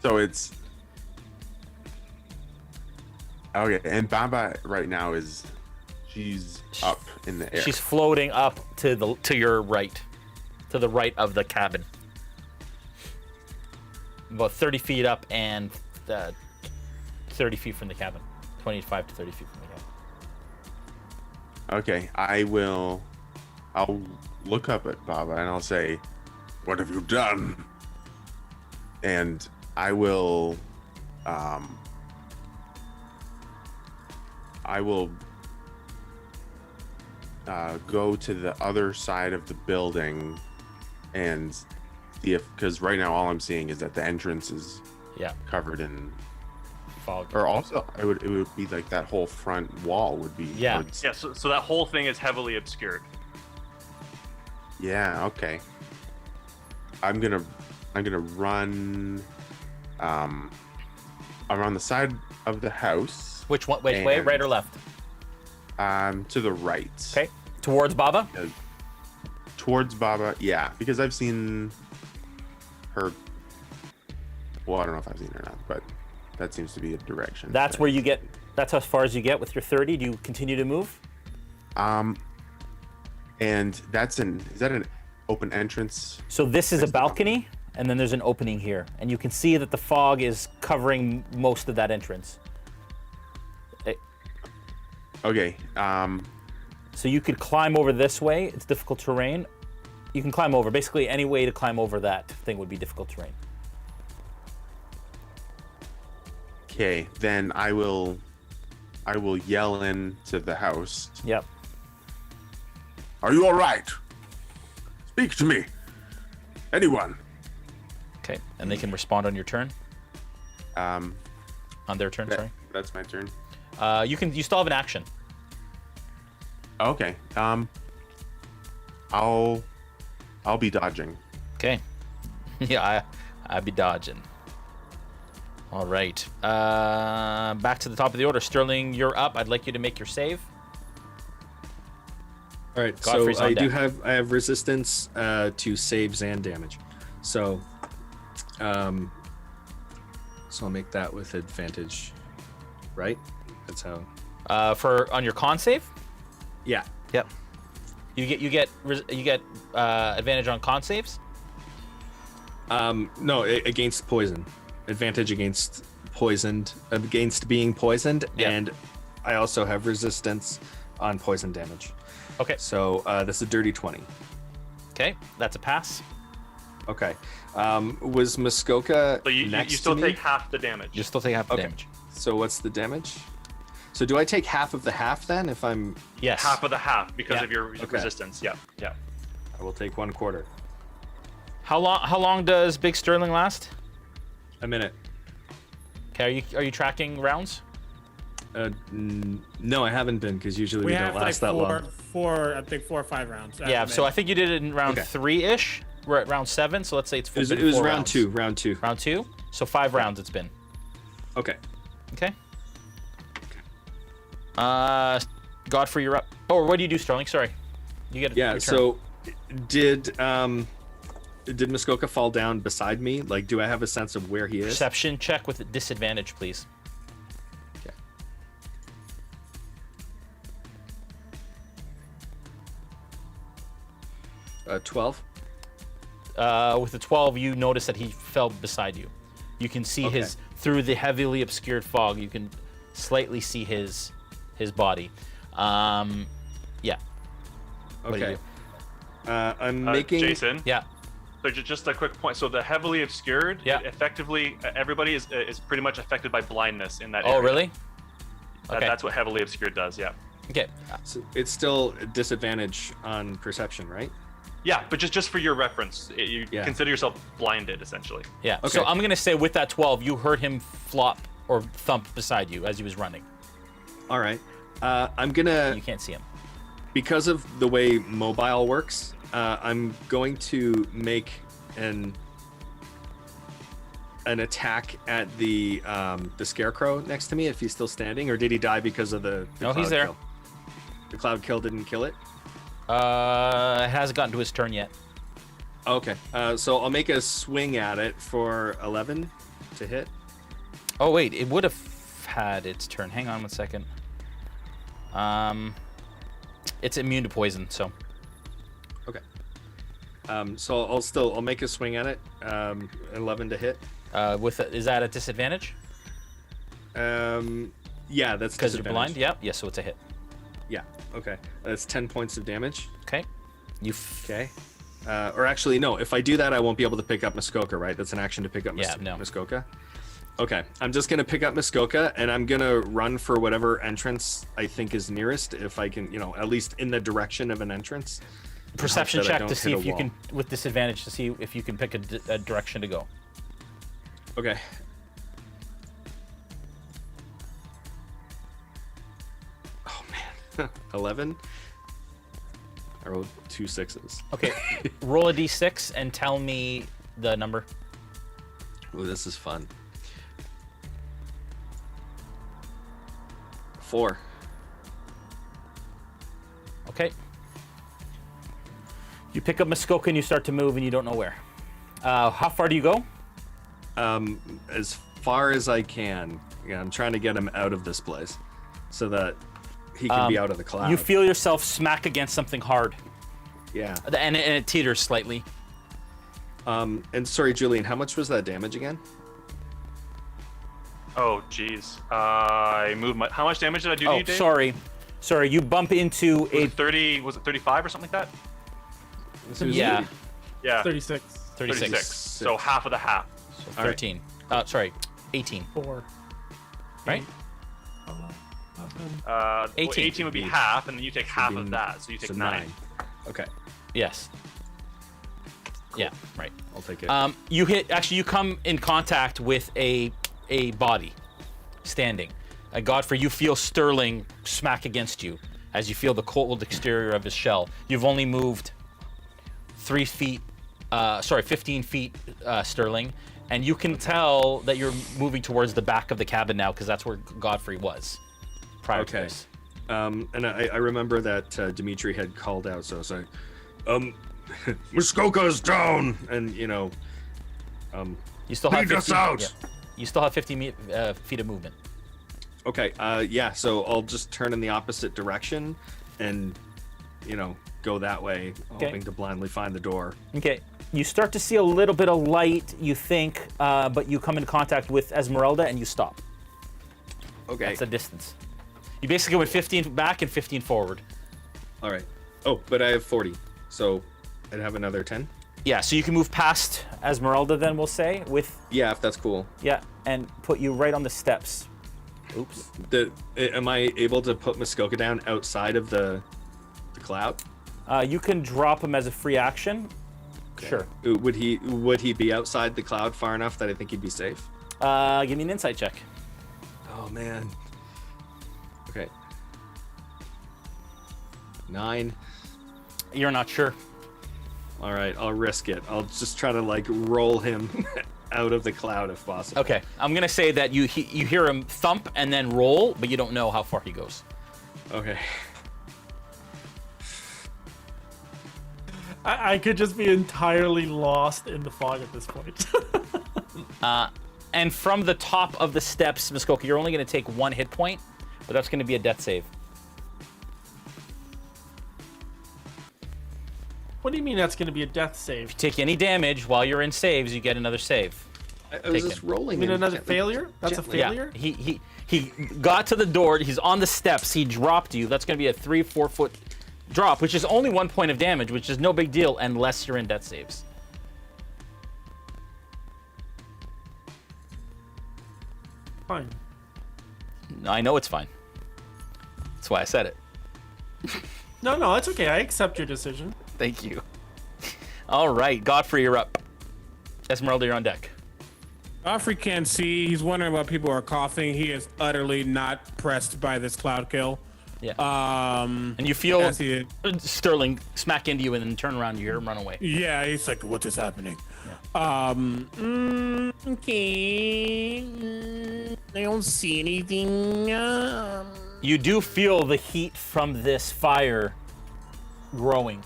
So it's okay, and Baba right now she's up in the air. She's floating up to your right, to the right of the cabin. About 30 feet up and 30 feet from the cabin. 25 to 30 feet from the cabin. Okay, I'll look up at Baba and I'll say, "What have you done?" And I will go to the other side of the building and see because right now all I'm seeing is that the entrance is covered in fog. Or also it would be like that whole front wall would be So that whole thing is heavily obscured. Yeah, okay. I'm gonna run around the side of the house. Which way, right or left? To the right. Okay. Towards Baba? Towards Baba, yeah. Because I've seen her. Well, I don't know if I've seen her or not, but that seems to be a direction. That's where you get. That's as far as you get with your 30. Do you continue to move? And is that an open entrance? So this is a balcony, and then there's an opening here, and you can see that the fog is covering most of that entrance. Okay. So you could climb over this way. It's difficult terrain. You can climb over. Basically, any way to climb over that thing would be difficult terrain. Okay, then I will yell into the house. Yep. Are you all right? Speak to me. Anyone. Okay, and they can respond on your turn. On their turn, sorry. That's my turn. You still have an action. Okay. I'll be dodging. Okay. Yeah, I'd be dodging. All right. Back to the top of the order. Sterling, you're up. I'd like you to make your save. All right. Godfrey's so on deck. I have resistance to saves and damage. So I'll make that with advantage, right? That's how. On your con save? Yeah. Yep. You get advantage on con saves? No, against poison. Advantage against being poisoned, Yeah. and I also have resistance on poison damage. Okay. So that's a dirty 20. Okay, that's a pass. Okay. Was Muskoka So you next still to me? take half the damage. You still take half the Okay. damage. So what's the damage? So do I take half of the half then if I'm... Yes. Half of the half because Yeah. of your Okay. resistance. Yeah. I will take 1/4. How long does Big Sterling last? A minute. Okay, are you tracking rounds? No, I haven't been because usually we don't have like last that long. four, I think 4 or 5 rounds. Yeah, so I think you did it in round Okay. 3-ish. We're at round 7, so let's say it's It was been round 4 rounds. 2. Round 2. Round 2? So 5 rounds it's been. Okay. Okay. Godfrey, you're up. Oh, what do you do, Sterling? Sorry. You get Yeah, your turn. so did Muskoka fall down beside me? Like, do I have a sense of where he is? Perception check with disadvantage, please. Okay. 12. With the 12, you notice that he fell beside you. You can see Okay. through the heavily obscured fog. You can slightly see his body. Yeah. What do you Okay. do? I'm making... Jason. Yeah. So just a quick point. So the heavily obscured, Yeah. effectively, everybody is pretty much affected by blindness in that area. Oh, really? Okay. That's what heavily obscured does. Yeah. Okay. So it's still a disadvantage on perception, right? Yeah, but just for your reference, you Yeah. consider yourself blinded essentially. Yeah. Okay. So I'm gonna say with that 12, you heard him flop or thump beside you as he was running. All right. I'm gonna... You can't see him. Because of the way mobile works, I'm going to make an attack at the scarecrow next to me if he's still standing, or did he die because of the No, cloud he's there. kill? The cloud kill didn't kill it? It hasn't gotten to his turn yet. Okay. So I'll make a swing at it for 11 to hit. Oh wait, it would have had its turn. Hang on one second. It's immune to poison, so. Okay. So I'll make a swing at it. 11 to hit. Is that a disadvantage? Yeah, that's Because you're disadvantage. blind. Yeah. Yeah. So it's a hit. Yeah. Okay. That's 10 points of damage. Okay. Okay. Or actually, no. If I do that, I won't be able to pick up Muskoka, right? That's an action to pick up Muskoka. Okay. I'm just gonna pick up Muskoka, and I'm gonna run for whatever entrance I think is nearest, if I can, at least in the direction of an entrance. Perception that I check don't to see hit a if you wall. can, with disadvantage, to see if you can pick a direction to go. Okay. Oh man. 11. I rolled 2 6s. Okay. Roll a d6 and tell me the number. Ooh, this is fun. 4. Okay. You pick up Muskoka and you start to move and you don't know where. How far do you go? As far as I can. Yeah, I'm trying to get him out of this place so that he can be out of the cloud. You feel yourself smack against something hard. Yeah. And it teeters slightly. And sorry, Julian, how much was that damage again? Oh, jeez. I moved my. How much damage did I do to Oh, you, Dave? sorry. You bump into Was it 30? Was it 35 or something like that? Yeah. Yeah. 36. 36. So half of the half. So 13. Sorry, 18. 4. Right? 18. 18 would be half, and then you take half of that, so you take 9. Okay. Yes. Yeah. Right. I'll take it. You come in contact with a a body standing. Godfrey, you feel Sterling smack against you as you feel the cold exterior of his shell. You've only moved 15 feet, Sterling, and you can tell that you're moving towards the back of the cabin now because that's where Godfrey was prior to this. And I remember that Dmitri had called out, so I was like, Muskoka is down, and you still have lead us 15, out. yeah. You still have 50 feet of movement. Okay, yeah, so I'll just turn in the opposite direction and, go that way, hoping to blindly find the door. Okay, you start to see a little bit of light, you think, but you come in contact with Ezmerelda and you stop. Okay. That's the distance. You basically went 15 back and 15 forward. All right. Oh, but I have 40, so I'd have another 10? Yeah, so you can move past Ezmerelda then, we'll say, with... Yeah, if that's cool. Yeah, and put you right on the steps. Oops. Am I able to put Muskoka down outside of the cloud? You can drop him as a free action. Okay. Sure. Would he be outside the cloud far enough that I think he'd be safe? Give me an insight check. Oh man. Okay. 9. You're not sure. All right, I'll risk it. I'll just try to roll him out of the cloud if possible. Okay, I'm gonna say that you hear him thump and then roll, but you don't know how far he goes. Okay. I could just be entirely lost in the fog at this point. And from the top of the steps, Muskoka, you're only gonna take 1 hit point, but that's gonna be a death save. What do you mean that's going to be a death save? If you take any damage while you're in saves, you get another save. I was just rolling. You mean another failure? That's gently. a failure? Yeah, he got to the door. He's on the steps. He dropped you. That's going to be a 3-4 foot drop, which is only 1 point of damage, which is no big deal unless you're in death saves. Fine. I know it's fine. That's why I said it. No, it's okay. I accept your decision. Thank you. All right, Godfrey, you're up. Ezmerelda, you're on deck. Godfrey can't see. He's wondering why people are coughing. He is utterly not pressed by this cloud kill. Yeah. And you feel Sterling smack into you and then turn around and you hear him run away. Yeah, he's like, what is happening? Yeah. Okay. I don't see anything. You do feel the heat from this fire growing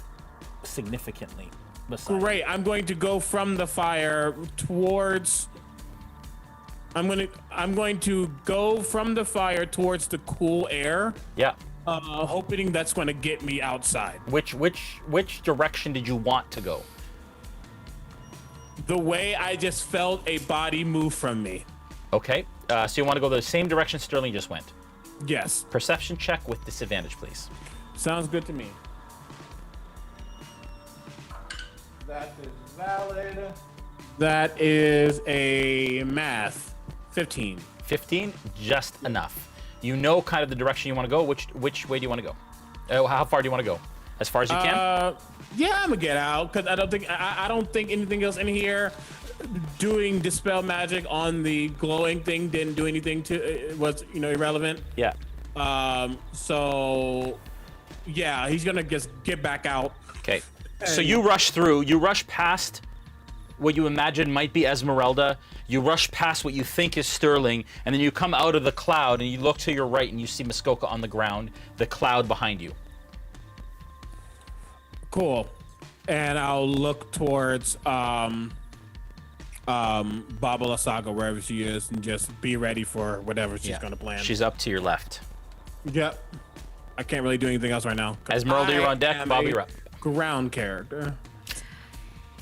significantly. Great. I'm going to go from the fire towards. I'm going to go from the fire towards the cool air. Yeah. Hoping that's going to get me outside. Which direction did you want to go? The way I just felt a body move from me. Okay. So you want to go the same direction Sterling just went? Yes. Perception check with disadvantage, please. Sounds good to me. That is valid. That is a math. 15. 15, just enough. You know kind of the direction you want to go. Which way do you want to go? How far do you want to go? As far as you can? Yeah, I'm gonna get out because I don't think anything else in here. Doing dispel magic on the glowing thing didn't do anything to it. Was irrelevant. Yeah. So yeah, he's gonna just get back out. Okay. So you rush through. You rush past what you imagine might be Ezmerelda. You rush past what you think is Sterling, and then you come out of the cloud and you look to your right and you see Muskoka on the ground, the cloud behind you. Cool. And I'll look towards Baba Lysaga, wherever she is, and just be ready for whatever she's gonna plan. She's up to your left. Yep. I can't really do anything else right now. Ezmerelda, you're on deck. Bobby, you're up. Ground character.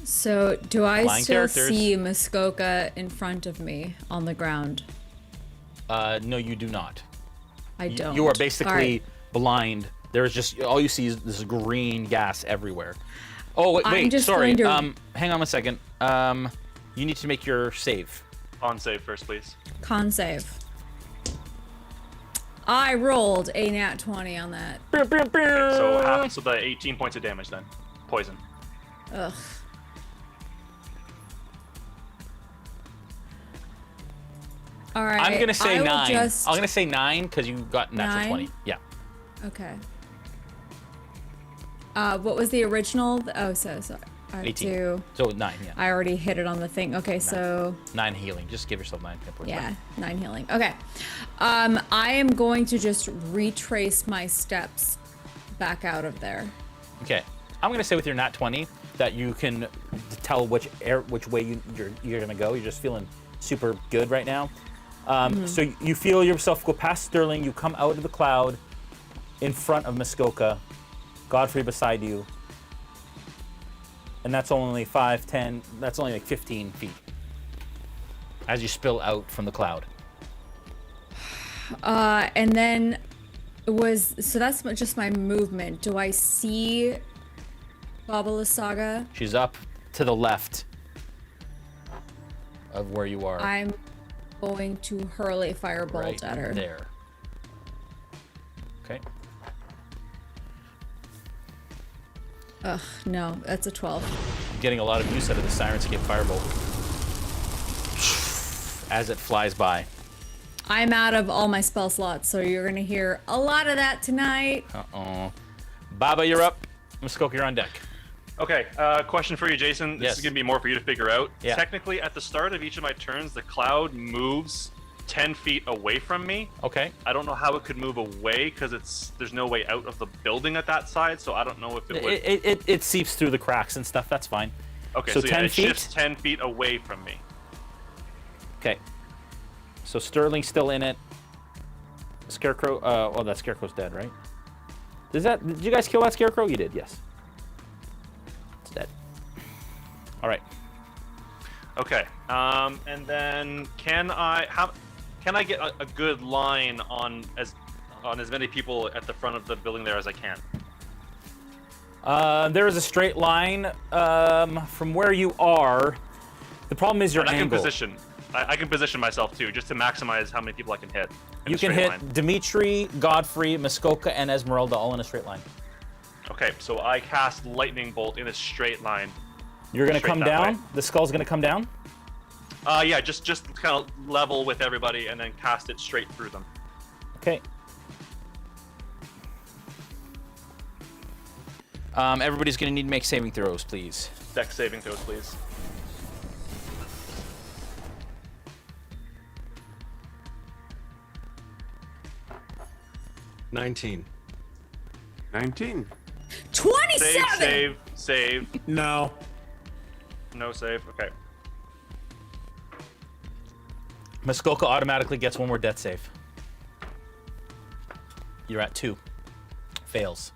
So, do I Flying still characters. see Muskoka in front of me on the ground? No, you do not. I don't. You are basically All right. blind. There's just all you see is this green gas everywhere. Oh wait, I'm just sorry. going to- Hang on a second. You need to make your save. On save first, please. Con save. I rolled a nat 20 on that. So the 18 points of damage then. Poison. Ugh. All right. I'm gonna say I will 9. just- I'm gonna say 9 because you got natural 9? 20. Yeah. Okay. What was the original? Oh, so sorry. I have 18. to- So 9. Yeah. I already hit it on the thing. Okay, so 9 healing. Just give yourself 9 hit points. yeah, 9 healing. Okay. I am going to just retrace my steps back out of there. Okay. I'm gonna say with your nat 20 that you can tell which way you're gonna go. You're just feeling super good right now. So you feel yourself go past Sterling. You come out of the cloud in front of Muskoka, Godfrey beside you, and that's only 5, 10. That's only like 15 feet as you spill out from the cloud. And then so that's just my movement. Do I see Baba Lysaga? She's up to the left of where you are. I'm going to hurl a firebolt right at her. there. Okay. Ugh, no, that's a 12. Getting a lot of use out of the Sirenscape Firebolt as it flies by. I'm out of all my spell slots, so you're gonna hear a lot of that tonight. Uh-oh. Baba, you're up. Muskoka, you're on deck. Okay, question for you, Jason. This Yes. is going to be more for you to figure out. Yeah. Technically, at the start of each of my turns, the cloud moves 10 feet away from me. Okay. I don't know how it could move away because there's no way out of the building at that side, so I don't know if it would. It seeps through the cracks and stuff. That's fine. Okay, so so 10 yeah, it feet? shifts 10 feet away from me. Okay. So Sterling's still in it. Scarecrow. Oh, that Scarecrow's dead, right? Did you guys kill that Scarecrow? You did, yes. It's dead. All right. Okay. And then can I get a good line on as many people at the front of the building there as I can? There is a straight line from where you are. The problem is your And angle. I can position myself too, just to maximize how many people I can hit. in You a can straight hit line. Dmitri, Godfrey, Muskoka, and Ezmerelda all in a straight line. Okay, so I cast lightning bolt in a straight line. You're gonna Straight come that down. way. The skull's gonna come down. Yeah, just kind of level with everybody and then cast it straight through them. Okay. Everybody's gonna need to make saving throws, please. Dex saving throws, please. $19. 19. 27! Save. No. No save. Okay. Muskoka automatically gets one more death save. You're at 2. Fails.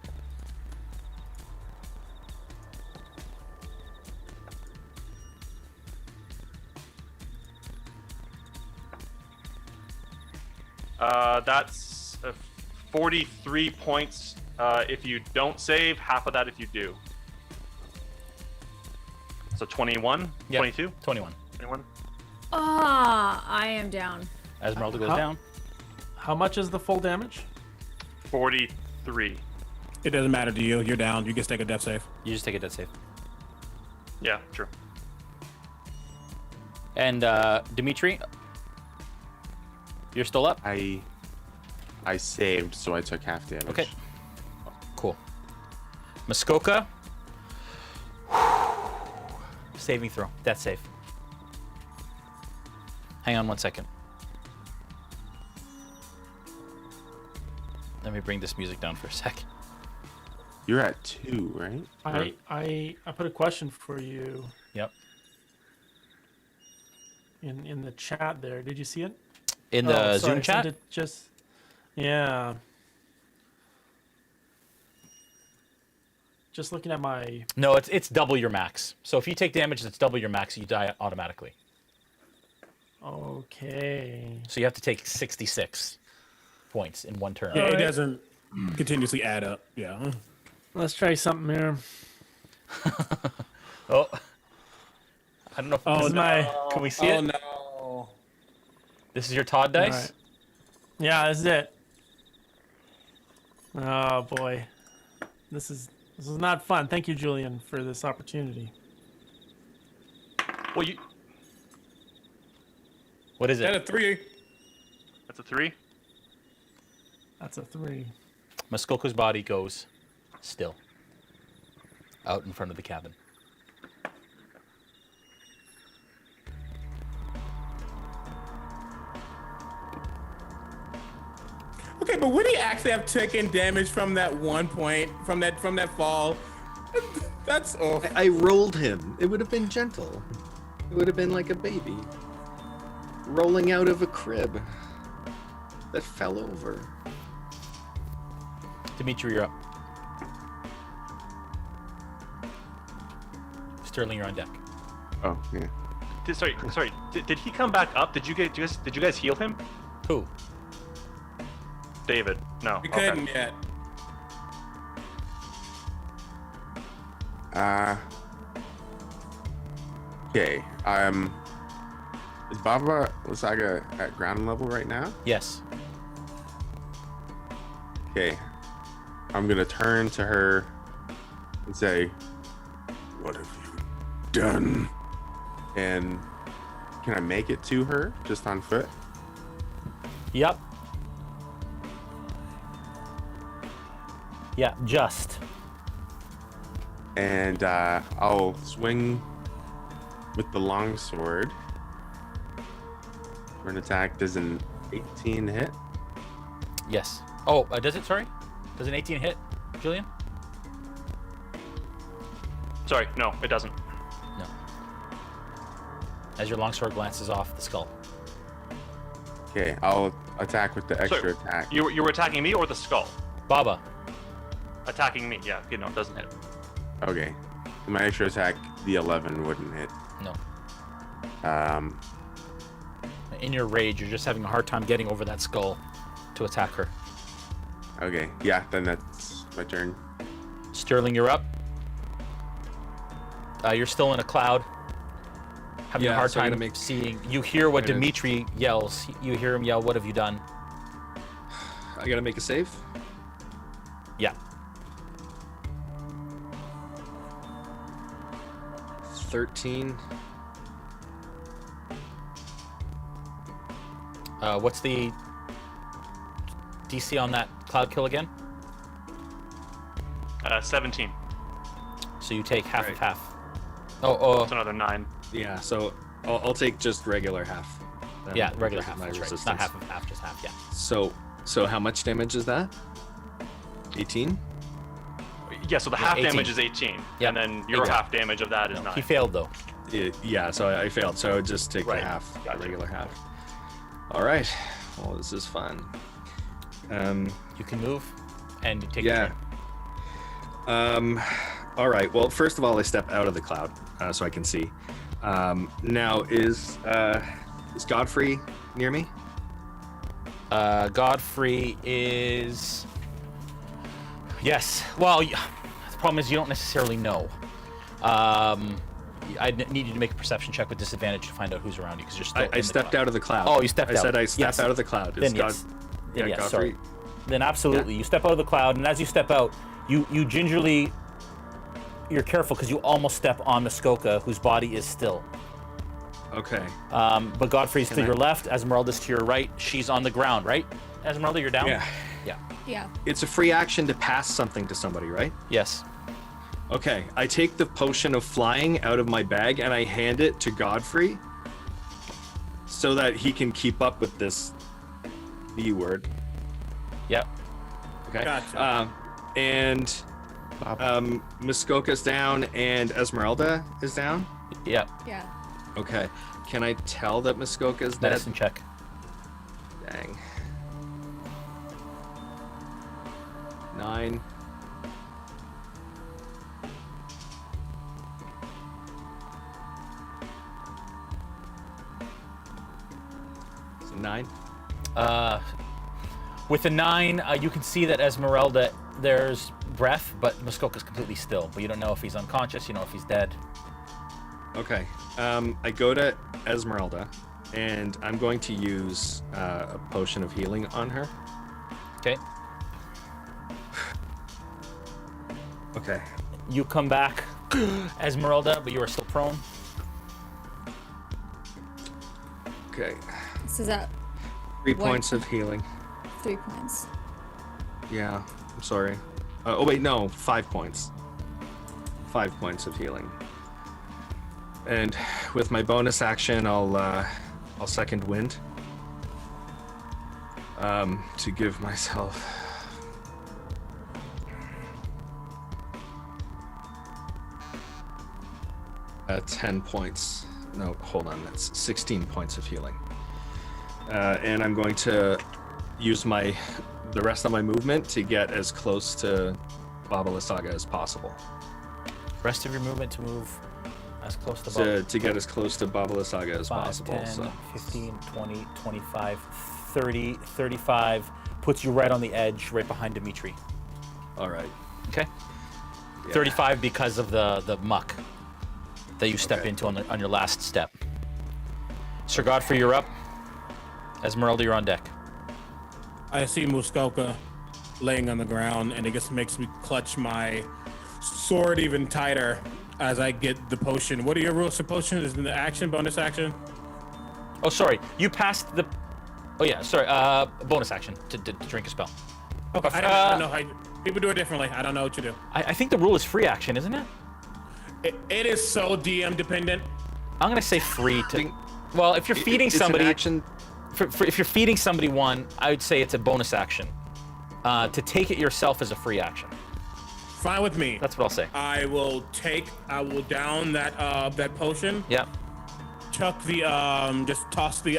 That's 43 points if you don't save, half of that if you do. So 21, Yep. 22, 21. 21. I am down. Ezmerelda goes How- down. How much is the full damage? 43. It doesn't matter to you. You're down. You just take a death save. You just take a death save. Yeah, true. And Dmitri, you're still up. I saved, so I took half damage. Okay. Cool. Muskoka. Saving throw. Death save. Hang on one second. Let me bring this music down for a sec. You're at 2, right? I put a question for you Yep. in the chat there. Did you see it? In the Oh, sorry, Zoom I chat? sent it just yeah. Just looking at my No, it's double your max. So if you take damage that's double your max, you die automatically. okay. So you have to take 66 points in one turn. Yeah, Alright. it doesn't continuously add up. Yeah. Let's try something here. Oh. I don't know if This is my can we see it? no. This is your Todd dice? Alright. Yeah, this is it. Oh boy. This is not fun. Thank you, Julian, for this opportunity. Well, you What is At it? a 3. That's a 3. That's a 3. Muskoka's body goes still out in front of the cabin. Okay, but would he actually have taken damage from that one point, from that fall? That's I rolled him. It would have been gentle. It would have been like a baby rolling out of a crib that fell over. Dmitri, you're up. Sterling, you're on deck. Oh, yeah. Sorry. Did he come back up? Did you guys heal him? Who? David. No. We couldn't yet. Okay. Is Baba Lysaga at ground level right now? Yes. Okay. I'm gonna turn to her and say, "What have you done?" And can I make it to her just on foot? Yep. Yeah, just. And I'll swing with the longsword for an attack. Does an 18 hit? Yes. Oh, does it? Sorry? Does an 18 hit, Julian? Sorry, no, it doesn't. No. As your longsword glances off the skull. Okay, I'll attack with the extra attack. You were attacking me or the skull? Baba. Attacking me, yeah. Okay, no, it doesn't hit. Okay. My extra attack, the 11 wouldn't hit. No. Um. In your rage, you're just having a hard time getting over that skull to attack her. Okay, yeah, then that's my turn. Sterling, you're up. You're still in a cloud. Having a hard time seeing. You hear what Dmitri yells. You hear him yell, "What have you done?" I gotta make a save? Yeah. 13. What's the DC on that cloud kill again? 17. So you take half of half. That's another 9. Yeah, so I'll take just regular half. Yeah, regular half. My That's right. resistance. Not half of half, just half. Yeah. So how much damage is that? 18? Yeah, so the half damage is 18, and then your half damage of that is 9. He failed though. Yeah, so I failed. So I would just take the half, Gotcha. regular half. All right. Well, this is fun. You can move and take yeah. All right. Well, first of all, I step out of the cloud so I can see. Now, is Godfrey near me? Godfrey is. Yes. Well, the problem is you don't necessarily know. I need you to make a perception check with disadvantage to find out who's around you because you're still. I stepped out of the cloud. Oh, you stepped out. I said I stepped out of the cloud. Then yes. Then yes. Sorry. Then absolutely, you step out of the cloud, and as you step out, you gingerly. You're careful because you almost step on Muskoka, whose body is still. Okay. But Godfrey's to your left, Ezmerelda's to your right. She's on the ground, right? Ezmerelda, you're down? Yeah. Yeah. Yeah. It's a free action to pass something to somebody, right? Yes. Okay. I take the potion of flying out of my bag and I hand it to Godfrey so that he can keep up with this B word. Yep. Okay. Gotcha. And Muskoka's down and Ezmerelda is down? Yep. Yeah. Okay. Can I tell that Muskoka's dead? Medicine check. Dang. 9. So 9. With a 9, you can see that Ezmerelda, there's breath, but Muskoka's completely still. But you don't know if he's unconscious, you know if he's dead. Okay. I go to Ezmerelda, and I'm going to use a potion of healing on her. Okay. Okay. You come back, Ezmerelda, but you are still prone. Okay. So that 3 points of healing. 3 points. Yeah, I'm sorry. Oh wait, no, 5 points. 5 points of healing. And with my bonus action, I'll second wind. To give myself 10 points. No, hold on, that's 16 points of healing. And I'm going to use the rest of my movement to get as close to Baba Lysaga as possible. Rest of your movement to move as close to Baba. To get as close to Baba Lysaga as 5, possible. 10, So 15, 20, 25, 30, 35. Puts you right on the edge, right behind Dmitri. all right. Okay. Yeah. 35 because of the muck that you step Okay. into on your last step. Sir Godfrey, you're up. Ezmerelda, you're on deck. I see Muskoka laying on the ground, and it just makes me clutch my sword even tighter as I get the potion. What are your rules for potion? Is it the action, bonus action? Oh, sorry. You passed the... Oh, yeah. Sorry. Bonus action to drink a spell. Okay, I don't know how people do it differently. I don't know what you do. I think the rule is free action, isn't it? It is so DM dependent. I'm going to say free to... Well, if you're feeding It's an somebody... action. If you're feeding somebody one, I would say it's a bonus action. To take it yourself is a free action. Fine with me. That's what I'll say. I will down that potion. Yeah. Chuck the just toss the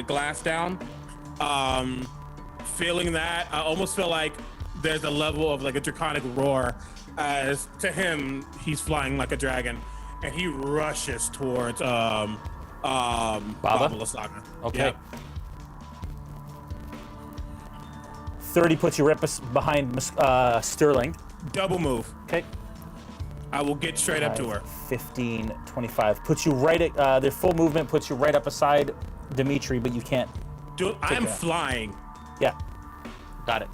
glass down. Feeling that, I almost feel like there's a level of like a draconic roar. As to him, he's flying like a dragon, and he rushes towards Baba Lysaga. Okay. Yep. 30 puts you right behind Sterling. Double move. Okay. I will get straight up to her. 15, 25. Puts you right at, their full movement puts you right up beside Dmitri, but you can't. Dude, I'm flying. Yeah. Got it.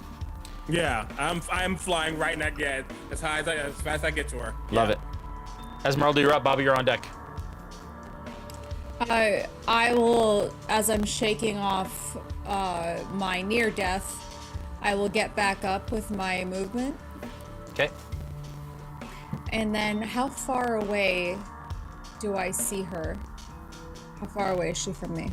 Yeah, I'm flying right now. Yeah, as fast as I get to her. Love it. Ezmerelda, you're up. Bobby, you're on deck. I will, as I'm shaking off my near death, I will get back up with my movement. Okay. And then how far away do I see her? How far away is she from me?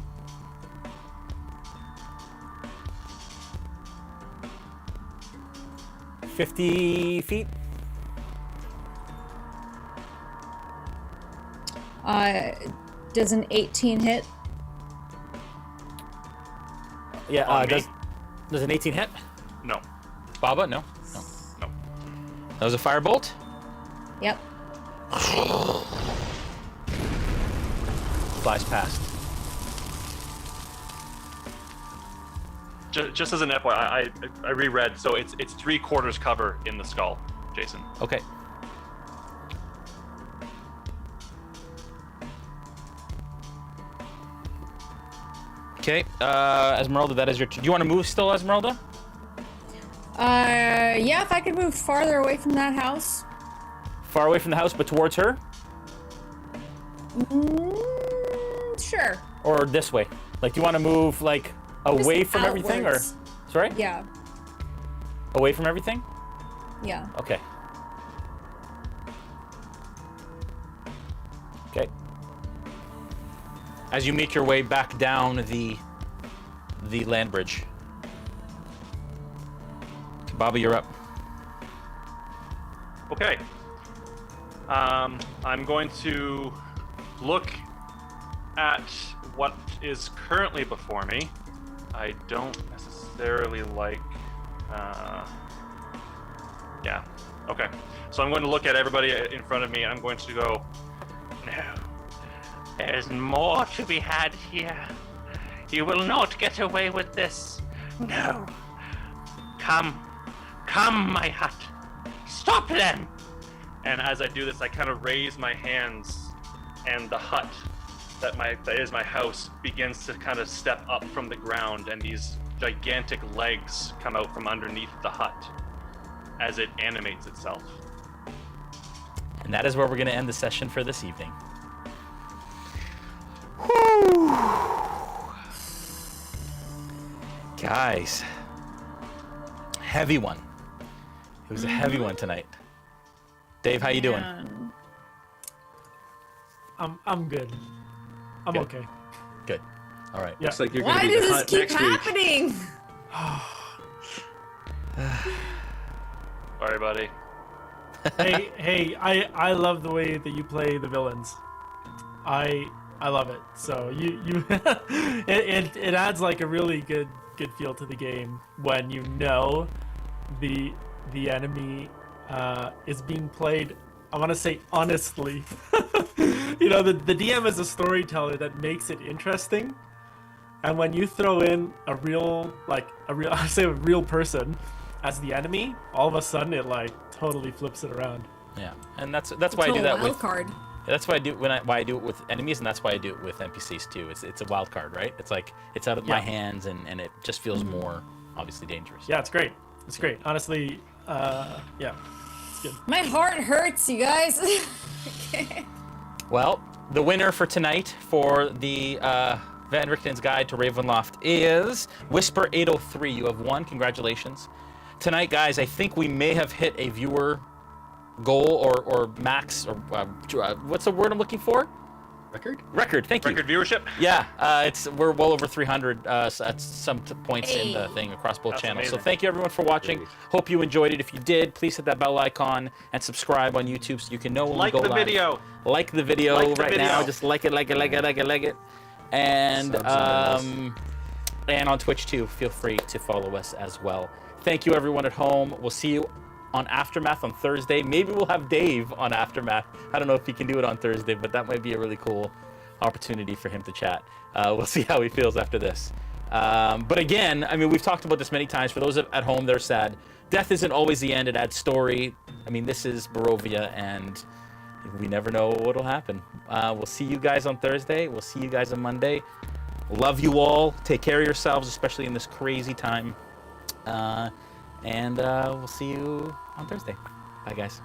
$50 feet. Does an 18 hit? Yeah, does an 18 hit? No. Baba? No. No. That was a firebolt? Yep. Flies past. Just as an FYI, I reread, so it's 3/4 cover in the skull, Jason. Okay. Okay, Ezmerelda, that is your... Do you want to move still, Ezmerelda? Yeah, if I could move farther away from that house. Far away from the house, but towards her? Sure. Or this way? Like, do you want to move, like, away from everything, or... outwards. Sorry? Yeah. Away from everything? Yeah. Okay. Okay. As you make your way back down the land bridge. Bobby, you're up. Okay. I'm going to look at what is currently before me. I don't necessarily like... yeah. Okay. So I'm going to look at everybody in front of me, and I'm going to go... No. There's more to be had here. You will not get away with this. No. Come, my hut. Stop them! And as I do this, I kind of raise my hands, and the hut that is my house begins to kind of step up from the ground, and these gigantic legs come out from underneath the hut as it animates itself. And that is where we're going to end the session for this evening. Guys, heavy one. It was a heavy one tonight. Dave, how you doing? I'm good. I'm Good. okay. Good. All right. Yeah. Looks like you're Why going to be does the this hunt keep next week. happening? Sorry, buddy. hey, I love the way that you play the villains. I love it. So you it adds like a really good feel to the game when you know the enemy is being played, I want to say, honestly. You know, the DM is a storyteller that makes it interesting. And when you throw in a real person as the enemy, all of a sudden it like totally flips it around. Yeah, and that's why I do that with. Card. That's why I do why I do it with enemies, and that's why I do it with NPCs too. It's a wild card, right? It's like it's out of my hands, and it just feels more obviously dangerous. Yeah, it's great. It's great. Honestly, yeah, it's good. My heart hurts, you guys. Okay. Well, the winner for tonight for the Van Richten's Guide to Ravenloft is Whisper 803. You have won. Congratulations. Tonight, guys, I think we may have hit a viewer goal or max or what's the word I'm looking for? Record. Thank you. Record viewership. Yeah, we're well over 300 at some points in the thing across both That's channels. So amazing. thank you everyone for watching. Hope you enjoyed it. If you did, please hit that bell icon and subscribe on YouTube so you can know when Like we go the live. video. Like the video Like the right video. now. Just like it. And and on Twitch too. Feel free to follow us as well. Thank you everyone at home. We'll see you on Aftermath on Thursday. Maybe we'll have Dave on Aftermath. I don't know if he can do it on Thursday, but that might be a really cool opportunity for him to chat. We'll see how he feels after this. But again, I mean, we've talked about this many times. For those at home, they're sad. Death isn't always the end. It adds story. I mean, this is Barovia, and we never know what'll happen. We'll see you guys on Thursday. We'll see you guys on Monday. Love you all. Take care of yourselves, especially in this crazy time. And we'll see you on Thursday. Bye, guys.